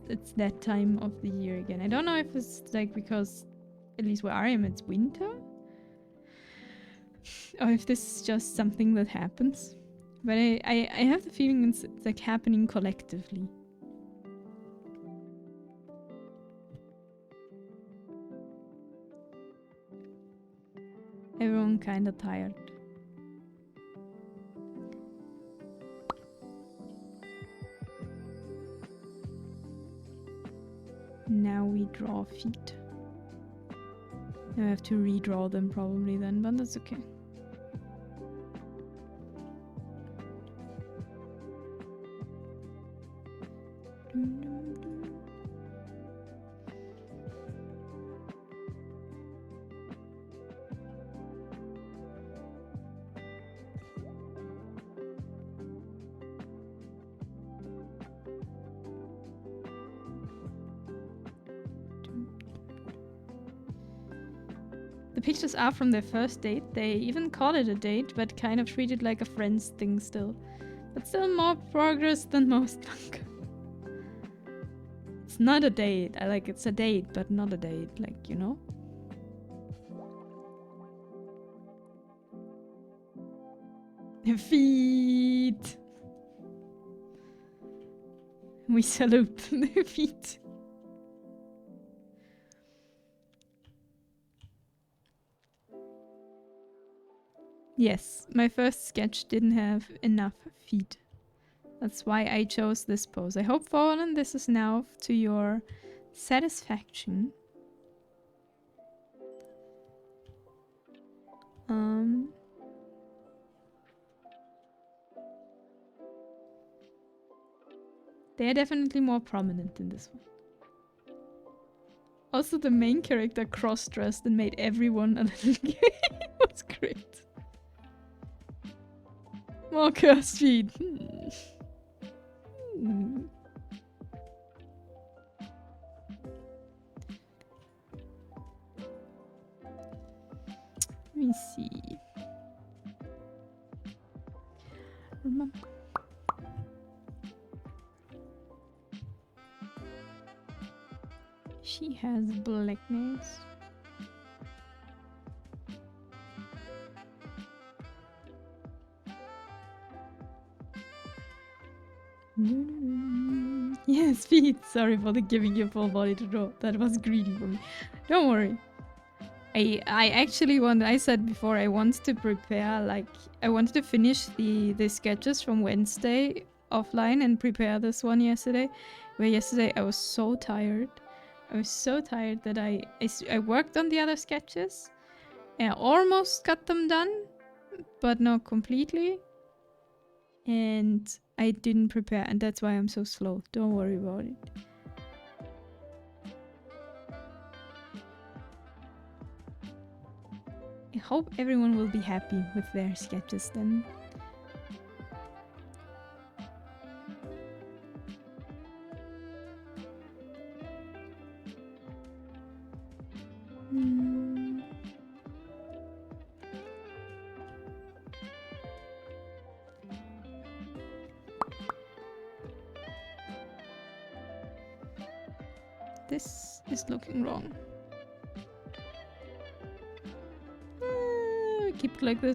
It's that time of the year again. I don't know if it's like because at least where I am it's winter, or if this is just something that happens. But I have the feeling it's like happening collectively. Everyone kinda tired. Now we draw feet. I have to redraw them probably then, but that's okay. The pictures are from their first date. They even call it a date, but kind of treat it like a friends thing still. But still more progress than most manga. It's not a date. It's a date, but not a date, like, you know? Feet! We salute the feet. Yes, my first sketch didn't have enough feet. That's why I chose this pose. I hope, Fallen, this is now to your satisfaction. They're definitely more prominent in this one. Also, the main character cross-dressed and made everyone a little gay. It was great. More cursed feet. Let me see. Remember. She has black nails. Yes, feet. Sorry for the giving you full body to draw. That was greedy for me. Don't worry. I actually want. I said before I want to prepare. Like I wanted to finish the sketches from Wednesday offline and prepare this one yesterday. Where yesterday I was so tired. I was so tired that I worked on the other sketches. And I almost got them done, but not completely. And I didn't prepare, and that's why I'm so slow. Don't worry about it. I hope everyone will be happy with their sketches then. This is looking wrong. Keep it like this.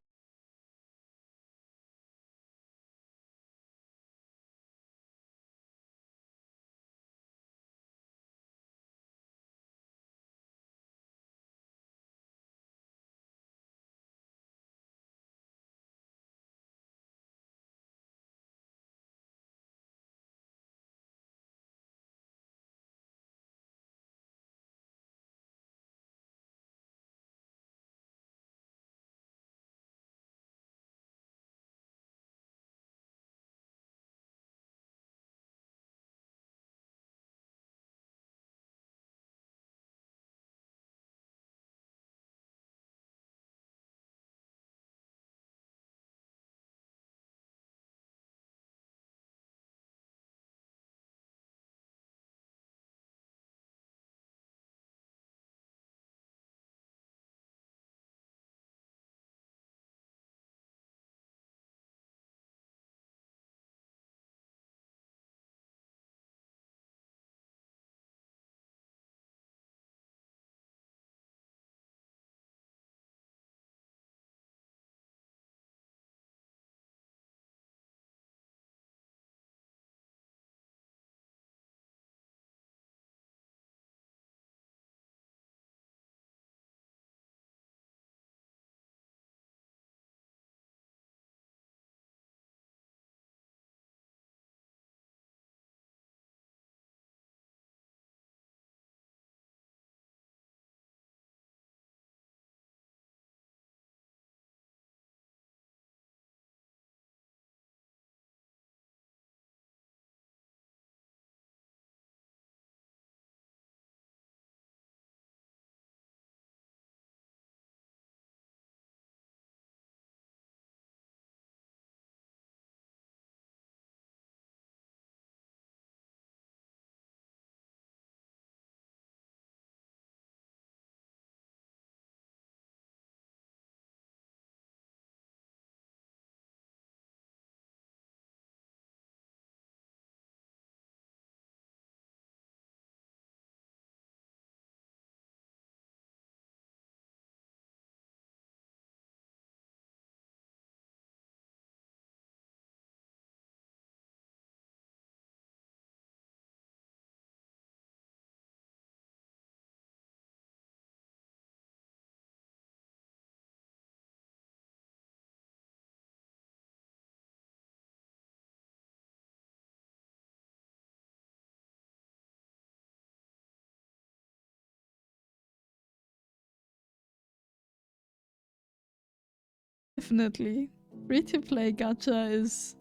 Definitely. Free to play gacha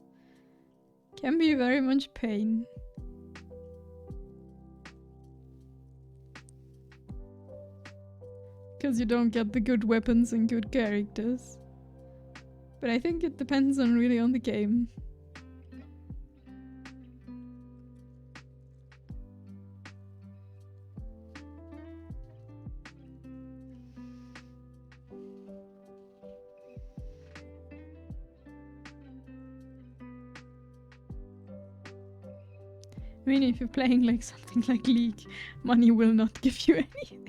can be very much pain. Because you don't get the good weapons and good characters. But I think it depends really on the game. I mean, if you're playing like something like League, money will not give you anything.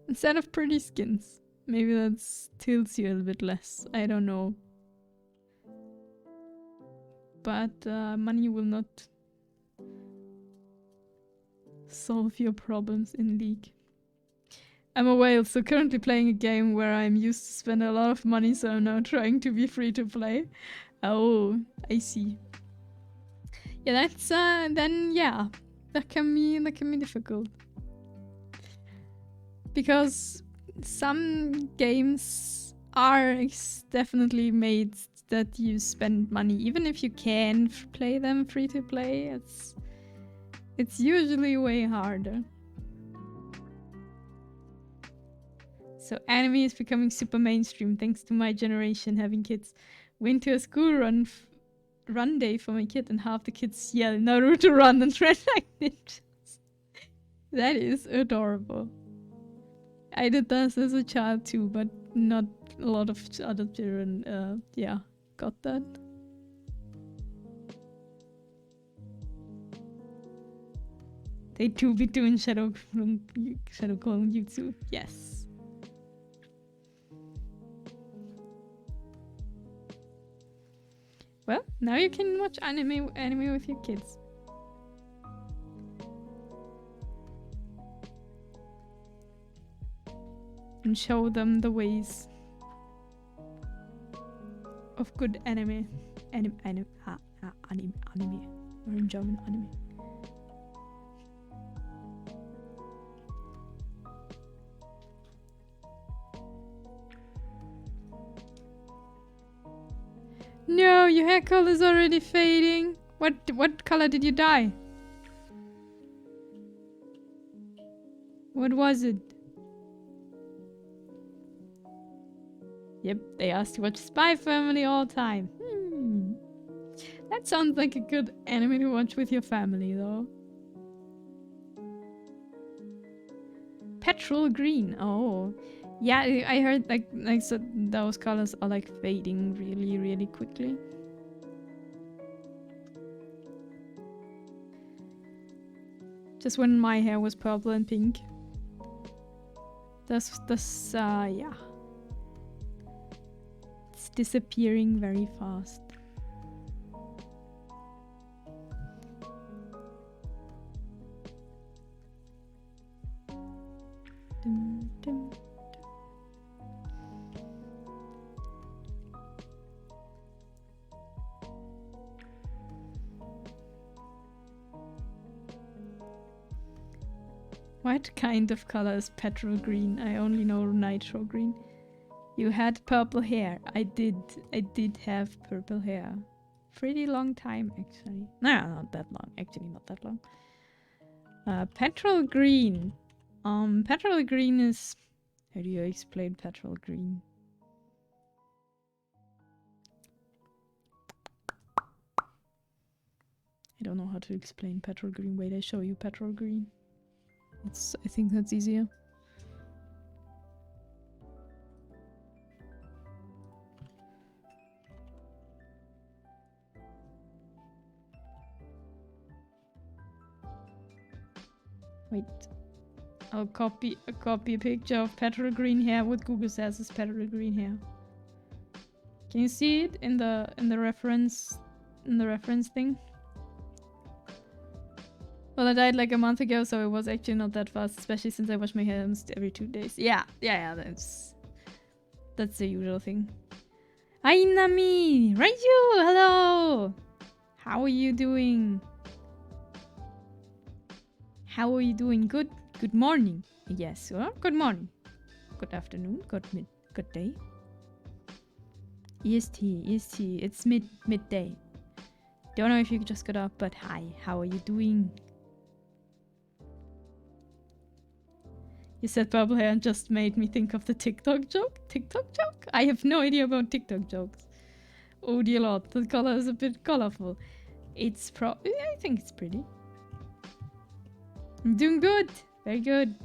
Instead of pretty skins. Maybe that tilts you a little bit less. I don't know. But money will not solve your problems in League. I'm a whale, so currently playing a game where I'm used to spend a lot of money, so I'm now trying to be free to play. Oh, I see. Yeah, that's then yeah, that can be difficult. Because some games are definitely made that you spend money, even if you can play them free to play. It's usually way harder. So anime is becoming super mainstream thanks to my generation having kids. Went to a school run day for my kid and half the kids yell Naruto run and red like ninjas. That is adorable. I did this as a child too, but not a lot of other children, yeah, got that. They 2v2 in Shadow Clone Jutsu, yes. Well, now you can watch anime with your kids. And show them the ways of good anime. Anime. Or in German, anime. No, your hair color is already fading. What color did you dye? What was it? Yep, they asked to watch Spy Family all the time. That sounds like a good anime to watch with your family, though. Petrol green. Oh, yeah. I heard like so those colors are like fading really, really quickly. Just when my hair was purple and pink. This yeah. It's disappearing very fast. Dum, dum, dum. What kind of color is petrol green? I only know nitro green. You had purple hair. I did have purple hair. Pretty long time, actually. No, not that long. Actually, not that long. Petrol green. Petrol green is... How do you explain petrol green? I don't know how to explain petrol green. Wait, I show you petrol green. I think that's easier. Wait. I'll copy a picture of petrol green hair. What Google says is petrol green hair. Can you see it in the reference thing? Well, I died like a month ago, so it was actually not that fast, especially since I wash my hair almost every 2 days. Yeah, that's the usual thing. Hi Nami! Raiju! Hello! How are you doing? How are you doing? Good morning. Yes, well, good morning. Good afternoon. Good day. EST. It's midday. Don't know if you just got up, but hi. How are you doing? You said purple hair and just made me think of the TikTok joke. TikTok joke? I have no idea about TikTok jokes. Oh dear lord, the color is a bit colorful. It's I think it's pretty. I'm doing good. Very good.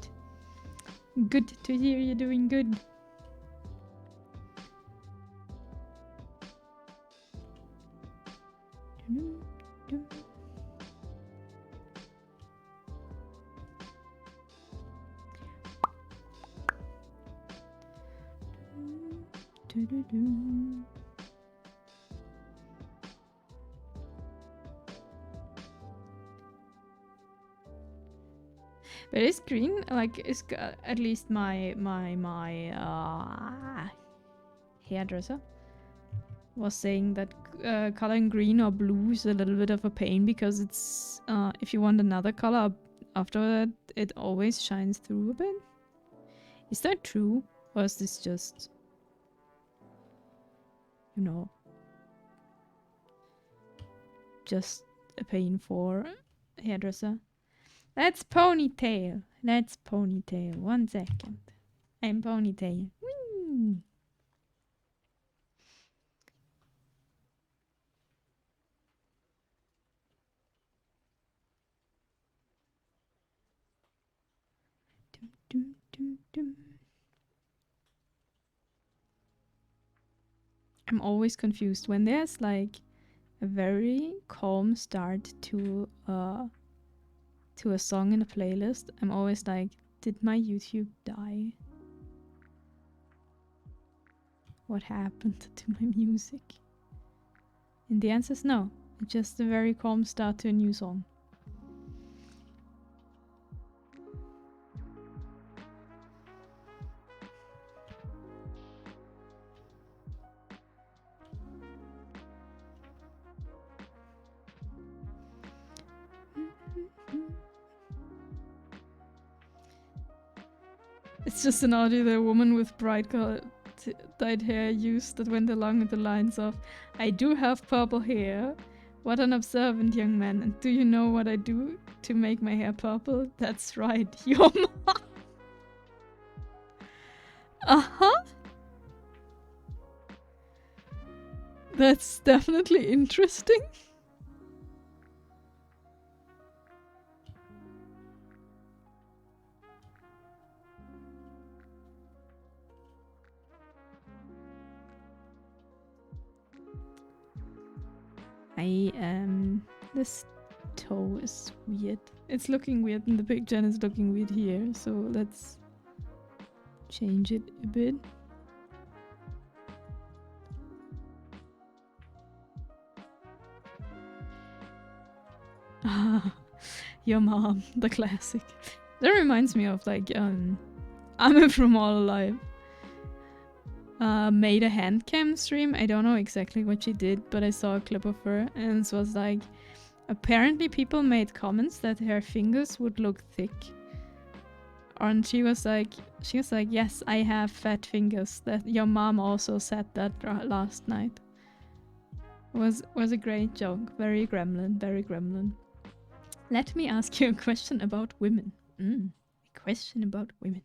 Good to hear you're doing good. But it's green, like it's at least my hairdresser was saying that coloring green or blue is a little bit of a pain because it's if you want another color after that, it always shines through a bit. Is that true, or is this just, you know, just a pain for a hairdresser? That's ponytail. That's ponytail. 1 second. I'm ponytail. Whee! Dum, dum, dum, dum. I'm always confused when there's like a very calm start to a song in a playlist. I'm always like, did my YouTube die? What happened to my music? And the answer is no. It's just a very calm start to a new song. It's just an audio that a woman with bright colored dyed hair used that went along with the lines of, I do have purple hair. What an observant young man. And do you know what I do to make my hair purple? That's right, your mom. Uh-huh. That's definitely interesting. This toe is weird. It's looking weird in the picture and it's looking weird here, so let's change it a bit. Your mom, the classic. That reminds me of like Ame from All Alive. Made a hand cam stream. I don't know exactly what she did, but I saw a clip of her and it was like, apparently people made comments that her fingers would look thick. And she was like, yes, I have fat fingers. That your mom also said that last night. Was a great joke. Very gremlin, very gremlin. Let me ask you a question about women. A question about women.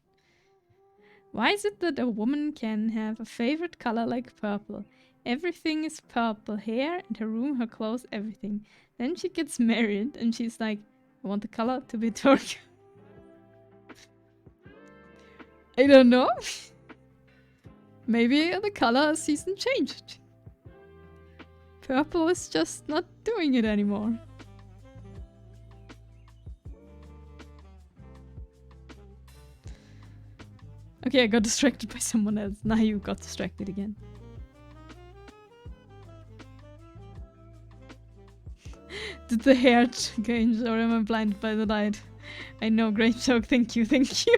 Why is it that a woman can have a favorite color like purple? Everything is purple. Hair and her room, her clothes, everything. Then she gets married and she's like, I want the color to be dark. I don't know. Maybe the color season changed. Purple is just not doing it anymore. Okay, I got distracted by someone else. Now you got distracted again. Did the hair change or am I blinded by the light? I know, great joke. Thank you, thank you.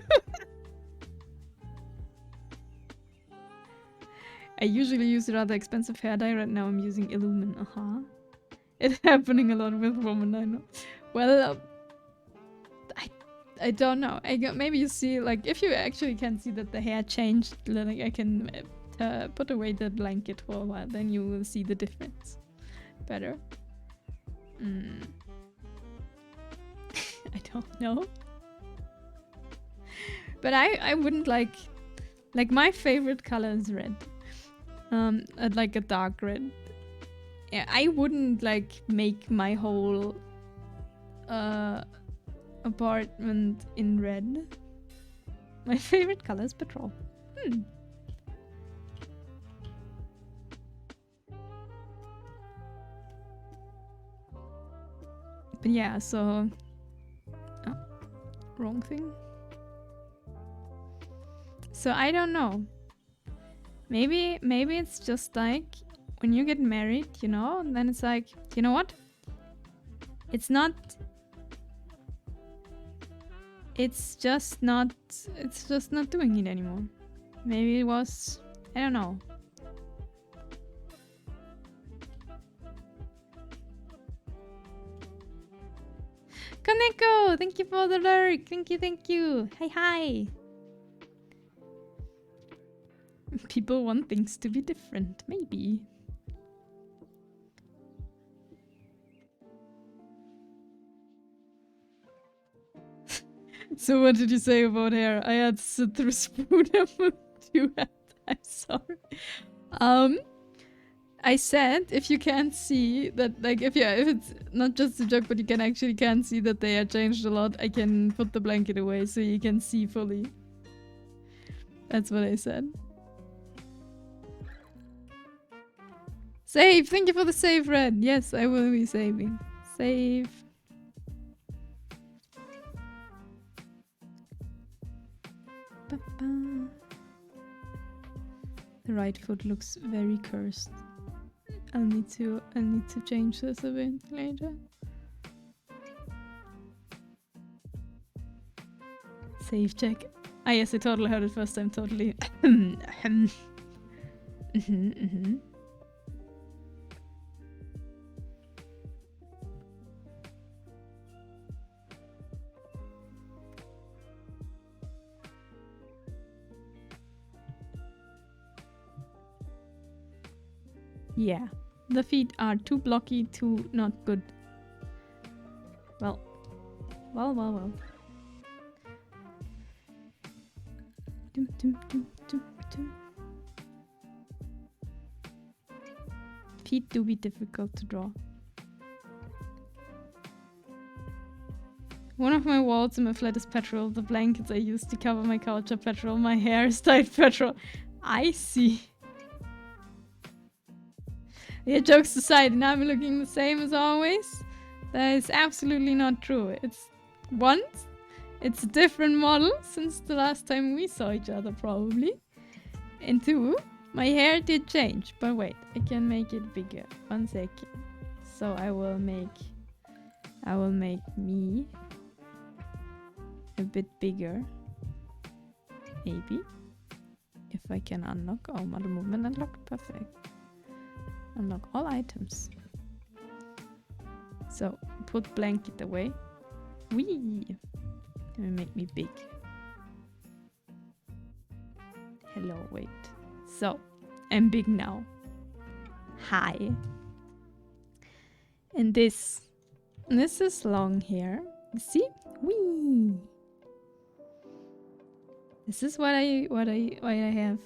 I usually use a rather expensive hair dye. Right now I'm using Illumin. It's happening a lot with women, I know. Well, I don't know. Maybe you see, like, if you actually can see that the hair changed, like I can put away the blanket for a while, then you will see the difference better. I don't know. But I wouldn't like my favorite color is red. Like a dark red. Yeah, I wouldn't like make my whole apartment in red. My favorite color is petrol. But yeah, so oh, wrong thing. So I don't know. Maybe it's just like when you get married, you know, and then it's like, you know what? It's just not doing it anymore. Maybe it was, I don't know. Kaneko, thank you for the lurk. Thank you. Hi. People want things to be different, maybe. So what did you say about hair? I had to sit through spoon too. I'm sorry. I said if you can't see that, like if it's not just a joke, but you can't see that they have changed a lot, I can put the blanket away so you can see fully. That's what I said. Save! Thank you for the save, Red. Yes, I will be saving. Save. Ba-ba. The right foot looks very cursed. I'll need to change this a bit later. Save check. Ah yes, I totally heard it first time, totally. Yeah, the feet are too blocky, too not good. Well. Feet do be difficult to draw. One of my walls in my flat is petrol. The blankets I use to cover my couch are petrol. My hair is dyed petrol. I see. Yeah, jokes aside, and I'm looking the same as always. That is absolutely not true. It's a different model since the last time we saw each other, probably. And two, my hair did change. But wait, I can make it bigger. 1 second. So I will make me a bit bigger. Maybe. If I can unlock. Oh, model movement unlocked. Perfect. Unlock all items. So, put blanket away. Whee! Let me make me big. Hello, wait. So, I'm big now. Hi. And this is long hair. See? Whee! This is what I have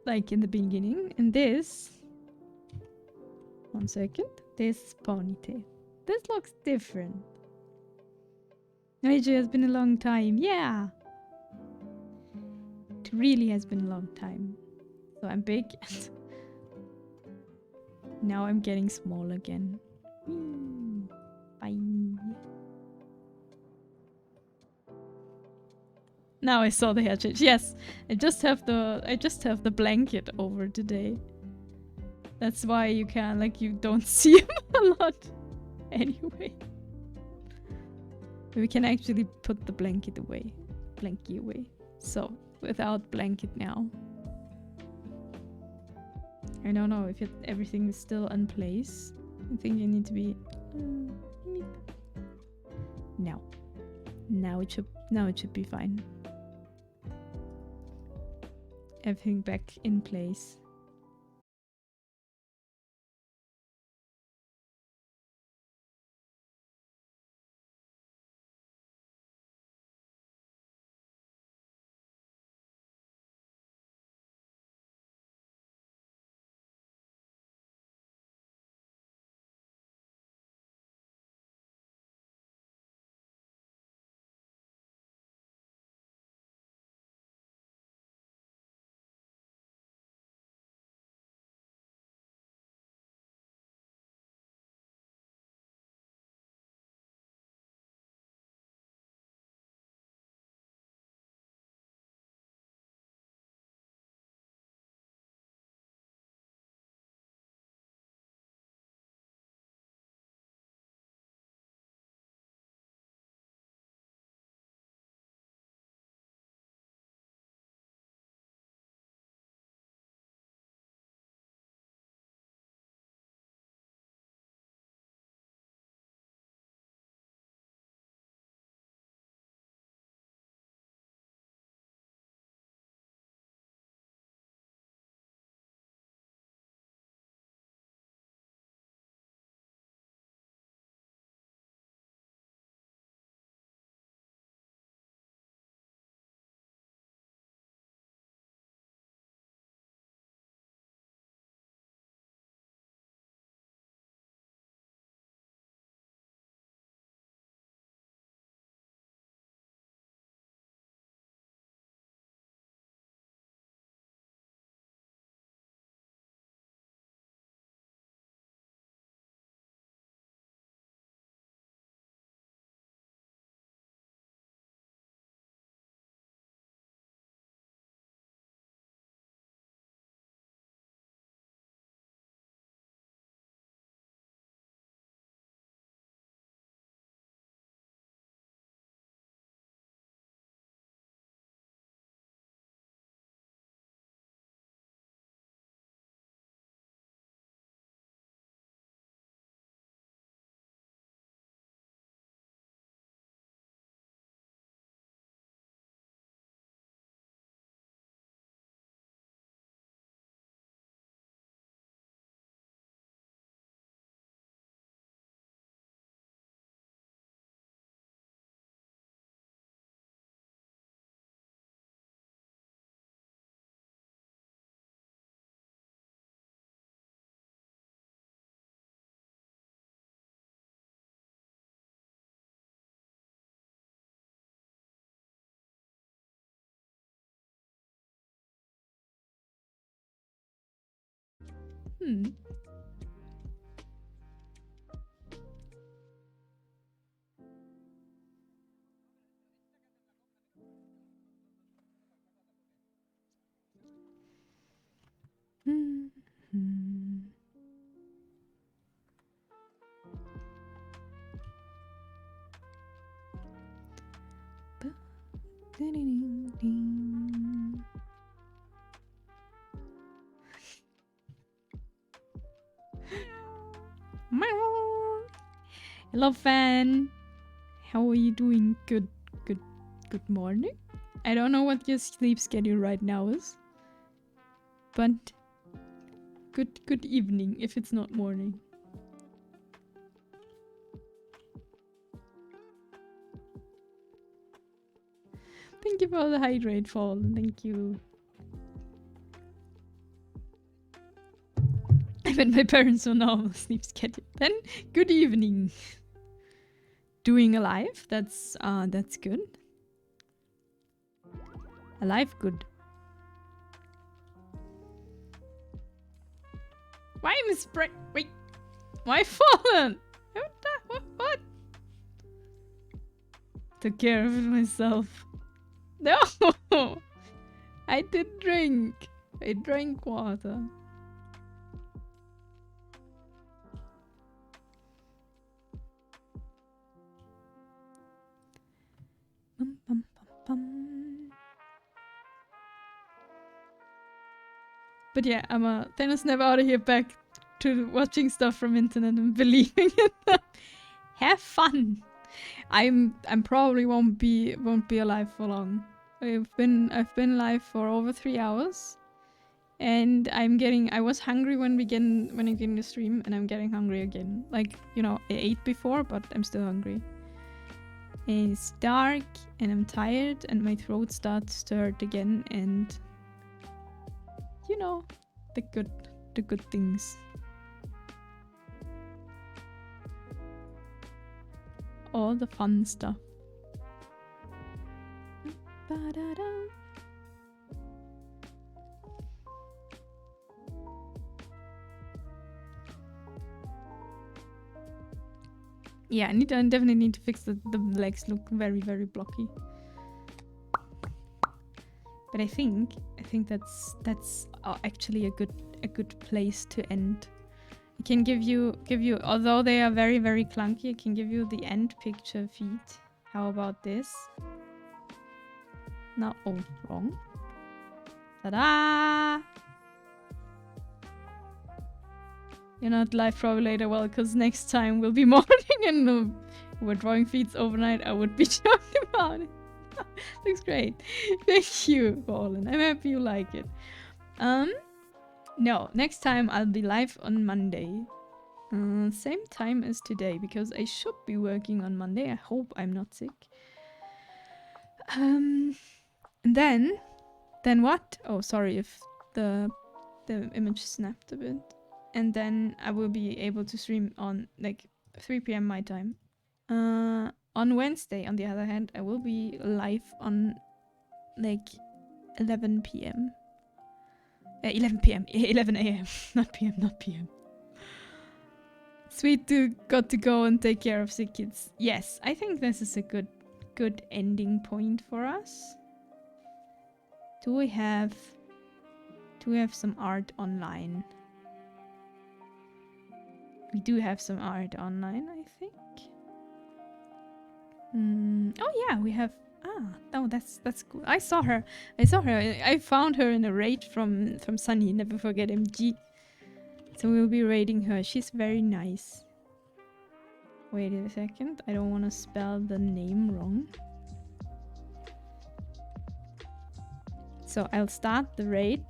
like in the beginning. And this, 1 second, this ponytail. This looks different. AJ has been a long time. Yeah. It really has been a long time. So I'm big. Now I'm getting small again. Bye. Now I saw the hair change. Yes, I just have the blanket over today. That's why you don't see him a lot. Anyway. We can actually put the blanket away. Blankie away. So, without blanket now. I don't know if everything is still in place. I think you need to be... No. Now it should be fine. Everything back in place. Hello, fan. How are you doing? Good morning. I don't know what your sleep schedule right now is, but good evening if it's not morning. Thank you for the hydrate fall. Thank you. I met my parents on normal sleep schedule. Then good evening. Doing alive? That's good. Alive, good. Why am I spray? Wait, why fallen? What? Took care of it myself. No, I did drink. I drank water. But yeah, Thanos never out of here back to watching stuff from internet and believing in them. Have fun. I'm probably won't be alive for long. I've been alive for over 3 hours, and I was hungry when I began the stream, and I'm getting hungry again. Like, you know, I ate before, but I'm still hungry. And it's dark, and I'm tired, and my throat starts to hurt again, and you know, the good things. All the fun stuff. Yeah, I definitely need to fix the legs look very, very blocky. But I think that's actually a good place to end. I can give you, although they are very, very clunky, I can give you the end picture feed. How about this? No, oh, wrong. Ta-da! You're not live probably later, well, because next time will be morning and we're drawing feeds overnight. I would be joking about it. Looks great. Thank you, Colin. I'm happy you like it. No, next time I'll be live on Monday. Same time as today, because I should be working on Monday. I hope I'm not sick. And then what? Oh, sorry if the image snapped a bit. And then I will be able to stream on like 3 p.m. my time. On Wednesday, on the other hand, I will be live on like 11 p.m. 11 p.m. 11 a.m. Not p.m. Sweet to got to go and take care of sick kids. Yes, I think this is a good ending point for us. Do we have some art online? We do have some art online, I think. Oh yeah, we have. No, that's cool. I saw her. I found her in a raid from Sunny. Never forget MG. So we'll be raiding her. She's very nice. Wait a second. I don't want to spell the name wrong. So I'll start the raid,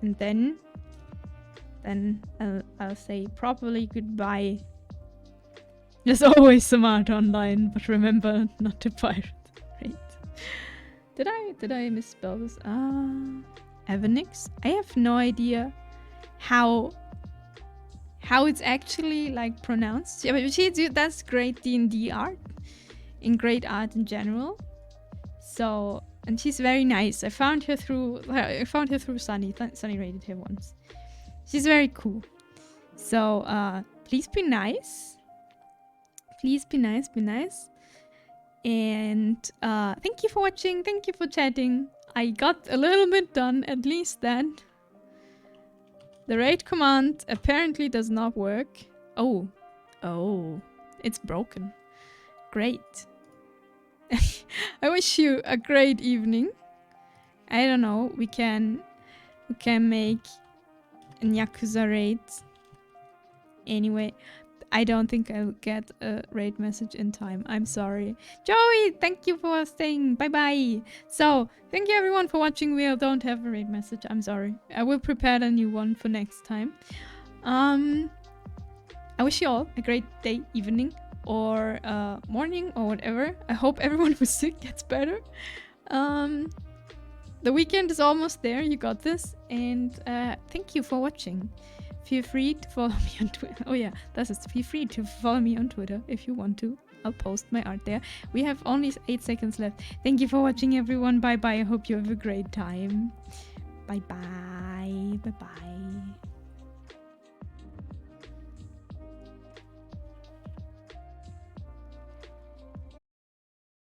and then I'll say properly goodbye. There's always some art online, but remember not to pirate. Right? Did I misspell this? Evanix? I have no idea how it's actually like pronounced. Yeah, but she does great D&D art, and great art in general. So, and she's very nice. I found her through Sunny. Sunny raided her once. She's very cool. So please be nice. Please be nice, be nice. And thank you for watching. Thank you for chatting. I got a little bit done, at least that. The raid command apparently does not work. Oh, it's broken. Great. I wish you a great evening. I don't know, we can make a Yakuza raid. Anyway, I don't think I'll get a raid message in time. I'm sorry. Joey, thank you for staying. Bye-bye. So, thank you everyone for watching. We don't have a raid message. I'm sorry. I will prepare a new one for next time. I wish you all a great day, evening, or morning, or whatever. I hope everyone who's sick gets better. The weekend is almost there. You got this. And thank you for watching. Feel free to follow me on Twitter. Oh yeah, das ist. Feel free to follow me on Twitter if you want to. I'll post my art there. We have only 8 seconds left. Thank you for watching, everyone. Bye bye. I hope you have a great time. Bye bye. Bye bye.